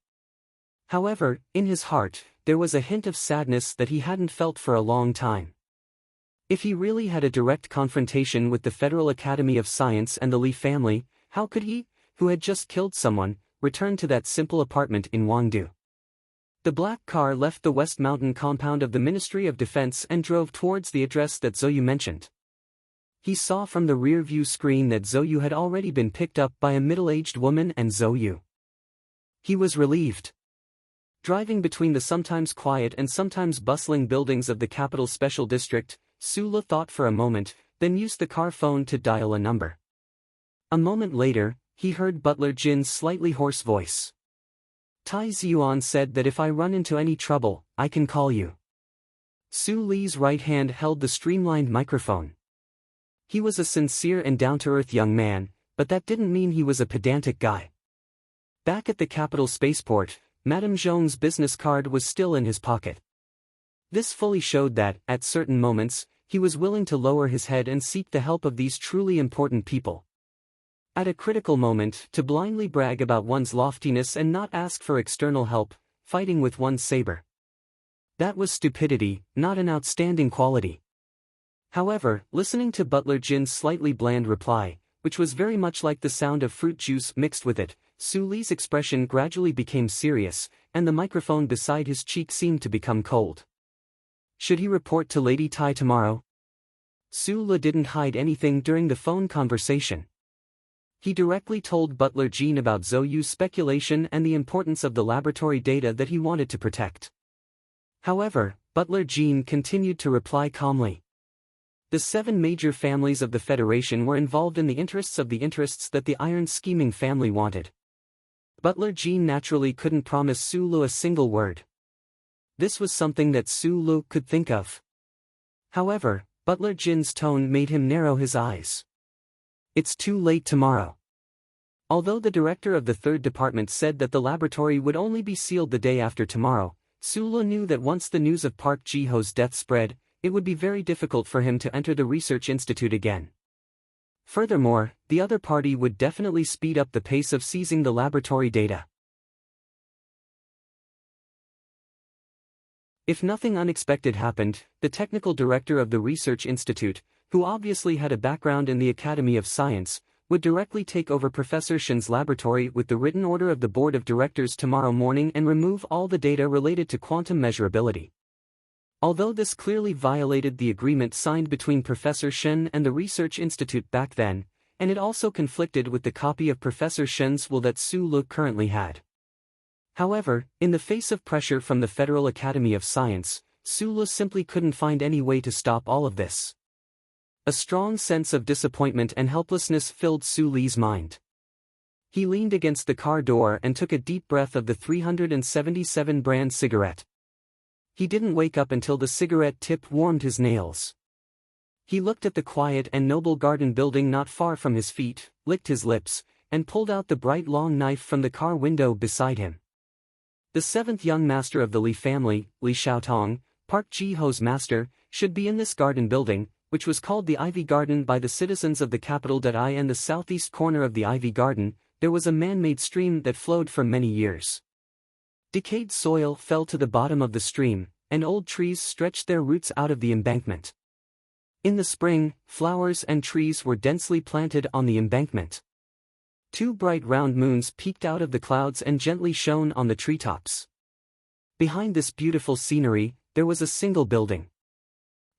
However, in his heart, there was a hint of sadness that he hadn't felt for a long time. If he really had a direct confrontation with the Federal Academy of Science and the Li family, how could he, who had just killed someone, return to that simple apartment in Wangdu? The black car left the West Mountain compound of the Ministry of Defense and drove towards the address that Zhou Yu mentioned. He saw from the rear-view screen that Zhou Yu had already been picked up by a middle-aged woman and Zhou Yu. He was relieved. Driving between the sometimes quiet and sometimes bustling buildings of the capital special district, Su Le thought for a moment, then used the car phone to dial a number. A moment later, he heard Butler Jin's slightly hoarse voice. "Tai Ziyuan said that if I run into any trouble, I can call you." Su Li's right hand held the streamlined microphone. He was a sincere and down-to-earth young man, but that didn't mean he was a pedantic guy. Back at the capital spaceport, Madame Zhong's business card was still in his pocket. This fully showed that, at certain moments, he was willing to lower his head and seek the help of these truly important people. At a critical moment, to blindly brag about one's loftiness and not ask for external help, fighting with one's saber. That was stupidity, not an outstanding quality. However, listening to Butler Jin's slightly bland reply, which was very much like the sound of fruit juice mixed with it, Su Li's expression gradually became serious, and the microphone beside his cheek seemed to become cold. Should he report to Lady Tai tomorrow? Su Le didn't hide anything during the phone conversation. He directly told Butler Jin about Zhou Yu's speculation and the importance of the laboratory data that he wanted to protect. However, Butler Jean continued to reply calmly. The 7 major families of the Federation were involved in the interests that the iron scheming family wanted. Butler Jean naturally couldn't promise Sulu a single word. This was something that Sulu could think of. However, Butler Jean's tone made him narrow his eyes. It's too late tomorrow. Although the director of the 3rd department said that the laboratory would only be sealed the day after tomorrow, Sulu knew that once the news of Park Ji-ho's death spread, it would be very difficult for him to enter the research institute again. Furthermore, the other party would definitely speed up the pace of seizing the laboratory data. If nothing unexpected happened, the technical director of the research institute, who obviously had a background in the Academy of Science, would directly take over Professor Shin's laboratory with the written order of the board of directors tomorrow morning and remove all the data related to quantum measurability. Although this clearly violated the agreement signed between Professor Shin and the Research Institute back then, and it also conflicted with the copy of Professor Shin's will that Sulu currently had. However, in the face of pressure from the Federal Academy of Science, Sulu simply couldn't find any way to stop all of this. A strong sense of disappointment and helplessness filled Suli's mind. He leaned against the car door and took a deep breath of the 377 brand cigarette. He didn't wake up until the cigarette tip warmed his nails. He looked at the quiet and noble garden building not far from his feet, licked his lips, and pulled out the bright long knife from the car window beside him. The 7th young master of the Li family, Li Xiaotong, Park Ji-ho's master, should be in this garden building, which was called the Ivy Garden by the citizens of the capital. In the southeast corner of the Ivy Garden, there was a man-made stream that flowed for many years. Decayed soil fell to the bottom of the stream, and old trees stretched their roots out of the embankment. In the spring, flowers and trees were densely planted on the embankment. 2 bright round moons peeked out of the clouds and gently shone on the treetops. Behind this beautiful scenery, there was a single building.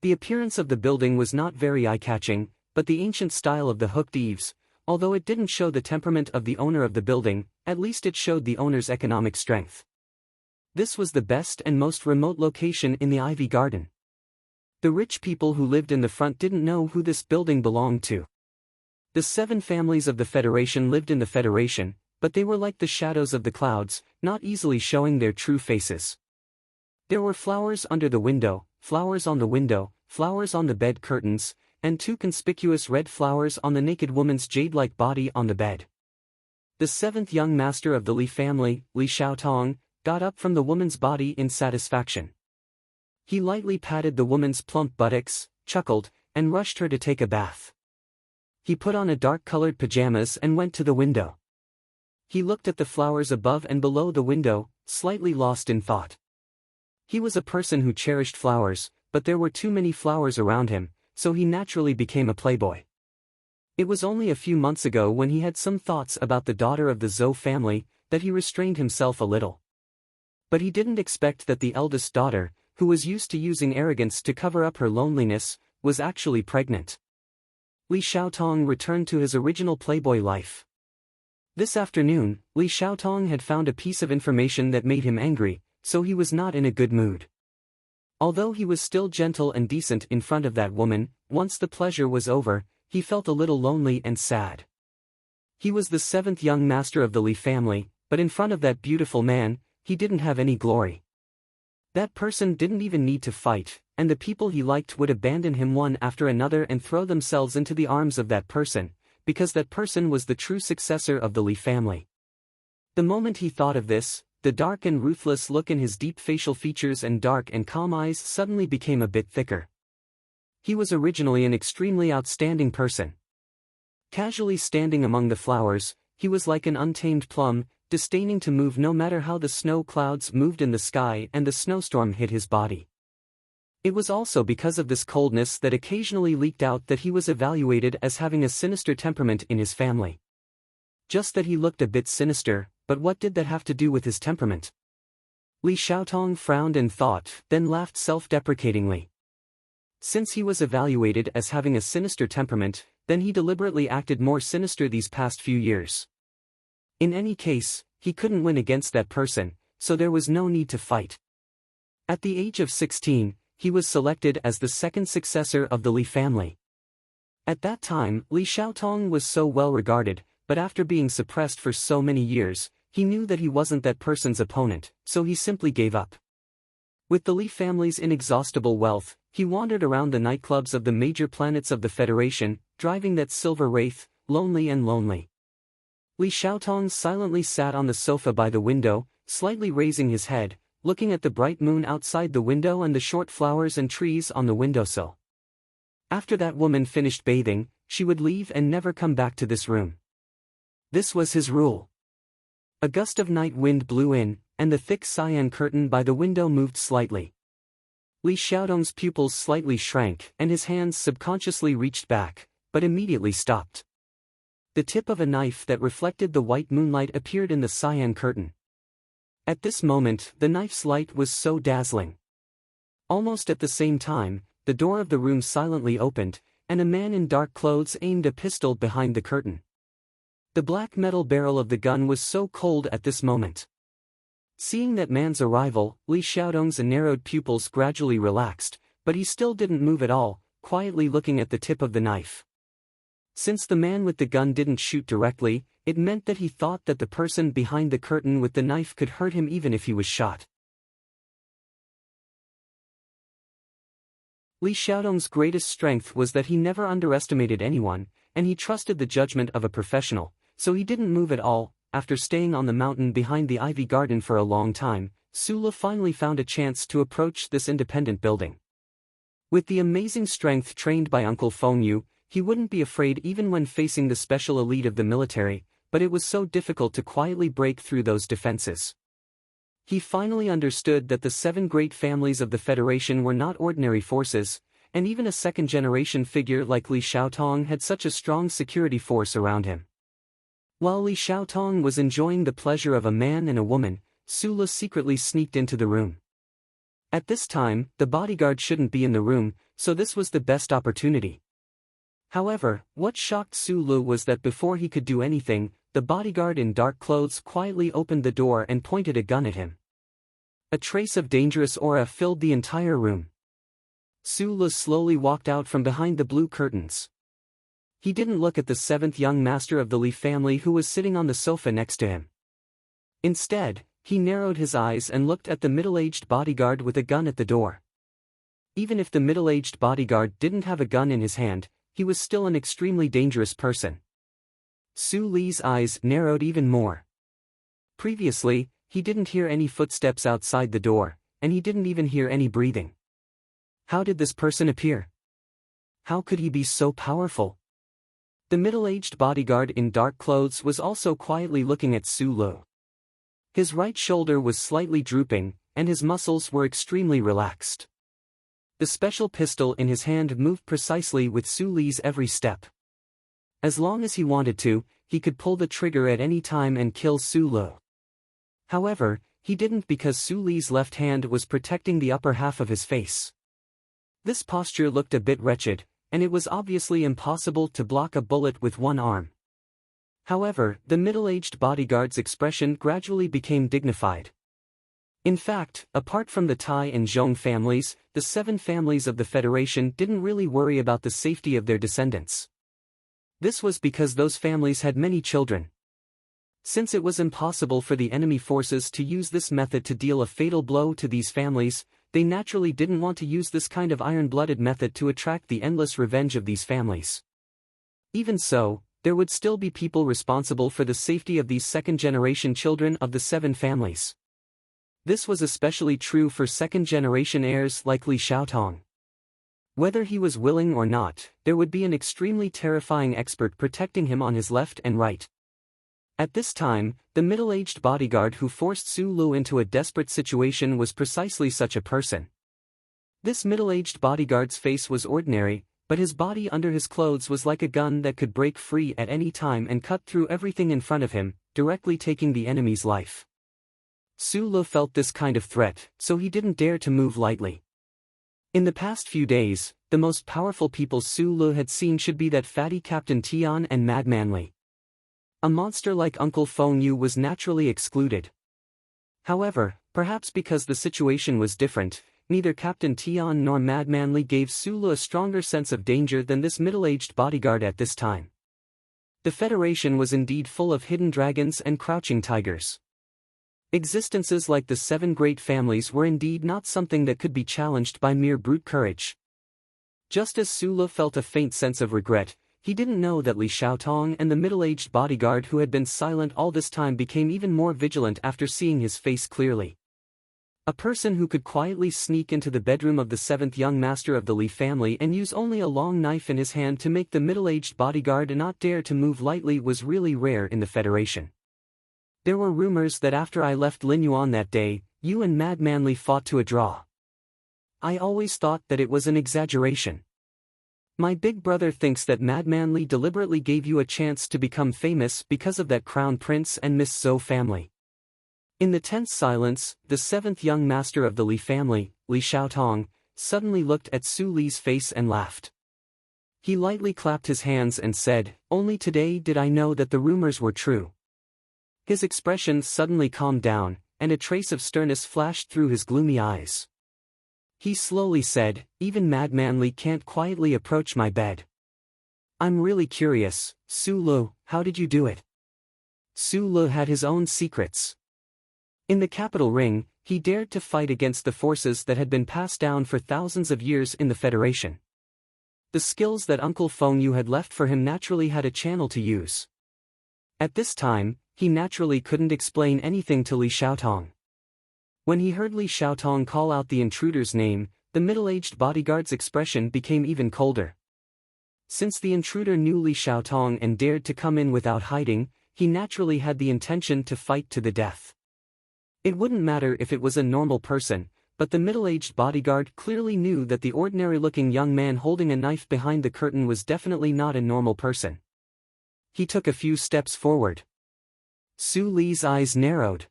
The appearance of the building was not very eye-catching, but the ancient style of the hooked eaves, although it didn't show the temperament of the owner of the building, at least it showed the owner's economic strength. This was the best and most remote location in the Ivy Garden. The rich people who lived in the front didn't know who this building belonged to. The 7 families of the Federation lived in the Federation, but they were like the shadows of the clouds, not easily showing their true faces. There were flowers under the window, flowers on the window, flowers on the bed curtains, and 2 conspicuous red flowers on the naked woman's jade-like body on the bed. The 7th young master of the Li family, Li Xiaotong, got up from the woman's body in satisfaction. He lightly patted the woman's plump buttocks, chuckled, and rushed her to take a bath. He put on a dark-colored pajamas and went to the window. He looked at the flowers above and below the window, slightly lost in thought. He was a person who cherished flowers, but there were too many flowers around him, so he naturally became a playboy. It was only a few months ago when he had some thoughts about the daughter of the Zhou family, that he restrained himself a little. But he didn't expect that the eldest daughter, who was used to using arrogance to cover up her loneliness, was actually pregnant. Li Xiaotong returned to his original playboy life. This afternoon, Li Xiaotong had found a piece of information that made him angry, so he was not in a good mood. Although he was still gentle and decent in front of that woman, once the pleasure was over, he felt a little lonely and sad. He was the 7th young master of the Li family, but in front of that beautiful man, he didn't have any glory. That person didn't even need to fight, and the people he liked would abandon him one after another and throw themselves into the arms of that person, because that person was the true successor of the Li family. The moment he thought of this, the dark and ruthless look in his deep facial features and dark and calm eyes suddenly became a bit thicker. He was originally an extremely outstanding person. Casually standing among the flowers, he was like an untamed plum, disdaining to move no matter how the snow clouds moved in the sky and the snowstorm hit his body. It was also because of this coldness that occasionally leaked out that he was evaluated as having a sinister temperament in his family. Just that he looked a bit sinister, but what did that have to do with his temperament? Li Xiaotong frowned and thought, then laughed self-deprecatingly. Since he was evaluated as having a sinister temperament, then he deliberately acted more sinister these past few years. In any case, he couldn't win against that person, so there was no need to fight. At the age of 16, he was selected as the second successor of the Li family. At that time, Li Xiaotong was so well regarded, but after being suppressed for so many years, he knew that he wasn't that person's opponent, so he simply gave up. With the Li family's inexhaustible wealth, he wandered around the nightclubs of the major planets of the Federation, driving that silver wraith, lonely and lonely. Li Xiaotong silently sat on the sofa by the window, slightly raising his head, looking at the bright moon outside the window and the short flowers and trees on the windowsill. After that woman finished bathing, she would leave and never come back to this room. This was his rule. A gust of night wind blew in, and the thick cyan curtain by the window moved slightly. Li Xiaotong's pupils slightly shrank and his hands subconsciously reached back, but immediately stopped. The tip of a knife that reflected the white moonlight appeared in the cyan curtain. At this moment, the knife's light was so dazzling. Almost at the same time, the door of the room silently opened, and a man in dark clothes aimed a pistol behind the curtain. The black metal barrel of the gun was so cold at this moment. Seeing that man's arrival, Li Xiaotong's narrowed pupils gradually relaxed, but he still didn't move at all, quietly looking at the tip of the knife. Since the man with the gun didn't shoot directly, it meant that he thought that the person behind the curtain with the knife could hurt him even if he was shot. Li Xiaotong's greatest strength was that he never underestimated anyone, and he trusted the judgment of a professional, so he didn't move at all. After staying on the mountain behind the ivy garden for a long time, Sula finally found a chance to approach this independent building. With the amazing strength trained by Uncle Fengyu, he wouldn't be afraid even when facing the special elite of the military, but it was so difficult to quietly break through those defenses. He finally understood that the 7 great families of the Federation were not ordinary forces, and even a second-generation figure like Li Xiaotong had such a strong security force around him. While Li Xiaotong was enjoying the pleasure of a man and a woman, Sula secretly sneaked into the room. At this time, the bodyguard shouldn't be in the room, so this was the best opportunity. However, what shocked Sulu was that before he could do anything, the bodyguard in dark clothes quietly opened the door and pointed a gun at him. A trace of dangerous aura filled the entire room. Sulu slowly walked out from behind the blue curtains. He didn't look at the 7th young master of the Li family who was sitting on the sofa next to him. Instead, he narrowed his eyes and looked at the middle-aged bodyguard with a gun at the door. Even if the middle-aged bodyguard didn't have a gun in his hand, he was still an extremely dangerous person. Su Li's eyes narrowed even more. Previously, he didn't hear any footsteps outside the door, and he didn't even hear any breathing. How did this person appear? How could he be so powerful? The middle-aged bodyguard in dark clothes was also quietly looking at Su Lu. His right shoulder was slightly drooping, and his muscles were extremely relaxed. The special pistol in his hand moved precisely with Su Li's every step. As long as he wanted to, he could pull the trigger at any time and kill Su Lu. However, he didn't because Su Li's left hand was protecting the upper half of his face. This posture looked a bit wretched, and it was obviously impossible to block a bullet with one arm. However, the middle-aged bodyguard's expression gradually became dignified. In fact, apart from the Tai and Zhong families, the 7 families of the Federation didn't really worry about the safety of their descendants. This was because those families had many children. Since it was impossible for the enemy forces to use this method to deal a fatal blow to these families, they naturally didn't want to use this kind of iron-blooded method to attract the endless revenge of these families. Even so, there would still be people responsible for the safety of these second-generation children of the 7 families. This was especially true for second-generation heirs like Li Xiaotong. Whether he was willing or not, there would be an extremely terrifying expert protecting him on his left and right. At this time, the middle-aged bodyguard who forced Su Lu into a desperate situation was precisely such a person. This middle-aged bodyguard's face was ordinary, but his body under his clothes was like a gun that could break free at any time and cut through everything in front of him, directly taking the enemy's life. Su Lu felt this kind of threat, so he didn't dare to move lightly. In the past few days, the most powerful people Su Lu had seen should be that fatty Captain Tian and Madman Li. A monster like Uncle Fengyu was naturally excluded. However, Perhaps because the situation was different, neither Captain Tian nor Madman Li gave Su Lu a stronger sense of danger than this middle-aged bodyguard at this time. The Federation was indeed full of hidden dragons and crouching tigers. Existences like the 7 great families were indeed not something that could be challenged by mere brute courage. Just as Su Lu felt a faint sense of regret, he didn't know that Li Xiaotong and the middle-aged bodyguard who had been silent all this time became even more vigilant after seeing his face clearly. A person who could quietly sneak into the bedroom of the 7th young master of the Li family and use only a long knife in his hand to make the middle-aged bodyguard not dare to move lightly was really rare in the Federation. There were rumors that after I left Linyuan that day, you and Madman Li fought to a draw. I always thought that it was an exaggeration. My big brother thinks that Madman Li deliberately gave you a chance to become famous because of that Crown Prince and Miss Zhou family. In the tense silence, the 7th young master of the Li family, Li Xiaotong, suddenly looked at Su Li's face and laughed. He lightly clapped his hands and said, "Only today did I know that the rumors were true." His expression suddenly calmed down, and a trace of sternness flashed through his gloomy eyes. He slowly said, "Even Madman Li can't quietly approach my bed. I'm really curious, Su Lu, how did you do it?" Su Lu had his own secrets. In the capital ring, he dared to fight against the forces that had been passed down for thousands of years in the Federation. The skills that Uncle Feng Yu had left for him naturally had a channel to use. At this time, he naturally couldn't explain anything to Li Xiaotong. When he heard Li Xiaotong call out the intruder's name, the middle-aged bodyguard's expression became even colder. Since the intruder knew Li Xiaotong and dared to come in without hiding, he naturally had the intention to fight to the death. It wouldn't matter if it was a normal person, but the middle-aged bodyguard clearly knew that the ordinary-looking young man holding a knife behind the curtain was definitely not a normal person. He took a few steps forward. Su Li's eyes narrowed.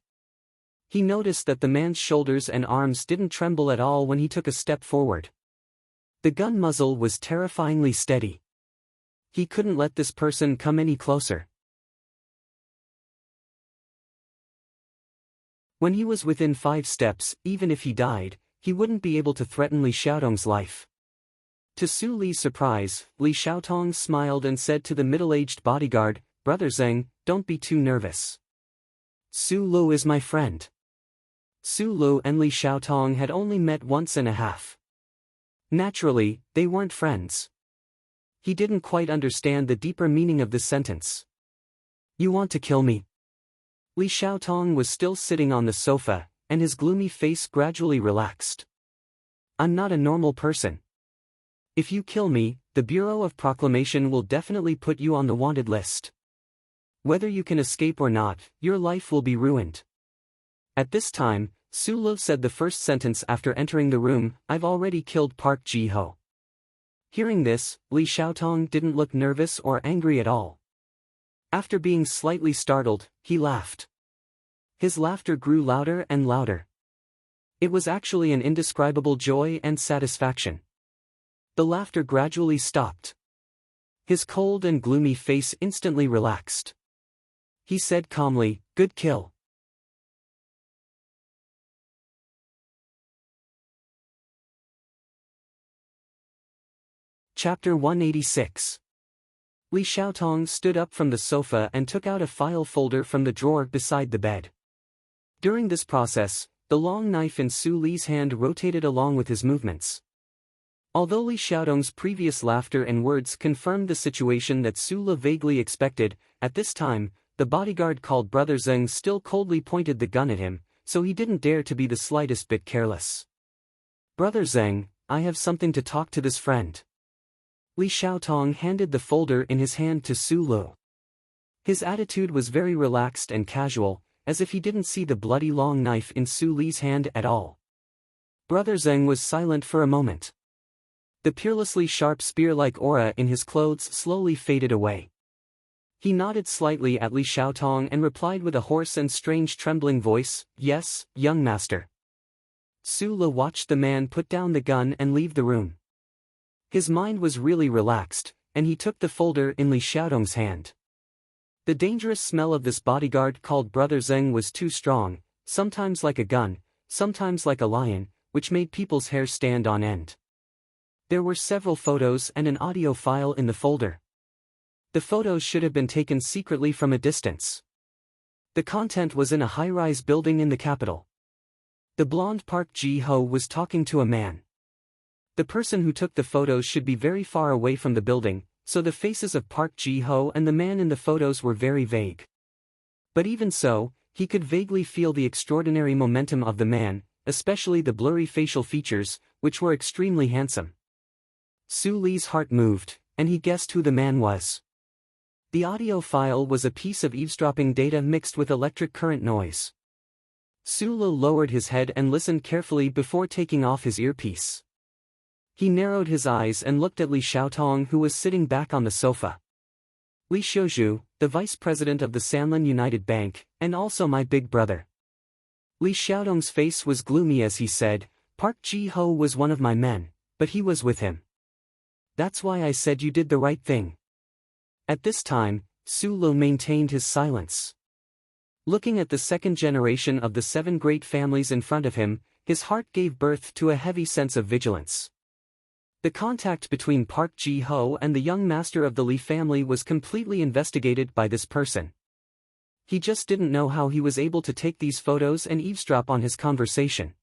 He noticed that the man's shoulders and arms didn't tremble at all when he took a step forward. The gun muzzle was terrifyingly steady. He couldn't let this person come any closer. When he was within 5 steps, even if he died, he wouldn't be able to threaten Li Xiaotong's life. To Su Li's surprise, Li Xiaotong smiled and said to the middle-aged bodyguard, "Brother Zheng, don't be too nervous. Su Lu is my friend." Su Lu and Li Xiaotong had only met once and a half. Naturally, they weren't friends. He didn't quite understand the deeper meaning of this sentence. "You want to kill me?" Li Xiaotong was still sitting on the sofa, and his gloomy face gradually relaxed. "I'm not a normal person. If you kill me, the Bureau of Proclamation will definitely put you on the wanted list. Whether you can escape or not, your life will be ruined." At this time, Su Lu said the first sentence after entering the room, "I've already killed Park Ji-ho." Hearing this, Li Xiaotong didn't look nervous or angry at all. After being slightly startled, he laughed. His laughter grew louder and louder. It was actually an indescribable joy and satisfaction. The laughter gradually stopped. His cold and gloomy face instantly relaxed. He said calmly, "Good kill." Chapter 186. Li Xiaotong stood up from the sofa and took out a file folder from the drawer beside the bed. During this process, the long knife in Su Li's hand rotated along with his movements. Although Li Xiaotong's previous laughter and words confirmed the situation that Su Li vaguely expected, at this time, the bodyguard called Brother Zheng still coldly pointed the gun at him, so he didn't dare to be the slightest bit careless. "Brother Zheng, I have something to talk to this friend." Li Xiaotong handed the folder in his hand to Su Lu. His attitude was very relaxed and casual, as if he didn't see the bloody long knife in Su Li's hand at all. Brother Zheng was silent for a moment. The peerlessly sharp spear-like aura in his clothes slowly faded away. He nodded slightly at Li Xiaotong and replied with a hoarse and strange trembling voice, "Yes, young master." Su Lu watched the man put down the gun and leave the room. His mind was really relaxed, and he took the folder in Li Xiaotong's hand. The dangerous smell of this bodyguard called Brother Zheng was too strong, sometimes like a gun, sometimes like a lion, which made people's hair stand on end. There were several photos and an audio file in the folder. The photos should have been taken secretly from a distance. The content was in a high-rise building in the capital. The blonde Park Ji-ho was talking to a man. The person who took the photos should be very far away from the building, so the faces of Park Ji-ho and the man in the photos were very vague. But even so, he could vaguely feel the extraordinary momentum of the man, especially the blurry facial features, which were extremely handsome. Su Li's heart moved, and he guessed who the man was. The audio file was a piece of eavesdropping data mixed with electric current noise. Su Li lowered his head and listened carefully before taking off his earpiece. He narrowed his eyes and looked at Li Xiaotong, who was sitting back on the sofa. Li Xiuzhu, the vice president of the Sanlin United Bank, and also my big brother. Li Xiaotong's face was gloomy as he said, Park Ji-ho was one of my men, but he was with him. That's why I said you did the right thing. At this time, Su Li maintained his silence. Looking at the second generation of the 7 great families in front of him, his heart gave birth to a heavy sense of vigilance. The contact between Park Ji-ho and the young master of the Li family was completely investigated by this person. He just didn't know how he was able to take these photos and eavesdrop on his conversation.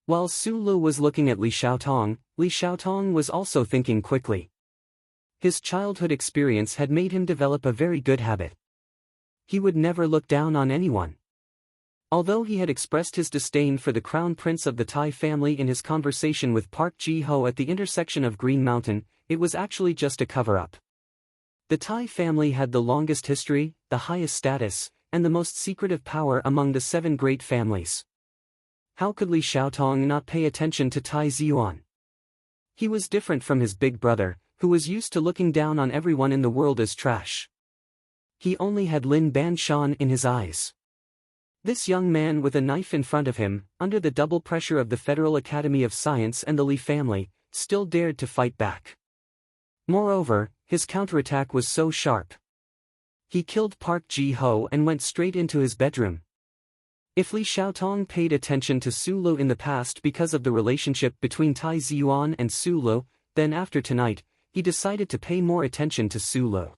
While Su Li was looking at Li Xiaotong was also thinking quickly. His childhood experience had made him develop a very good habit. He would never look down on anyone. Although he had expressed his disdain for the crown prince of the Tai family in his conversation with Park Ji-ho at the intersection of Green Mountain, it was actually just a cover-up. The Tai family had the longest history, the highest status, and the most secretive power among the 7 great families. How could Li Xiaotong not pay attention to Tai Ziyuan? He was different from his big brother, who was used to looking down on everyone in the world as trash. He only had Lin Banshan in his eyes. This young man with a knife in front of him, under the double pressure of the Federal Academy of Science and the Li family, still dared to fight back. Moreover, his counterattack was so sharp. He killed Park Ji-ho and went straight into his bedroom. If Li Xiaotong paid attention to Su Li in the past because of the relationship between Tai Ziyuan and Su Li, then after tonight, he decided to pay more attention to Su Li.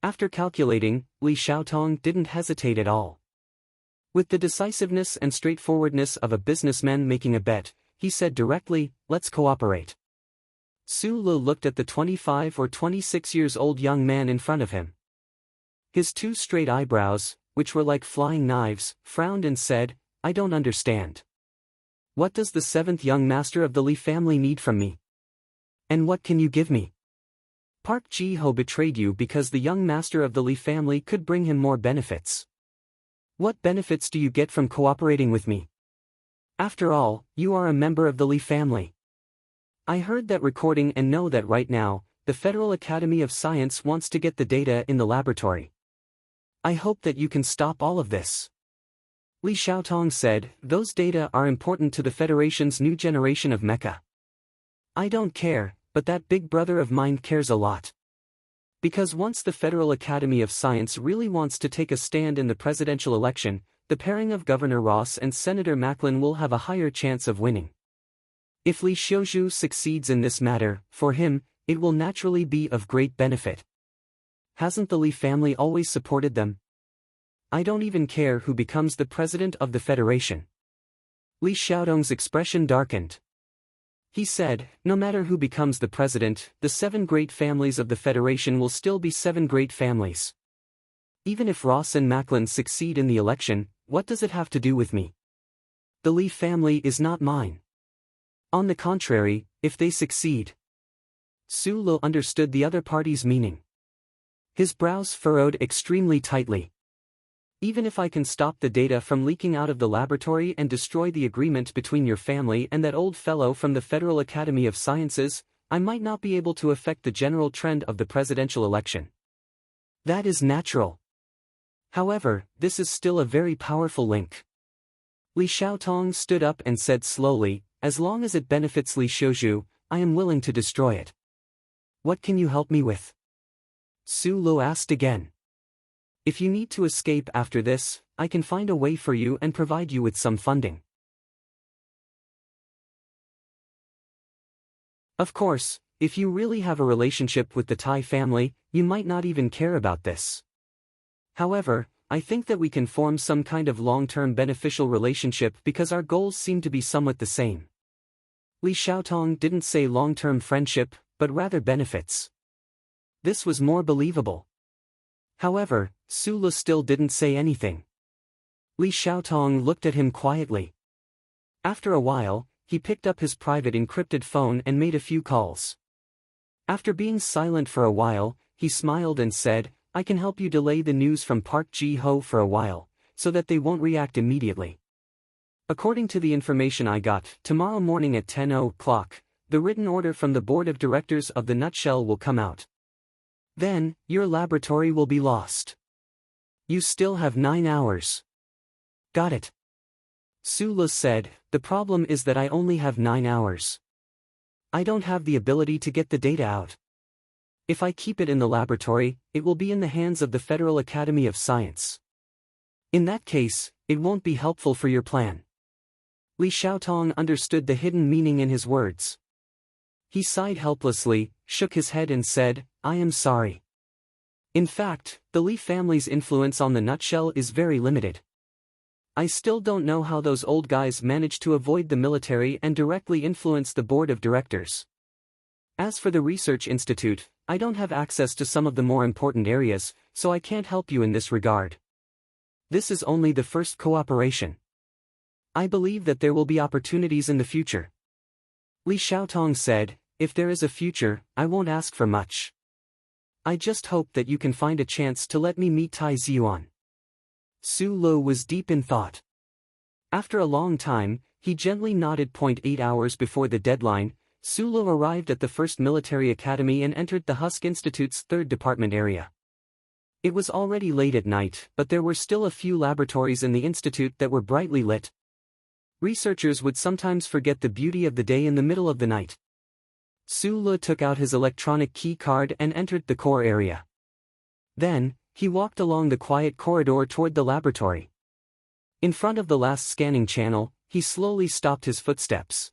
After calculating, Li Xiaotong didn't hesitate at all. With the decisiveness and straightforwardness of a businessman making a bet, he said directly, "Let's cooperate." Su Li looked at the 25 or 26 years old young man in front of him. His 2 straight eyebrows, which were like flying knives, frowned and said, "I don't understand. What does the 7th young master of the Li family need from me? And what can you give me? Park Ji-ho betrayed you because the young master of the Li family could bring him more benefits. What benefits do you get from cooperating with me? After all, you are a member of the Li family. I heard that recording and know that right now, the Federal Academy of Science wants to get the data in the laboratory. I hope that you can stop all of this." Li Xiaotong said, "Those data are important to the Federation's new generation of mecha. I don't care, but that big brother of mine cares a lot. Because once the Federal Academy of Science really wants to take a stand in the presidential election, the pairing of Governor Ross and Senator Macklin will have a higher chance of winning. If Li Xiuzhu succeeds in this matter, for him, it will naturally be of great benefit. Hasn't the Li family always supported them? I don't even care who becomes the president of the Federation." Li Xiaotong's expression darkened. He said, "No matter who becomes the president, the 7 great families of the Federation will still be 7 great families. Even if Ross and Macklin succeed in the election, what does it have to do with me? The Li family is not mine. On the contrary, if they succeed." Su Li understood the other party's meaning. His brows furrowed extremely tightly. "Even if I can stop the data from leaking out of the laboratory and destroy the agreement between your family and that old fellow from the Federal Academy of Sciences, I might not be able to affect the general trend of the presidential election. That is natural. However, this is still a very powerful link." Li Xiaotong stood up and said slowly, "As long as it benefits Li Xiuzhu, I am willing to destroy it." "What can you help me with?" Su Li asked again. "If you need to escape after this, I can find a way for you and provide you with some funding. Of course, if you really have a relationship with the Tai family, you might not even care about this. However, I think that we can form some kind of long-term beneficial relationship because our goals seem to be somewhat the same. Li Xiaotong didn't say long-term friendship, but rather benefits. This was more believable. However, Su Le still didn't say anything. Li Xiaotong looked at him quietly. After a while, he picked up his private encrypted phone and made a few calls. After being silent for a while, he smiled and said, I can help you delay the news from Park Ji-ho for a while, so that they won't react immediately. According to the information I got, tomorrow morning at 10 o'clock, the written order from the board of directors of the Nutshell will come out. Then, your laboratory will be lost. You still have 9 hours. Got it. Su Le said, the problem is that I only have 9 hours. I don't have the ability to get the data out. If I keep it in the laboratory, it will be in the hands of the Federal Academy of Science. In that case, it won't be helpful for your plan. Li Xiaotong understood the hidden meaning in his words. He sighed helplessly, shook his head and said, I am sorry. In fact, the Li family's influence on the Nutshell is very limited. I still don't know how those old guys managed to avoid the military and directly influence the board of directors. As for the research institute, I don't have access to some of the more important areas, so I can't help you in this regard. This is only the first cooperation. I believe that there will be opportunities in the future. Li Xiaotong said, if there is a future, I won't ask for much. I just hope that you can find a chance to let me meet Tai Ziyuan. Su Le was deep in thought. After a long time, he gently nodded. 8 hours before the deadline, Su Le arrived at the first military academy and entered the Husk Institute's 3rd department area. It was already late at night, but there were still a few laboratories in the institute that were brightly lit. Researchers would sometimes forget the beauty of the day in the middle of the night. Su Le took out his electronic key card and entered the core area. Then, he walked along the quiet corridor toward the laboratory. In front of the last scanning channel, he slowly stopped his footsteps.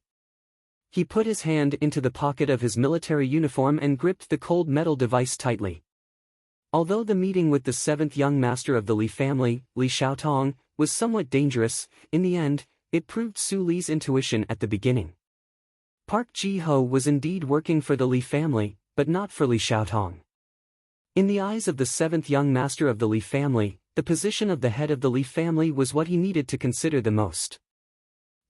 He put his hand into the pocket of his military uniform and gripped the cold metal device tightly. Although the meeting with the 7th young master of the Li family, Li Xiaotong, was somewhat dangerous, in the end, it proved Su Li's intuition at the beginning. Park Ji-ho was indeed working for the Li family, but not for Li Xiaotong. In the eyes of the 7th young master of the Li family, the position of the head of the Li family was what he needed to consider the most.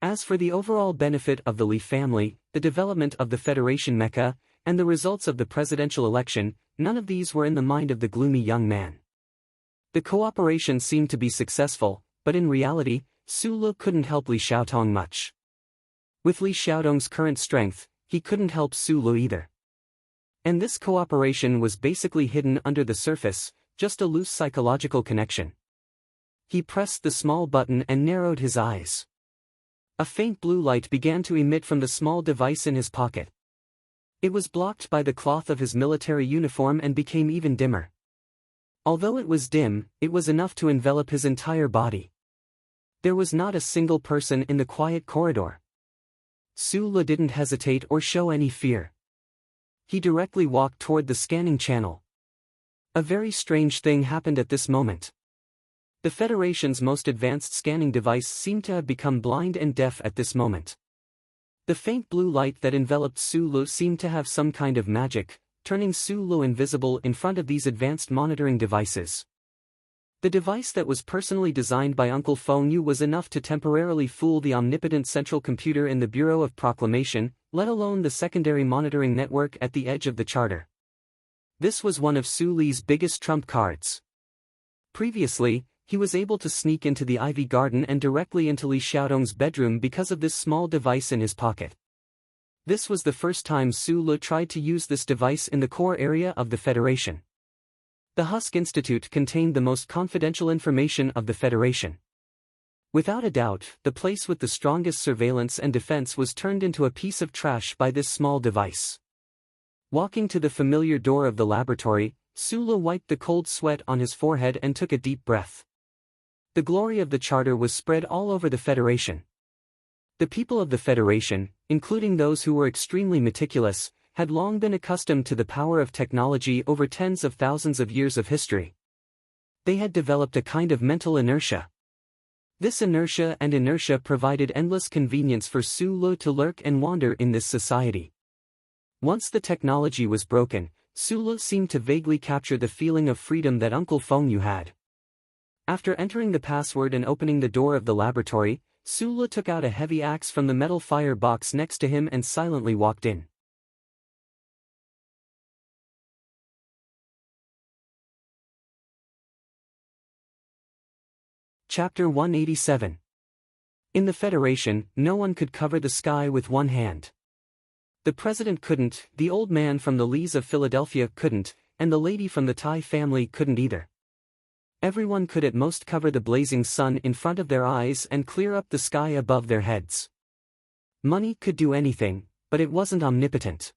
As for the overall benefit of the Li family, the development of the Federation mecha, and the results of the presidential election, none of these were in the mind of the gloomy young man. The cooperation seemed to be successful, but in reality, Su Le couldn't help Li Xiaotong much. With Li Xiaotong's current strength, he couldn't help Su Le either. And this cooperation was basically hidden under the surface, just a loose psychological connection. He pressed the small button and narrowed his eyes. A faint blue light began to emit from the small device in his pocket. It was blocked by the cloth of his military uniform and became even dimmer. Although it was dim, it was enough to envelop his entire body. There was not a single person in the quiet corridor. Su Le didn't hesitate or show any fear. He directly walked toward the scanning channel. A very strange thing happened at this moment. The Federation's most advanced scanning device seemed to have become blind and deaf at this moment. The faint blue light that enveloped Su Le seemed to have some kind of magic, turning Su Le invisible in front of these advanced monitoring devices. The device that was personally designed by Uncle Feng Yu was enough to temporarily fool the omnipotent central computer in the Bureau of Proclamation, let alone the secondary monitoring network at the edge of the charter. This was one of Su Li's biggest trump cards. Previously, he was able to sneak into the Ivy Garden and directly into Li Xiaotong's bedroom because of this small device in his pocket. This was the first time Su Le tried to use this device in the core area of the Federation. The Husk Institute contained the most confidential information of the Federation. Without a doubt, the place with the strongest surveillance and defense was turned into a piece of trash by this small device. Walking to the familiar door of the laboratory, Su Le wiped the cold sweat on his forehead and took a deep breath. The glory of the charter was spread all over the Federation. The people of the Federation, including those who were extremely meticulous, had long been accustomed to the power of technology over tens of thousands of years of history. They had developed a kind of mental inertia. This inertia provided endless convenience for Su Lu to lurk and wander in this society. Once the technology was broken, Su Lu seemed to vaguely capture the feeling of freedom that Uncle Feng Yu had. After entering the password and opening the door of the laboratory, Su Lu took out a heavy axe from the metal fire box next to him and silently walked in. Chapter 187. In the Federation, no one could cover the sky with one hand. The president couldn't, the old man from the Lees of Philadelphia couldn't, and the lady from the Tai family couldn't either. Everyone could at most cover the blazing sun in front of their eyes and clear up the sky above their heads. Money could do anything, but it wasn't omnipotent.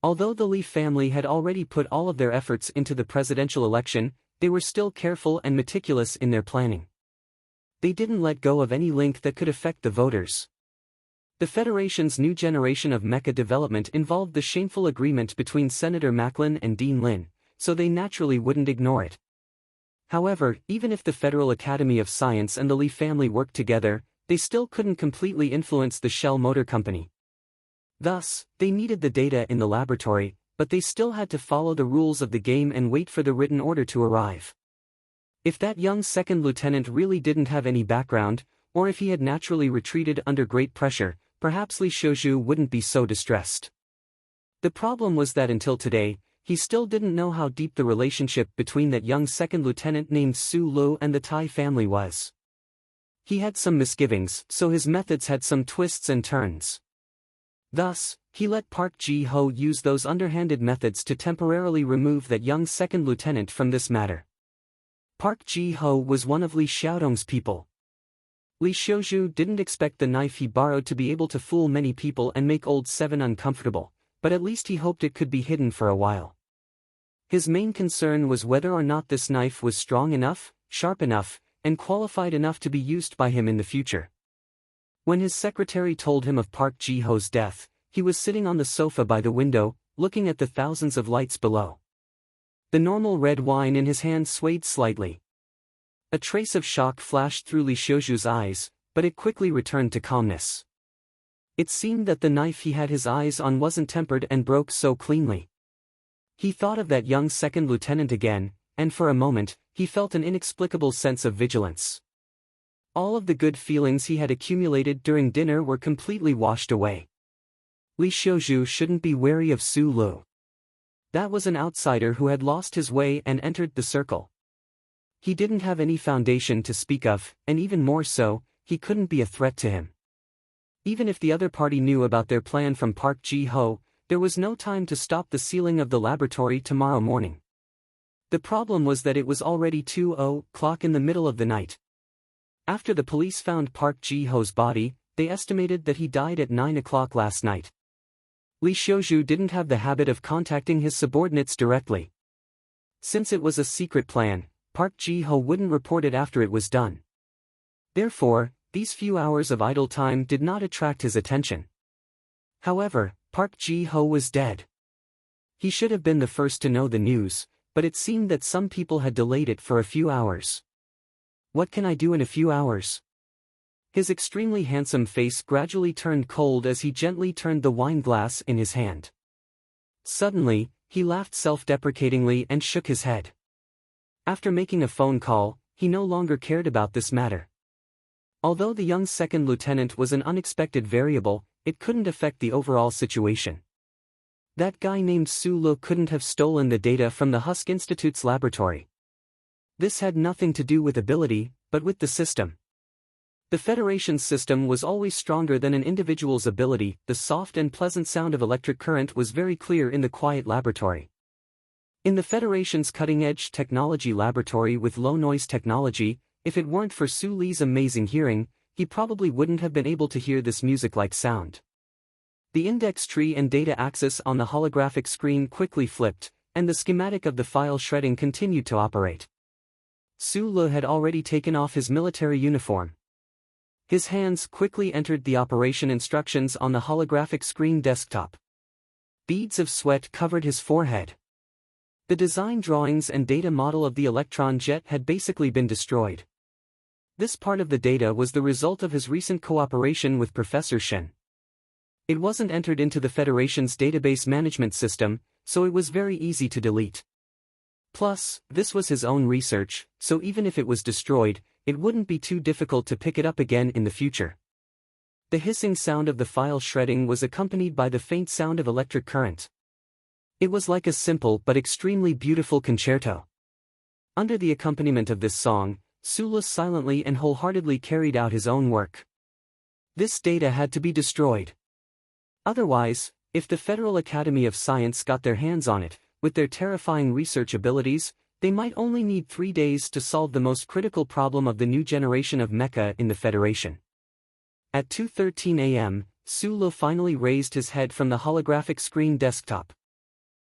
Although the Lee family had already put all of their efforts into the presidential election, they were still careful and meticulous in their planning. They didn't let go of any link that could affect the voters. The Federation's new generation of mecha development involved the shameful agreement between Senator Macklin and Dean Lin, so they naturally wouldn't ignore it. However, even if the Federal Academy of Science and the Lee family worked together, they still couldn't completely influence the Shell Motor Company. Thus, they needed the data in the laboratory, but they still had to follow the rules of the game and wait for the written order to arrive. If that young second lieutenant really didn't have any background, or if he had naturally retreated under great pressure, perhaps Li Shouju wouldn't be so distressed. The problem was that until today, he still didn't know how deep the relationship between that young second lieutenant named Su Lu and the Tai family was. He had some misgivings, so his methods had some twists and turns. Thus, he let Park Ji-ho use those underhanded methods to temporarily remove that young second lieutenant from this matter. Park Ji-ho was one of Li Xiaodong's people. Li Shouju didn't expect the knife he borrowed to be able to fool many people and make Old Seven uncomfortable, but at least he hoped it could be hidden for a while. His main concern was whether or not this knife was strong enough, sharp enough, and qualified enough to be used by him in the future. When his secretary told him of Park Ji-ho's death, he was sitting on the sofa by the window, looking at the thousands of lights below. The normal red wine in his hand swayed slightly. A trace of shock flashed through Li Shouju's eyes, but it quickly returned to calmness. It seemed that the knife he had his eyes on wasn't tempered and broke so cleanly. He thought of that young second lieutenant again, and for a moment, he felt an inexplicable sense of vigilance. All of the good feelings he had accumulated during dinner were completely washed away. Li Shouju shouldn't be wary of Su Lu. That was an outsider who had lost his way and entered the circle. He didn't have any foundation to speak of, and even more so, he couldn't be a threat to him. Even if the other party knew about their plan from Park Ji-ho, there was no time to stop the sealing of the laboratory tomorrow morning. The problem was that it was already 2:00 in the middle of the night. After the police found Park Ji-ho's body, they estimated that he died at 9:00 last night. Li Shouju didn't have the habit of contacting his subordinates directly. Since it was a secret plan, Park Ji-ho wouldn't report it after it was done. Therefore, these few hours of idle time did not attract his attention. However, Park Ji-ho was dead. He should have been the first to know the news, but it seemed that some people had delayed it for a few hours. What can I do in a few hours? His extremely handsome face gradually turned cold as he gently turned the wine glass in his hand. Suddenly, he laughed self-deprecatingly and shook his head. After making a phone call, he no longer cared about this matter. Although the young second lieutenant was an unexpected variable, it couldn't affect the overall situation. That guy named Su Lu couldn't have stolen the data from the Husk Institute's laboratory. This had nothing to do with ability, but with the system. The Federation's system was always stronger than an individual's ability. The soft and pleasant sound of electric current was very clear in the quiet laboratory. In the Federation's cutting-edge technology laboratory with low-noise technology, if it weren't for Su Li's amazing hearing, he probably wouldn't have been able to hear this music-like sound. The index tree and data axis on the holographic screen quickly flipped, and the schematic of the file shredding continued to operate. Su Lu had already taken off his military uniform. His hands quickly entered the operation instructions on the holographic screen desktop. Beads of sweat covered his forehead. The design drawings and data model of the electron jet had basically been destroyed. This part of the data was the result of his recent cooperation with Professor Shen. It wasn't entered into the Federation's database management system, so it was very easy to delete. Plus, this was his own research, so even if it was destroyed, it wouldn't be too difficult to pick it up again in the future. The hissing sound of the file shredding was accompanied by the faint sound of electric current. It was like a simple but extremely beautiful concerto. Under the accompaniment of this song, Sulu silently and wholeheartedly carried out his own work. This data had to be destroyed. Otherwise, if the Federal Academy of Science got their hands on it, with their terrifying research abilities, they might only need 3 days to solve the most critical problem of the new generation of mecha in the Federation. At 2:13 a.m., Sulu finally raised his head from the holographic screen desktop.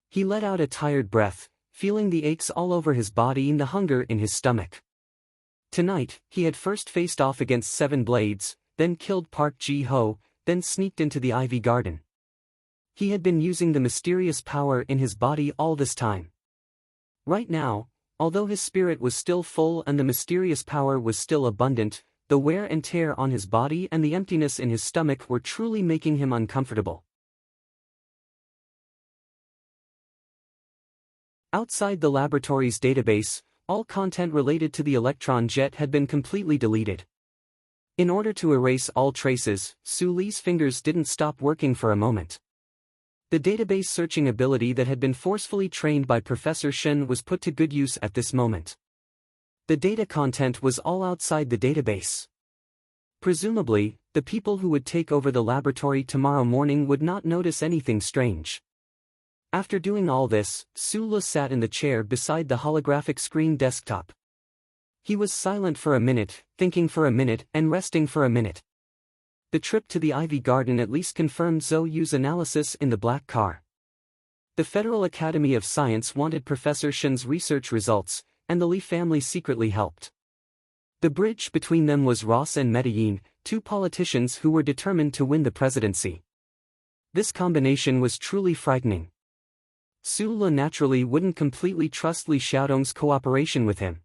He let out a tired breath, feeling the aches all over his body and the hunger in his stomach. Tonight, he had first faced off against 7 Blades, then killed Park Ji-ho, then sneaked into the Ivy Garden. He had been using the mysterious power in his body all this time. Right now, although his spirit was still full and the mysterious power was still abundant, the wear and tear on his body and the emptiness in his stomach were truly making him uncomfortable. Outside the laboratory's database, all content related to the electron jet had been completely deleted. In order to erase all traces, Su Li's fingers didn't stop working for a moment. The database searching ability that had been forcefully trained by Professor Shen was put to good use at this moment. The data content was all outside the database. Presumably, the people who would take over the laboratory tomorrow morning would not notice anything strange. After doing all this, Su sat in the chair beside the holographic screen desktop. He was silent for a minute, thinking for a minute, and resting for a minute. The trip to the Ivy Garden at least confirmed Zhou Yu's analysis in the black car. The Federal Academy of Science wanted Professor Shen's research results, and the Li family secretly helped. The bridge between them was Ross and Medellin, 2 politicians who were determined to win the presidency. This combination was truly frightening. Su Le naturally wouldn't completely trust Li Xiaodong's cooperation with him.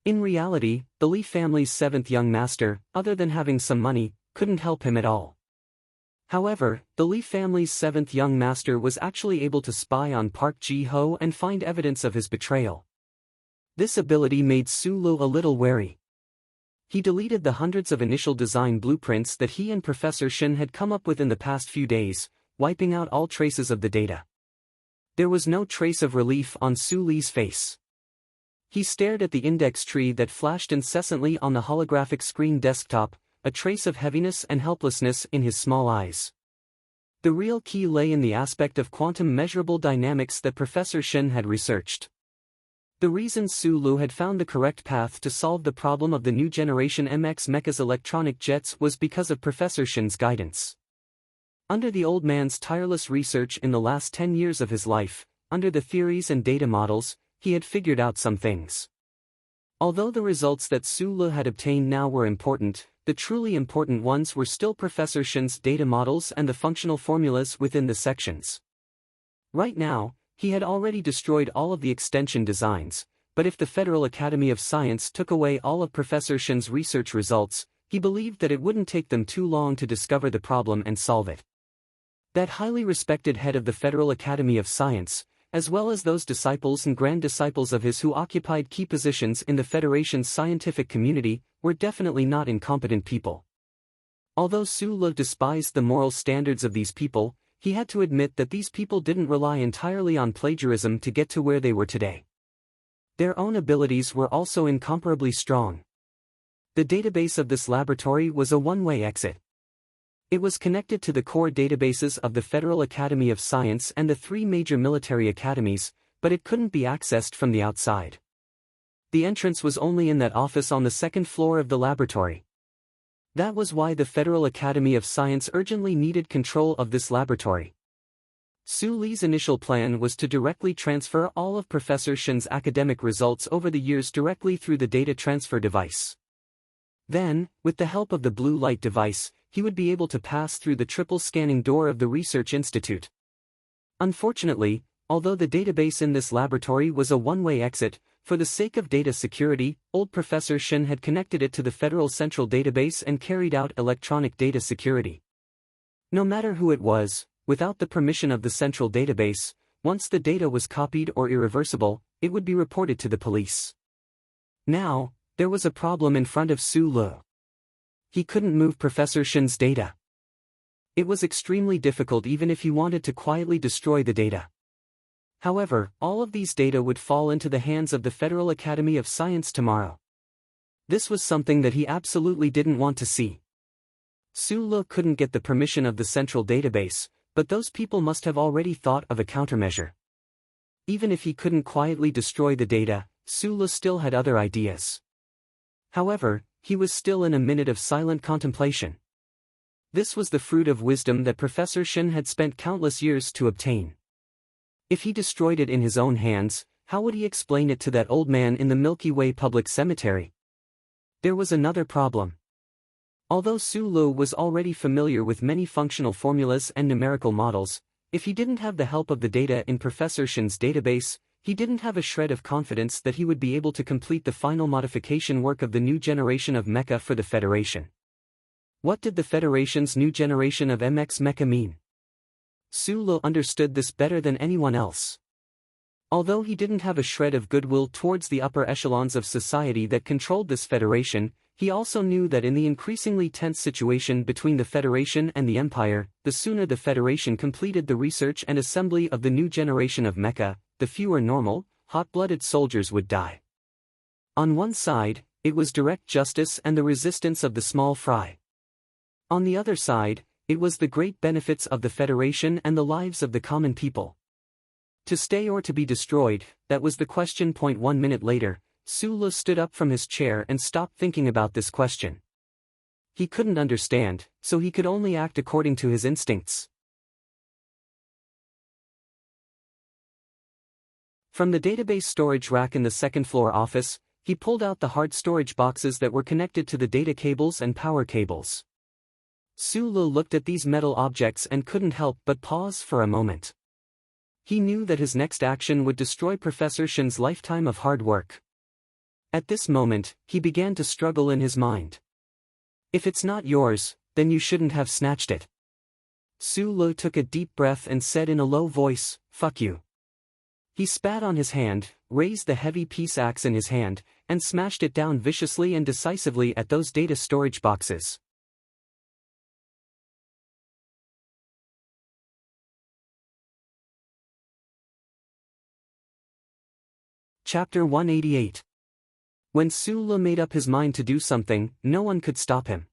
In reality, the Li family's 7th young master, other than having some money, couldn't help him at all. However, the Li family's 7th young master was actually able to spy on Park Ji-ho and find evidence of his betrayal. This ability made Su Lu a little wary. He deleted the hundreds of initial design blueprints that he and Professor Shen had come up with in the past few days, wiping out all traces of the data. There was no trace of relief on Su Li's face. He stared at the index tree that flashed incessantly on the holographic screen desktop, a trace of heaviness and helplessness in his small eyes. The real key lay in the aspect of quantum measurable dynamics that Professor Shen had researched. The reason Su Lu had found the correct path to solve the problem of the new generation MX Mecha's electronic jets was because of Professor Shen's guidance. Under the old man's tireless research in the last 10 years of his life, under the theories and data models, he had figured out some things. Although the results that Su Lu had obtained now were important, the truly important ones were still Professor Shen's data models and the functional formulas within the sections. Right now, he had already destroyed all of the extension designs, but if the Federal Academy of Science took away all of Professor Shen's research results, he believed that it wouldn't take them too long to discover the problem and solve it. That highly respected head of the Federal Academy of Science, as well as those disciples and grand disciples of his who occupied key positions in the Federation's scientific community, were definitely not incompetent people. Although Su Lu despised the moral standards of these people, he had to admit that these people didn't rely entirely on plagiarism to get to where they were today. Their own abilities were also incomparably strong. The database of this laboratory was a one-way exit. It was connected to the core databases of the Federal Academy of Science and the 3 major military academies, but it couldn't be accessed from the outside. The entrance was only in that office on the 2nd floor of the laboratory. That was why the Federal Academy of Science urgently needed control of this laboratory. Su Li's initial plan was to directly transfer all of Professor Shen's academic results over the years directly through the data transfer device. Then, with the help of the blue light device, he would be able to pass through the triple scanning door of the research institute. Unfortunately, although the database in this laboratory was a one-way exit, for the sake of data security, old Professor Shen had connected it to the Federal Central Database and carried out electronic data security. No matter who it was, without the permission of the central database, once the data was copied or irreversible, it would be reported to the police. Now, there was a problem in front of Su Lu. He couldn't move Professor Shen's data. It was extremely difficult even if he wanted to quietly destroy the data. However, all of these data would fall into the hands of the Federal Academy of Science tomorrow. This was something that he absolutely didn't want to see. Su Lu couldn't get the permission of the central database, but those people must have already thought of a countermeasure. Even if he couldn't quietly destroy the data, Su Lu still had other ideas. However, he was still in a minute of silent contemplation. This was the fruit of wisdom that Professor Shen had spent countless years to obtain. If he destroyed it in his own hands, how would he explain it to that old man in the Milky Way public cemetery? There was another problem. Although Su Lu was already familiar with many functional formulas and numerical models, if he didn't have the help of the data in Professor Shen's database, he didn't have a shred of confidence that he would be able to complete the final modification work of the new generation of mecha for the Federation. What did the Federation's new generation of MX mecha mean? Su Lu understood this better than anyone else. Although he didn't have a shred of goodwill towards the upper echelons of society that controlled this Federation, he also knew that in the increasingly tense situation between the Federation and the Empire, the sooner the Federation completed the research and assembly of the new generation of mecha, the fewer normal, hot-blooded soldiers would die. On one side, it was direct justice and the resistance of the small fry. On the other side, it was the great benefits of the Federation and the lives of the common people. To stay or to be destroyed, that was the question. 1 minute later, Su Lu stood up from his chair and stopped thinking about this question. He couldn't understand, so he could only act according to his instincts. From the database storage rack in the second-floor office, he pulled out the hard storage boxes that were connected to the data cables and power cables. Su Lu looked at these metal objects and couldn't help but pause for a moment. He knew that his next action would destroy Professor Shen's lifetime of hard work. At this moment, he began to struggle in his mind. If it's not yours, then you shouldn't have snatched it. Su Lu took a deep breath and said in a low voice, "Fuck you." He spat on his hand, raised the heavy peace axe in his hand, and smashed it down viciously and decisively at those data storage boxes. Chapter 188. When Su Lu made up his mind to do something, no one could stop him.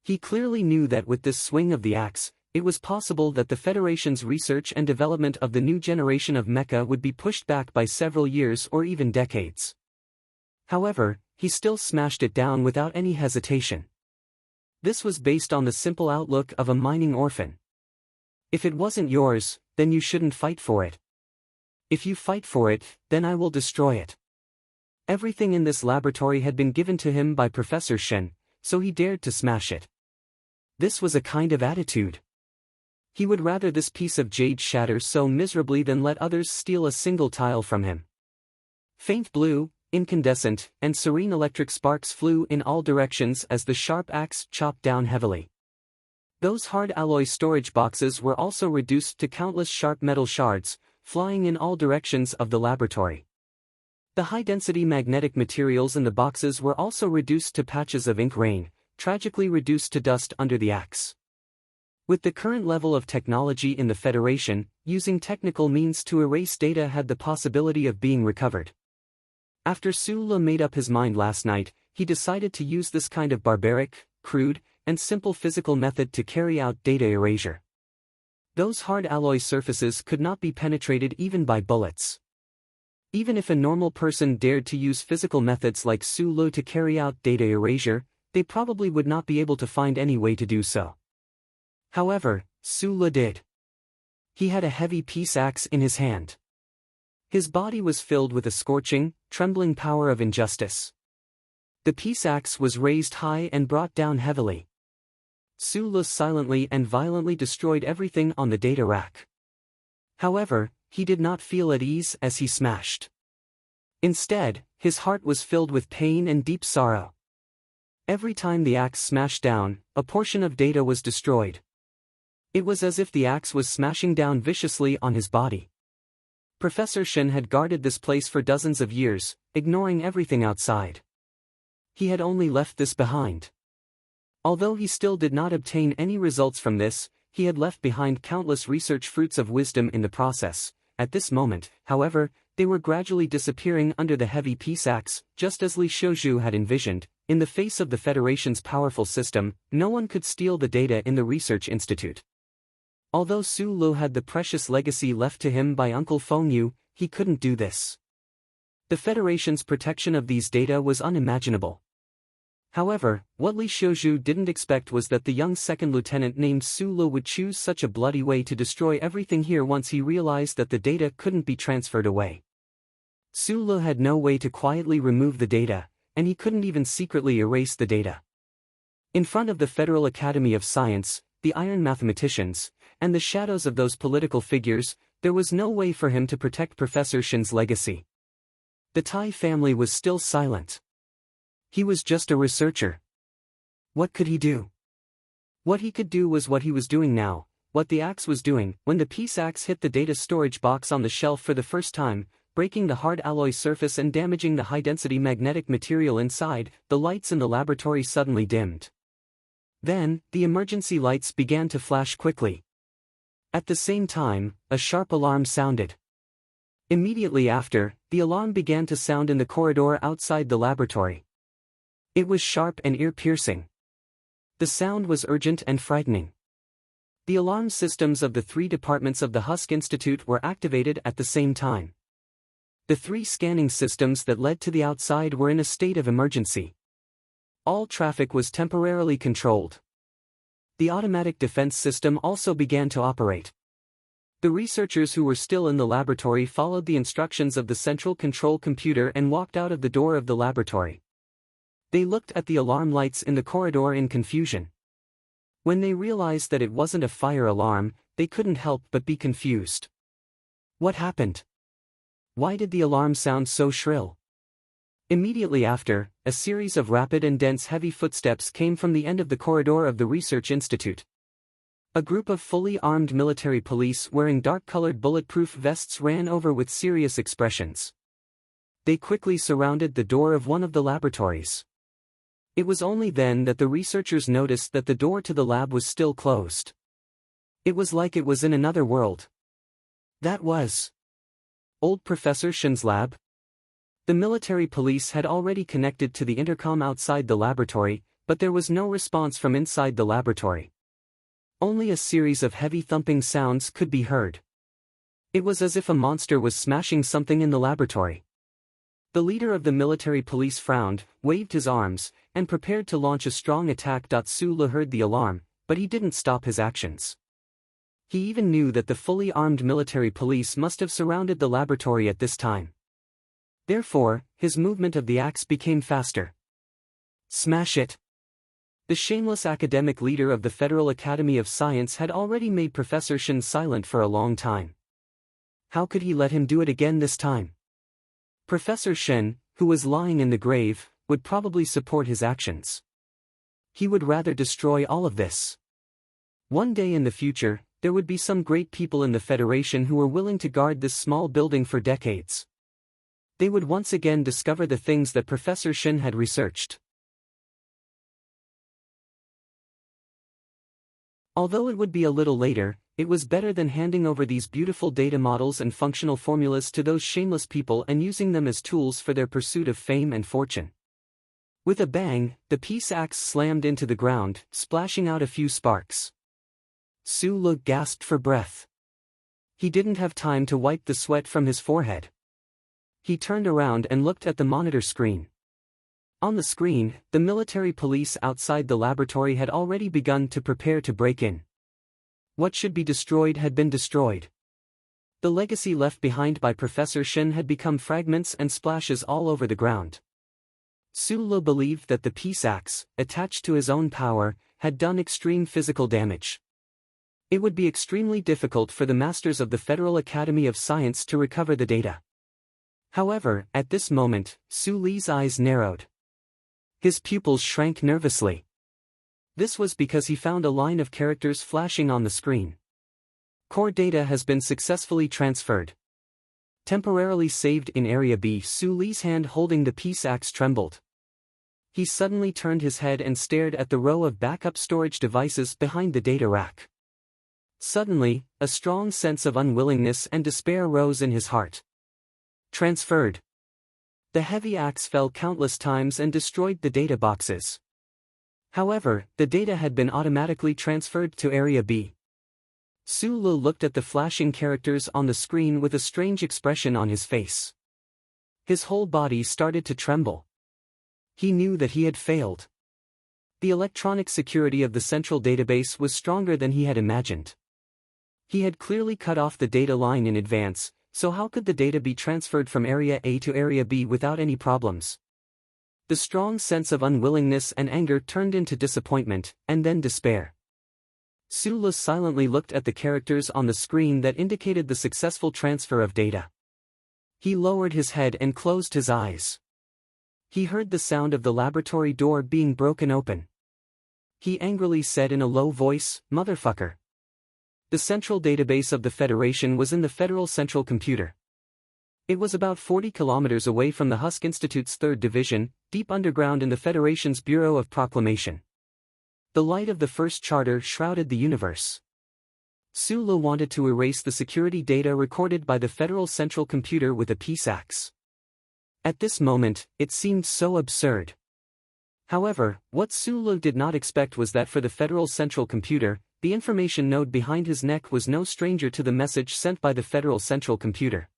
He clearly knew that with this swing of the axe, it was possible that the Federation's research and development of the new generation of mecha would be pushed back by several years or even decades. However, he still smashed it down without any hesitation. This was based on the simple outlook of a mining orphan. If it wasn't yours, then you shouldn't fight for it. If you fight for it, then I will destroy it. Everything in this laboratory had been given to him by Professor Shen, so he dared to smash it. This was a kind of attitude. He would rather this piece of jade shatter so miserably than let others steal a single tile from him. Faint blue, incandescent, and serene electric sparks flew in all directions as the sharp axe chopped down heavily. Those hard alloy storage boxes were also reduced to countless sharp metal shards, flying in all directions of the laboratory. The high-density magnetic materials in the boxes were also reduced to patches of ink rain, tragically reduced to dust under the axe. With the current level of technology in the Federation, using technical means to erase data had the possibility of being recovered. After Su Lu made up his mind last night, he decided to use this kind of barbaric, crude, and simple physical method to carry out data erasure. Those hard alloy surfaces could not be penetrated even by bullets. Even if a normal person dared to use physical methods like Su Lu to carry out data erasure, they probably would not be able to find any way to do so. However, Su Lu did. He had a heavy peace axe in his hand. His body was filled with a scorching, trembling power of injustice. The peace axe was raised high and brought down heavily. Su Lu silently and violently destroyed everything on the data rack. However, he did not feel at ease as he smashed. Instead, his heart was filled with pain and deep sorrow. Every time the axe smashed down, a portion of data was destroyed. It was as if the axe was smashing down viciously on his body. Professor Shen had guarded this place for dozens of years, ignoring everything outside. He had only left this behind. Although he still did not obtain any results from this, he had left behind countless research fruits of wisdom in the process. At this moment, however, they were gradually disappearing under the heavy peace axe, just as Li Xiuzhu had envisioned. In the face of the Federation's powerful system, no one could steal the data in the research institute. Although Su Lu had the precious legacy left to him by Uncle Fengyu, he couldn't do this. The Federation's protection of these data was unimaginable. However, what Li Xiuzhu didn't expect was that the young second lieutenant named Su Lu would choose such a bloody way to destroy everything here once he realized that the data couldn't be transferred away. Su Lu had no way to quietly remove the data, and he couldn't even secretly erase the data. In front of the Federal Academy of Science, the Iron Mathematicians, and the shadows of those political figures, there was no way for him to protect Professor Shen's legacy. The Tai family was still silent. He was just a researcher. What could he do? What he could do was what he was doing now, what the axe was doing. When the peace axe hit the data storage box on the shelf for the first time, breaking the hard alloy surface and damaging the high-density magnetic material inside, the lights in the laboratory suddenly dimmed. Then, the emergency lights began to flash quickly. At the same time, a sharp alarm sounded. Immediately after, the alarm began to sound in the corridor outside the laboratory. It was sharp and ear-piercing. The sound was urgent and frightening. The alarm systems of the 3 departments of the Husk Institute were activated at the same time. The 3 scanning systems that led to the outside were in a state of emergency. All traffic was temporarily controlled. The automatic defense system also began to operate. The researchers who were still in the laboratory followed the instructions of the central control computer and walked out of the door of the laboratory. They looked at the alarm lights in the corridor in confusion. When they realized that it wasn't a fire alarm, they couldn't help but be confused. What happened? Why did the alarm sound so shrill? Immediately after, a series of rapid and dense heavy footsteps came from the end of the corridor of the research institute. A group of fully armed military police wearing dark-colored bulletproof vests ran over with serious expressions. They quickly surrounded the door of one of the laboratories. It was only then that the researchers noticed that the door to the lab was still closed. It was like it was in another world. That was old Professor Shen's lab. The military police had already connected to the intercom outside the laboratory, but there was no response from inside the laboratory. Only a series of heavy thumping sounds could be heard. It was as if a monster was smashing something in the laboratory. The leader of the military police frowned, waved his arms, and prepared to launch a strong attack. Su Lu heard the alarm, but he didn't stop his actions. He even knew that the fully armed military police must have surrounded the laboratory at this time. Therefore, his movement of the axe became faster. Smash it! The shameless academic leader of the Federal Academy of Science had already made Professor Shen silent for a long time. How could he let him do it again this time? Professor Shen, who was lying in the grave, would probably support his actions. He would rather destroy all of this. One day in the future, there would be some great people in the Federation who were willing to guard this small building for decades. They would once again discover the things that Professor Shen had researched. Although it would be a little later, it was better than handing over these beautiful data models and functional formulas to those shameless people and using them as tools for their pursuit of fame and fortune. With a bang, the peace axe slammed into the ground, splashing out a few sparks. Su Lu gasped for breath. He didn't have time to wipe the sweat from his forehead. He turned around and looked at the monitor screen. On the screen, the military police outside the laboratory had already begun to prepare to break in. What should be destroyed had been destroyed. The legacy left behind by Professor Shen had become fragments and splashes all over the ground. Su Lu believed that the peace axe, attached to his own power, had done extreme physical damage. It would be extremely difficult for the masters of the Federal Academy of Science to recover the data. However, at this moment, Su Li's eyes narrowed. His pupils shrank nervously. This was because he found a line of characters flashing on the screen. Core data has been successfully transferred. Temporarily saved in Area B. Su Li's hand holding the peace axe trembled. He suddenly turned his head and stared at the row of backup storage devices behind the data rack. Suddenly, a strong sense of unwillingness and despair rose in his heart. Transferred. The heavy axe fell countless times and destroyed the data boxes. However, the data had been automatically transferred to Area B. Su Lu looked at the flashing characters on the screen with a strange expression on his face. His whole body started to tremble. He knew that he had failed. The electronic security of the central database was stronger than he had imagined. He had clearly cut off the data line in advance, so how could the data be transferred from Area A to Area B without any problems? The strong sense of unwillingness and anger turned into disappointment, and then despair. Su Lu silently looked at the characters on the screen that indicated the successful transfer of data. He lowered his head and closed his eyes. He heard the sound of the laboratory door being broken open. He angrily said in a low voice, "Motherfucker." The central database of the Federation was in the Federal Central Computer. It was about 40 kilometers away from the Husk Institute's 3rd Division, deep underground in the Federation's Bureau of Proclamation. The light of the First Charter shrouded the universe. Su Lu wanted to erase the security data recorded by the Federal Central Computer with a peace axe. At this moment, it seemed so absurd. However, what Su Lu did not expect was that for the Federal Central Computer, the information node behind his neck was no stranger to the message sent by the Federal Central Computer.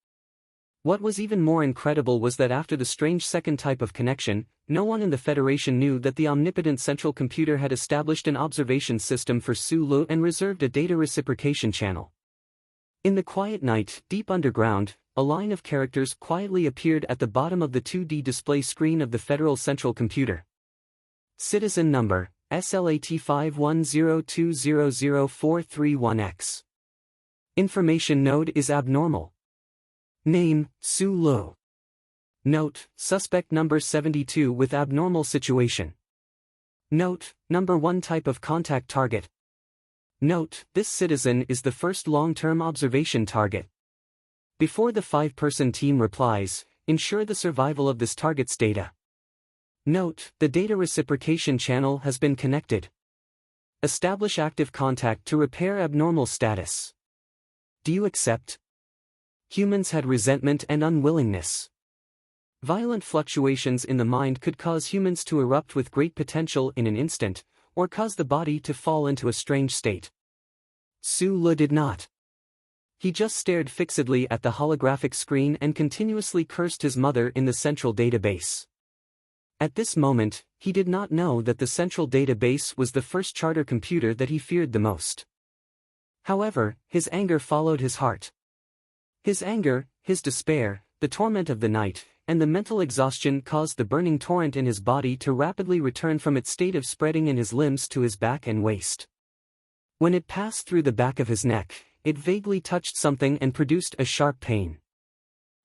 What was even more incredible was that after the strange second type of connection, no one in the Federation knew that the omnipotent Central Computer had established an observation system for Su Lu and reserved a data reciprocation channel. In the quiet night, deep underground, a line of characters quietly appeared at the bottom of the 2D display screen of the Federal Central Computer. Citizen number, SLAT 510200431X. Information node is abnormal. Name, Su Lu. Note, suspect number 72 with abnormal situation. Note, number 1 type of contact target. Note, this citizen is the first long-term observation target. Before the 5-person team replies, ensure the survival of this target's data. Note, the data reciprocation channel has been connected. Establish active contact to repair abnormal status. Do you accept? Humans had resentment and unwillingness. Violent fluctuations in the mind could cause humans to erupt with great potential in an instant, or cause the body to fall into a strange state. Su Lu did not. He just stared fixedly at the holographic screen and continuously cursed his mother in the central database. At this moment, he did not know that the central database was the first charter computer that he feared the most. However, his anger followed his heart. His anger, his despair, the torment of the night, and the mental exhaustion caused the burning torrent in his body to rapidly return from its state of spreading in his limbs to his back and waist. When it passed through the back of his neck, it vaguely touched something and produced a sharp pain.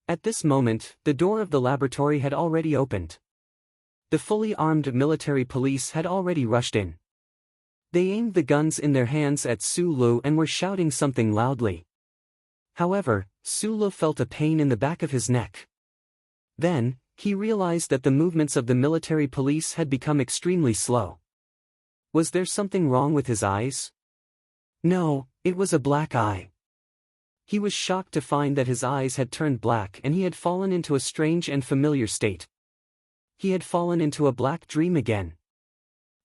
At this moment, the door of the laboratory had already opened. The fully armed military police had already rushed in. They aimed the guns in their hands at Su Lu and were shouting something loudly. However, Su Lu felt a pain in the back of his neck. Then, he realized that the movements of the military police had become extremely slow. Was there something wrong with his eyes? No, it was a black eye. He was shocked to find that his eyes had turned black and he had fallen into a strange and familiar state. He had fallen into a black dream again.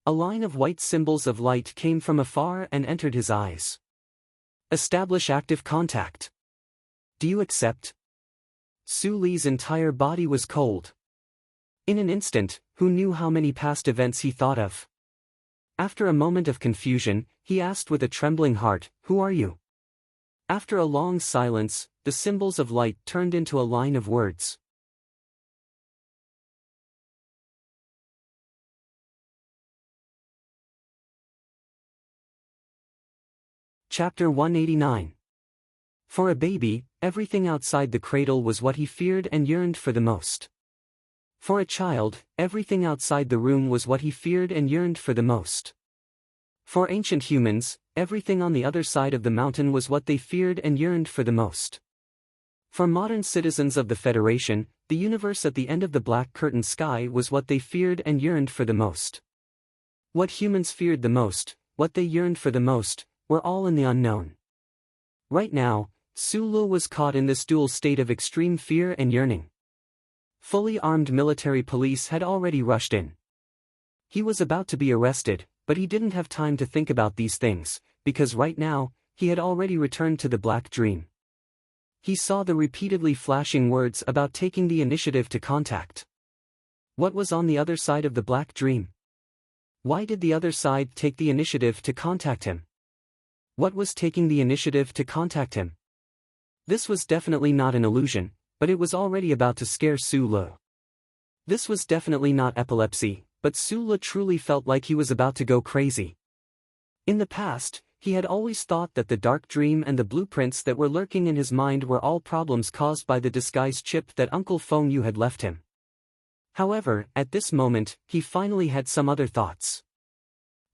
A line of white symbols of light came from afar and entered his eyes. Establish active contact. Do you accept? Su Li's entire body was cold. In an instant, who knew how many past events he thought of? After a moment of confusion, he asked with a trembling heart, "Who are you?" After a long silence, the symbols of light turned into a line of words. Chapter 189. For a baby, everything outside the cradle was what he feared and yearned for the most. For a child, everything outside the room was what he feared and yearned for the most. For ancient humans, everything on the other side of the mountain was what they feared and yearned for the most. For modern citizens of the Federation, the universe at the end of the black curtain sky was what they feared and yearned for the most. What humans feared the most, what they yearned for the most, were all in the unknown. Right now, Sulu was caught in this dual state of extreme fear and yearning. Fully armed military police had already rushed in. He was about to be arrested, but he didn't have time to think about these things, because right now, he had already returned to the black dream. He saw the repeatedly flashing words about taking the initiative to contact. What was on the other side of the black dream? Why did the other side take the initiative to contact him? What was taking the initiative to contact him? This was definitely not an illusion, but it was already about to scare Sulu. This was definitely not epilepsy, but Sulu truly felt like he was about to go crazy. In the past, he had always thought that the dark dream and the blueprints that were lurking in his mind were all problems caused by the disguise chip that Uncle Feng Yu had left him. However, at this moment, he finally had some other thoughts.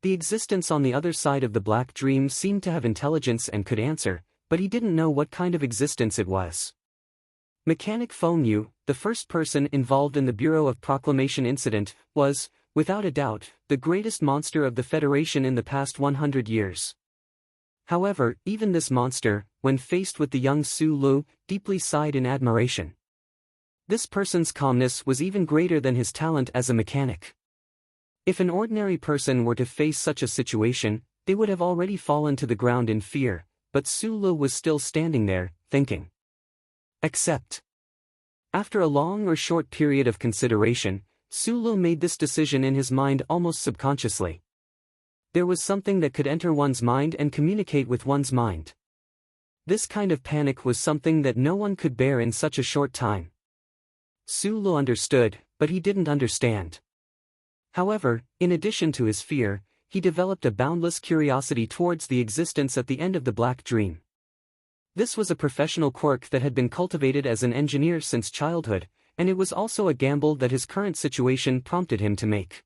The existence on the other side of the black dream seemed to have intelligence and could answer, but he didn't know what kind of existence it was. Mechanic Feng Yu, the first person involved in the Bureau of Proclamation incident, was, without a doubt, the greatest monster of the Federation in the past 100 years. However, even this monster, when faced with the young Sulu, deeply sighed in admiration. This person's calmness was even greater than his talent as a mechanic. If an ordinary person were to face such a situation, they would have already fallen to the ground in fear, but Sulu was still standing there, thinking. Accept. After a long or short period of consideration, Sulu made this decision in his mind almost subconsciously. There was something that could enter one's mind and communicate with one's mind. This kind of panic was something that no one could bear in such a short time. Sulu understood, but he didn't understand. However, in addition to his fear, he developed a boundless curiosity towards the existence at the end of the black dream. This was a professional quirk that had been cultivated as an engineer since childhood, and it was also a gamble that his current situation prompted him to make.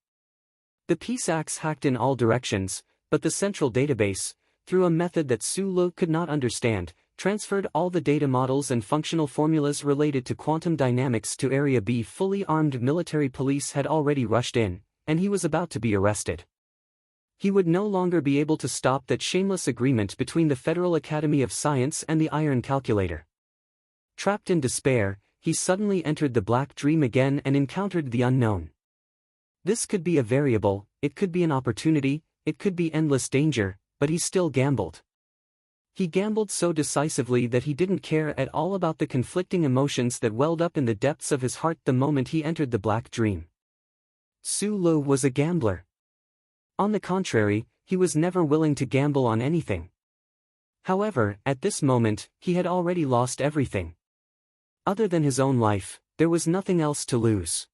The peace axe hacked in all directions, but the central database, through a method that Sulu could not understand, transferred all the data models and functional formulas related to quantum dynamics to Area B. Fully armed military police had already rushed in, and he was about to be arrested. He would no longer be able to stop that shameless agreement between the Federal Academy of Science and the Iron Calculator. Trapped in despair, he suddenly entered the black dream again and encountered the unknown. This could be a variable, it could be an opportunity, it could be endless danger, but he still gambled. He gambled so decisively that he didn't care at all about the conflicting emotions that welled up in the depths of his heart the moment he entered the black dream. Sulu was a gambler. On the contrary, he was never willing to gamble on anything. However, at this moment, he had already lost everything. Other than his own life, there was nothing else to lose.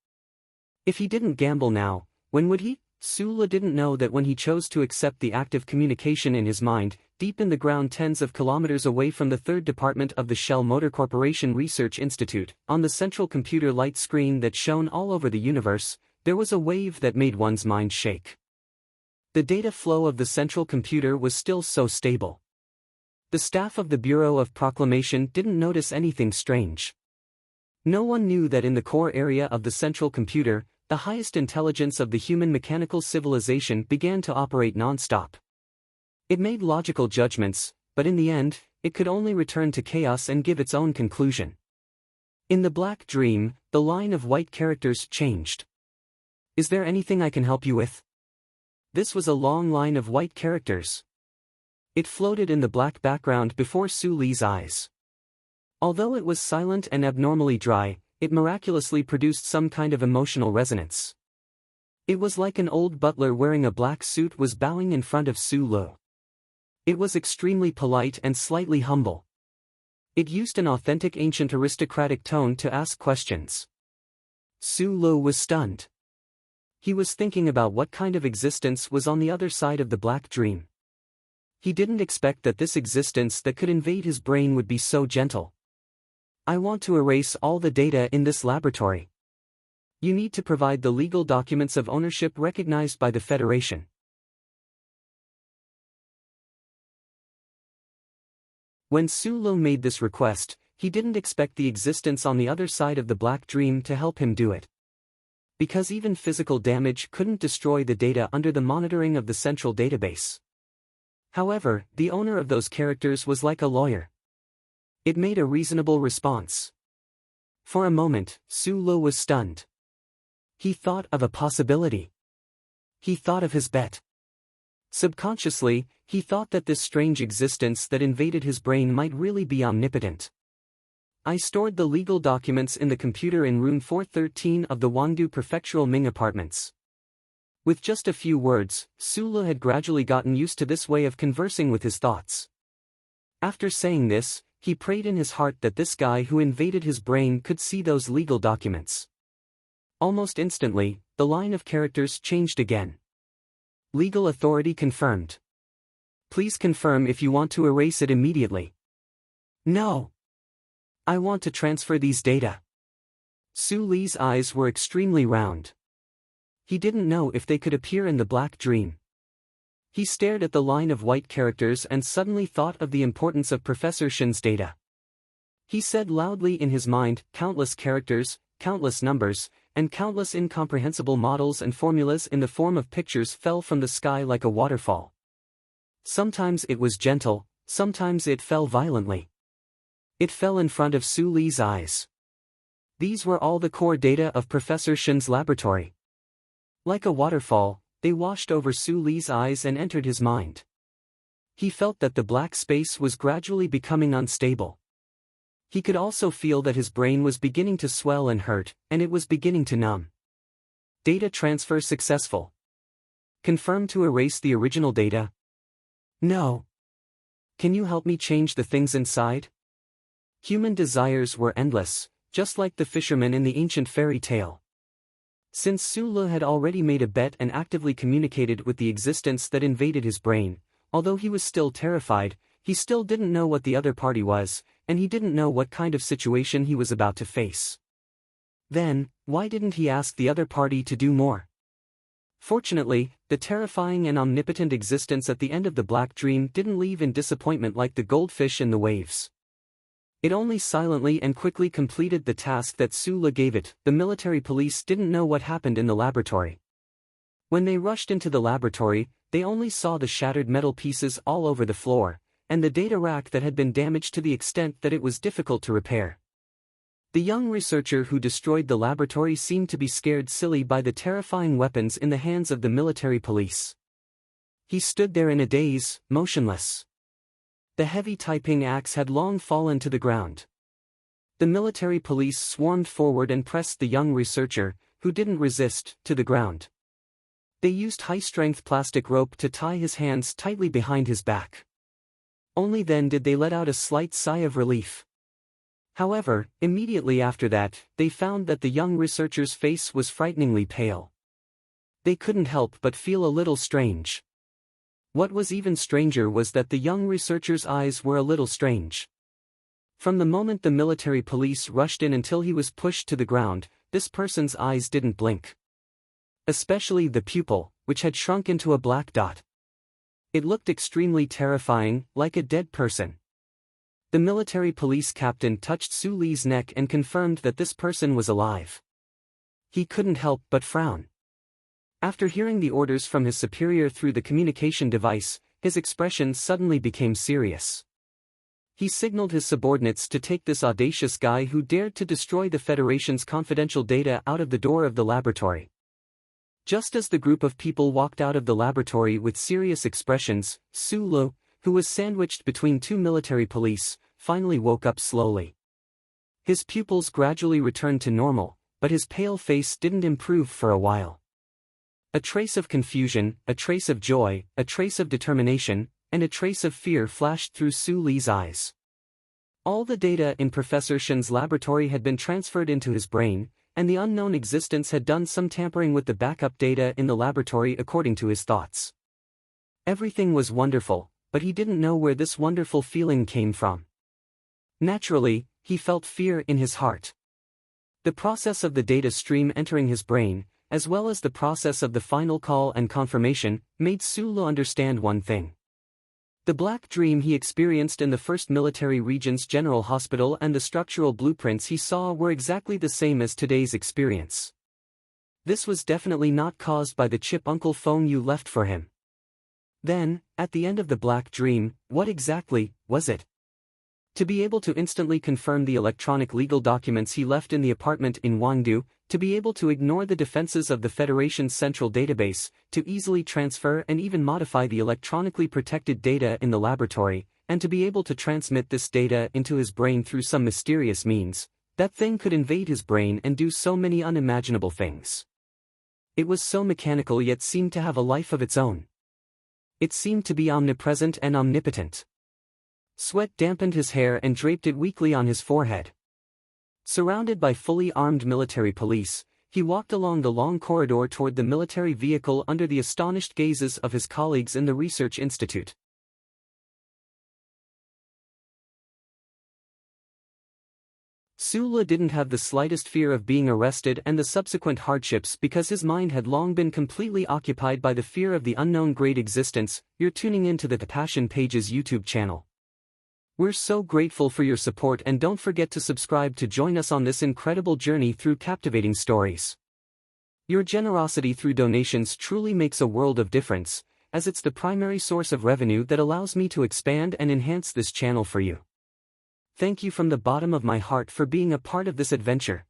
If he didn't gamble now, when would he? Sulu didn't know that when he chose to accept the active communication in his mind, deep in the ground tens of kilometers away from the 3rd Department of the Shell Motor Corporation Research Institute, on the central computer light screen that shone all over the universe, there was a wave that made one's mind shake. The data flow of the central computer was still so stable. The staff of the Bureau of Proclamation didn't notice anything strange. No one knew that in the core area of the central computer, the highest intelligence of the human mechanical civilization began to operate non-stop. It made logical judgments, but in the end, it could only return to chaos and give its own conclusion. In the black dream, the line of white characters changed. Is there anything I can help you with? This was a long line of white characters. It floated in the black background before Su Li's eyes. Although it was silent and abnormally dry, it miraculously produced some kind of emotional resonance. It was like an old butler wearing a black suit was bowing in front of Su Lu. It was extremely polite and slightly humble. It used an authentic ancient aristocratic tone to ask questions. Su Lu was stunned. He was thinking about what kind of existence was on the other side of the black dream. He didn't expect that this existence that could invade his brain would be so gentle. I want to erase all the data in this laboratory. You need to provide the legal documents of ownership recognized by the Federation. When Su-lo made this request, he didn't expect the existence on the other side of the Black Dream to help him do it. Because even physical damage couldn't destroy the data under the monitoring of the central database. However, the owner of those characters was like a lawyer. It made a reasonable response. For a moment, Su-lo was stunned. He thought of a possibility. He thought of his bet. Subconsciously, he thought that this strange existence that invaded his brain might really be omnipotent. I stored the legal documents in the computer in room 413 of the Wangdu Prefectural Ming Apartments. With just a few words, Su-lo had gradually gotten used to this way of conversing with his thoughts. After saying this, he prayed in his heart that this guy who invaded his brain could see those legal documents. Almost instantly, the line of characters changed again. Legal authority confirmed. Please confirm if you want to erase it immediately. No. I want to transfer these data. Su-lee's eyes were extremely round. He didn't know if they could appear in the Black Dream. He stared at the line of white characters and suddenly thought of the importance of Professor Shin's data. He said loudly in his mind, countless characters, countless numbers, and countless incomprehensible models and formulas in the form of pictures fell from the sky like a waterfall. Sometimes it was gentle, sometimes it fell violently. It fell in front of Su-lee's eyes. These were all the core data of Professor Shin's laboratory. Like a waterfall, they washed over Su-lee's eyes and entered his mind. He felt that the black space was gradually becoming unstable. He could also feel that his brain was beginning to swell and hurt, and it was beginning to numb. Data transfer successful. Confirm to erase the original data. No. Can you help me change the things inside? Human desires were endless, just like the fisherman in the ancient fairy tale. Since Su-lo had already made a bet and actively communicated with the existence that invaded his brain, although he was still terrified, he still didn't know what the other party was, and he didn't know what kind of situation he was about to face. Then, why didn't he ask the other party to do more? Fortunately, the terrifying and omnipotent existence at the end of the Black Dream didn't leave in disappointment like the goldfish in the waves. It only silently and quickly completed the task that Su-lo gave it. The military police didn't know what happened in the laboratory. When they rushed into the laboratory, they only saw the shattered metal pieces all over the floor, and the data rack that had been damaged to the extent that it was difficult to repair. The young researcher who destroyed the laboratory seemed to be scared silly by the terrifying weapons in the hands of the military police. He stood there in a daze, motionless. The heavy typing axe had long fallen to the ground. The military police swarmed forward and pressed the young researcher, who didn't resist, to the ground. They used high-strength plastic rope to tie his hands tightly behind his back. Only then did they let out a slight sigh of relief. However, immediately after that, they found that the young researcher's face was frighteningly pale. They couldn't help but feel a little strange. What was even stranger was that the young researcher's eyes were a little strange. From the moment the military police rushed in until he was pushed to the ground, this person's eyes didn't blink. Especially the pupil, which had shrunk into a black dot. It looked extremely terrifying, like a dead person. The military police captain touched Su-lee's neck and confirmed that this person was alive. He couldn't help but frown. After hearing the orders from his superior through the communication device, his expression suddenly became serious. He signaled his subordinates to take this audacious guy who dared to destroy the Federation's confidential data out of the door of the laboratory. Just as the group of people walked out of the laboratory with serious expressions, Su-lo, who was sandwiched between two military police, finally woke up slowly. His pupils gradually returned to normal, but his pale face didn't improve for a while. A trace of confusion, a trace of joy, a trace of determination, and a trace of fear flashed through Su-lee's eyes. All the data in Professor Shin's laboratory had been transferred into his brain, and the unknown existence had done some tampering with the backup data in the laboratory according to his thoughts. Everything was wonderful, but he didn't know where this wonderful feeling came from. Naturally, he felt fear in his heart. The process of the data stream entering his brain, as well as the process of the final call and confirmation, made Sulu understand one thing. The black dream he experienced in the 1st Military Regents General Hospital and the structural blueprints he saw were exactly the same as today's experience. This was definitely not caused by the chip uncle phone you left for him. Then, at the end of the black dream, what exactly was it? To be able to instantly confirm the electronic legal documents he left in the apartment in Wangdu, to be able to ignore the defenses of the Federation's central database, to easily transfer and even modify the electronically protected data in the laboratory, and to be able to transmit this data into his brain through some mysterious means, that thing could invade his brain and do so many unimaginable things. It was so mechanical yet seemed to have a life of its own. It seemed to be omnipresent and omnipotent. Sweat dampened his hair and draped it weakly on his forehead. Surrounded by fully armed military police, he walked along the long corridor toward the military vehicle under the astonished gazes of his colleagues in the research institute. Sulu didn't have the slightest fear of being arrested and the subsequent hardships because his mind had long been completely occupied by the fear of the unknown great existence. You're tuning in to the Passion Pages YouTube channel. We're so grateful for your support, and don't forget to subscribe to join us on this incredible journey through captivating stories. Your generosity through donations truly makes a world of difference, as it's the primary source of revenue that allows me to expand and enhance this channel for you. Thank you from the bottom of my heart for being a part of this adventure.